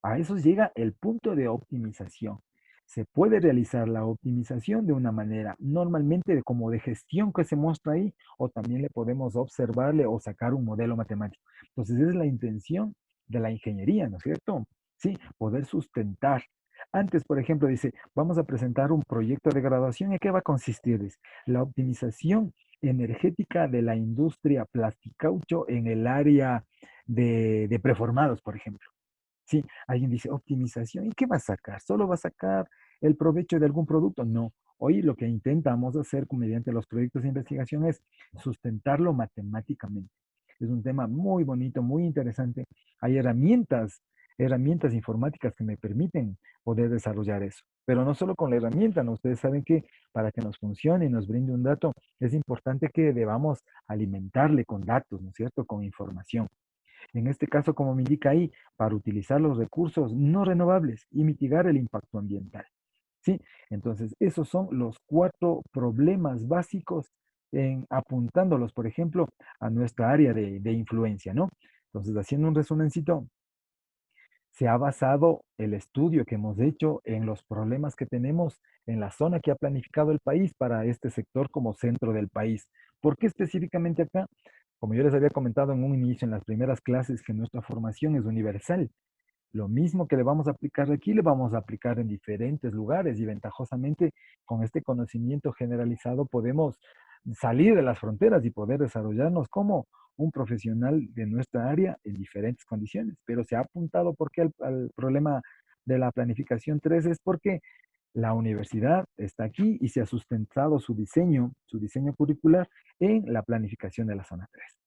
A eso llega el punto de optimización. Se puede realizar la optimización de una manera normalmente como de gestión que se muestra ahí, o también le podemos observarle o sacar un modelo matemático. Entonces, esa es la intención de la ingeniería, ¿no es cierto? Sí, poder sustentar. Antes, por ejemplo, dice, vamos a presentar un proyecto de graduación. ¿En qué va a consistir? Dice, la optimización energética de la industria plasticaucho en el área de preformados, por ejemplo. Sí, alguien dice optimización. ¿Y qué va a sacar? ¿Solo va a sacar el provecho de algún producto? No. Hoy lo que intentamos hacer mediante los proyectos de investigación es sustentarlo matemáticamente. Es un tema muy bonito, muy interesante. Hay herramientas informáticas que me permiten poder desarrollar eso. Pero no solo con la herramienta, ¿no? Ustedes saben que para que nos funcione y nos brinde un dato, es importante que debamos alimentarle con datos, ¿no es cierto? Con información. En este caso, como me indica ahí, para utilizar los recursos no renovables y mitigar el impacto ambiental. ¿Sí? Entonces, esos son los 4 problemas básicos apuntándolos, por ejemplo, a nuestra área de influencia, ¿no? Entonces, haciendo un resumencito, se ha basado el estudio que hemos hecho en los problemas que tenemos en la zona que ha planificado el país para este sector como centro del país. ¿Por qué específicamente acá? Como yo les había comentado en un inicio, en las primeras clases, que nuestra formación es universal. Lo mismo que le vamos a aplicar aquí, le vamos a aplicar en diferentes lugares y ventajosamente con este conocimiento generalizado podemos salir de las fronteras y poder desarrollarnos como un profesional de nuestra área en diferentes condiciones. Pero se ha apuntado porque al problema de la planificación 3 es porque la universidad está aquí y se ha sustentado su diseño curricular en la planificación de la zona 3.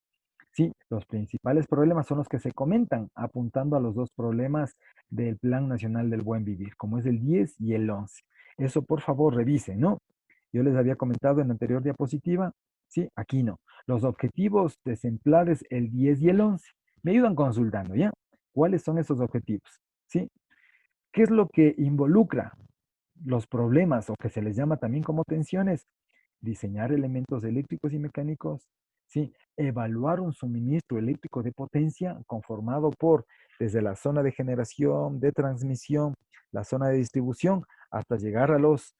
Sí, los principales problemas son los que se comentan, apuntando a los dos problemas del Plan Nacional del Buen Vivir, como es el 10 y el 11. Eso, por favor, revisen, ¿no? Yo les había comentado en la anterior diapositiva, sí, aquí no. Los objetivos de SEMPLADES, el 10 y el 11. Me ayudan consultando, ¿ya? ¿Cuáles son esos objetivos? ¿Sí? ¿Qué es lo que involucra los problemas o que se les llama también como tensiones? Diseñar elementos eléctricos y mecánicos, ¿sí? Evaluar un suministro eléctrico de potencia conformado por desde la zona de generación, de transmisión, la zona de distribución, hasta llegar a los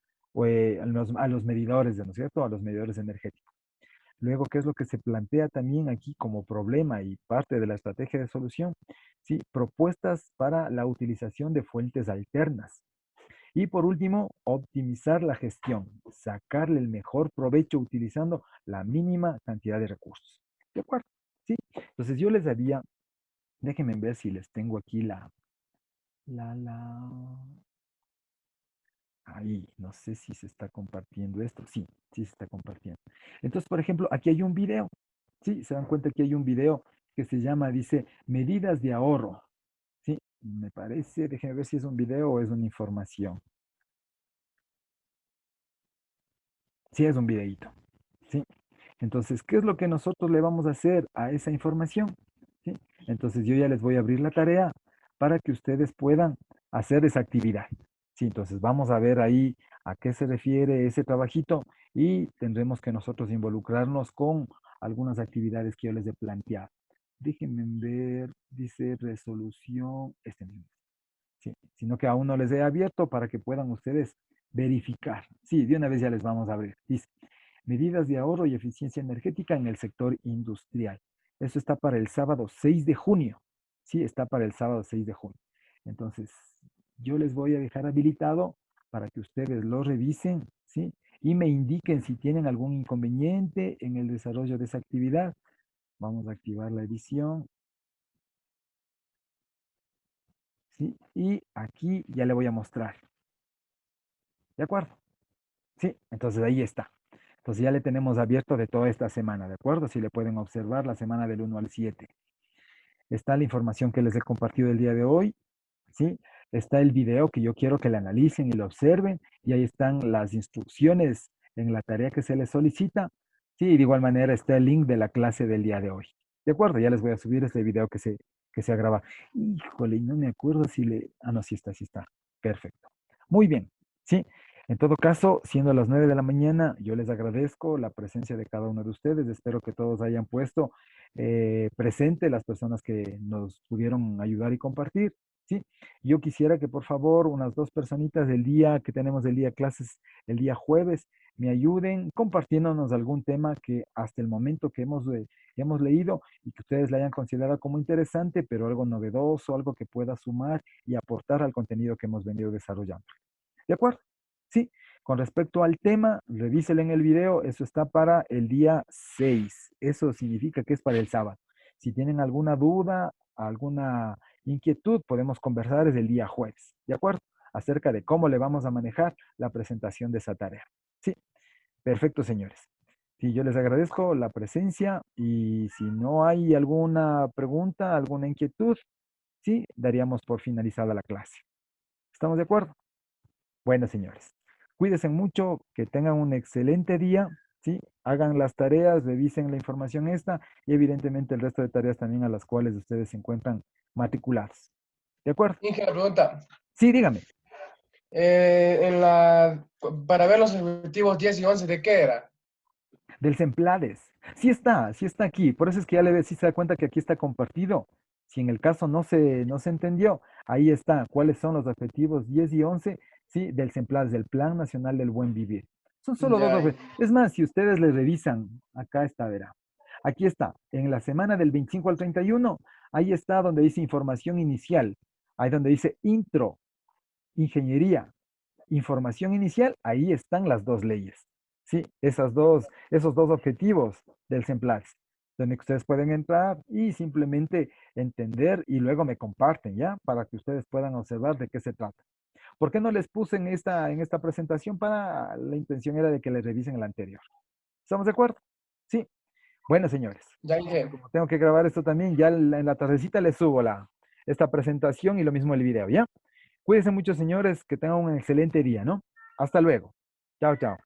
medidores, ¿no es cierto? A los medidores energéticos. Luego, ¿qué es lo que se plantea también aquí como problema y parte de la estrategia de solución? Sí, propuestas para la utilización de fuentes alternas. Y por último, optimizar la gestión, sacarle el mejor provecho utilizando la mínima cantidad de recursos. ¿De acuerdo? Sí. Entonces yo les daría, déjenme ver si les tengo aquí la, ahí, no sé si se está compartiendo esto. Sí, sí se está compartiendo. Entonces, por ejemplo, aquí hay un video. Sí, se dan cuenta que hay un video que se llama, dice, medidas de ahorro. Sí, me parece, déjenme ver si es un video o es una información. Sí, es un videíto. ¿Sí? Entonces, ¿qué es lo que nosotros le vamos a hacer a esa información? ¿Sí? Entonces, yo ya les voy a abrir la tarea para que ustedes puedan hacer esa actividad. Sí, entonces vamos a ver ahí a qué se refiere ese trabajito y tendremos que nosotros involucrarnos con algunas actividades que yo les he planteado. Déjenme ver, dice resolución, este mismo. Sí, sino que aún no les he abierto para que puedan ustedes verificar. Sí, de una vez ya les vamos a abrir. Dice, medidas de ahorro y eficiencia energética en el sector industrial. Eso está para el sábado 6 de junio. Sí, está para el sábado 6 de junio. Entonces, yo les voy a dejar habilitado para que ustedes lo revisen, ¿sí? Y me indiquen si tienen algún inconveniente en el desarrollo de esa actividad. Vamos a activar la edición, ¿sí? Y aquí ya le voy a mostrar. ¿De acuerdo? Sí, entonces ahí está. Entonces ya le tenemos abierto de toda esta semana, ¿de acuerdo? Si le pueden observar la semana del 1 al 7. Está la información que les he compartido el día de hoy, ¿sí? Está el video que yo quiero que le analicen y lo observen, y ahí están las instrucciones en la tarea que se les solicita, ¿sí? Y de igual manera está el link de la clase del día de hoy. ¿De acuerdo? Ya les voy a subir este video que se ha grabado. Híjole, no me acuerdo si le... Ah, no, sí está, sí está. Perfecto. Muy bien, ¿sí? En todo caso, siendo las 9 de la mañana, yo les agradezco la presencia de cada uno de ustedes. Espero que todos hayan puesto presente las personas que nos pudieron ayudar y compartir. ¿Sí? Yo quisiera que por favor unas dos personitas del día que tenemos del día clases el día jueves me ayuden compartiéndonos algún tema que hasta el momento que hemos leído y que ustedes le hayan considerado como interesante, pero algo novedoso, algo que pueda sumar y aportar al contenido que hemos venido desarrollando. ¿De acuerdo? Sí. Con respecto al tema, revíselo en el video, eso está para el día 6. Eso significa que es para el sábado. Si tienen alguna duda, alguna inquietud, podemos conversar desde el día jueves, ¿de acuerdo? Acerca de cómo le vamos a manejar la presentación de esa tarea. Sí, perfecto, señores. Sí, yo les agradezco la presencia y si no hay alguna pregunta, alguna inquietud, sí, daríamos por finalizada la clase. ¿Estamos de acuerdo? Bueno, señores, cuídense mucho, que tengan un excelente día, ¿sí? Hagan las tareas, revisen la información esta y evidentemente el resto de tareas también a las cuales ustedes se encuentran matriculados. ¿De acuerdo? Inge, la pregunta. Sí, dígame. Para ver los objetivos 10 y 11, ¿de qué era? Del Semplades. Sí está aquí. Por eso es que ya sí se da cuenta que aquí está compartido. Si en el caso no se entendió, ahí está. ¿Cuáles son los objetivos 10 y 11? Sí, del Semplades, del Plan Nacional del Buen Vivir. Son solo dos Ya, objetivos. Es más, si ustedes le revisan, acá está, verá. Aquí está, en la semana del 25 al 31, ahí está donde dice información inicial, ahí donde dice intro, ingeniería, información inicial, ahí están las dos leyes. Sí, esos dos objetivos del SEMPLAX, donde ustedes pueden entrar y simplemente entender y luego me comparten, ¿ya? Para que ustedes puedan observar de qué se trata. ¿Por qué no les puse en esta presentación? Para la intención era de que les revisen el anterior. ¿Estamos de acuerdo? Sí. Bueno, señores. Ya, Inge. Como tengo que grabar esto también, ya en la tardecita les subo esta presentación y lo mismo el video, ¿ya? Cuídense mucho, señores, que tengan un excelente día, ¿no? Hasta luego. Chao, chao.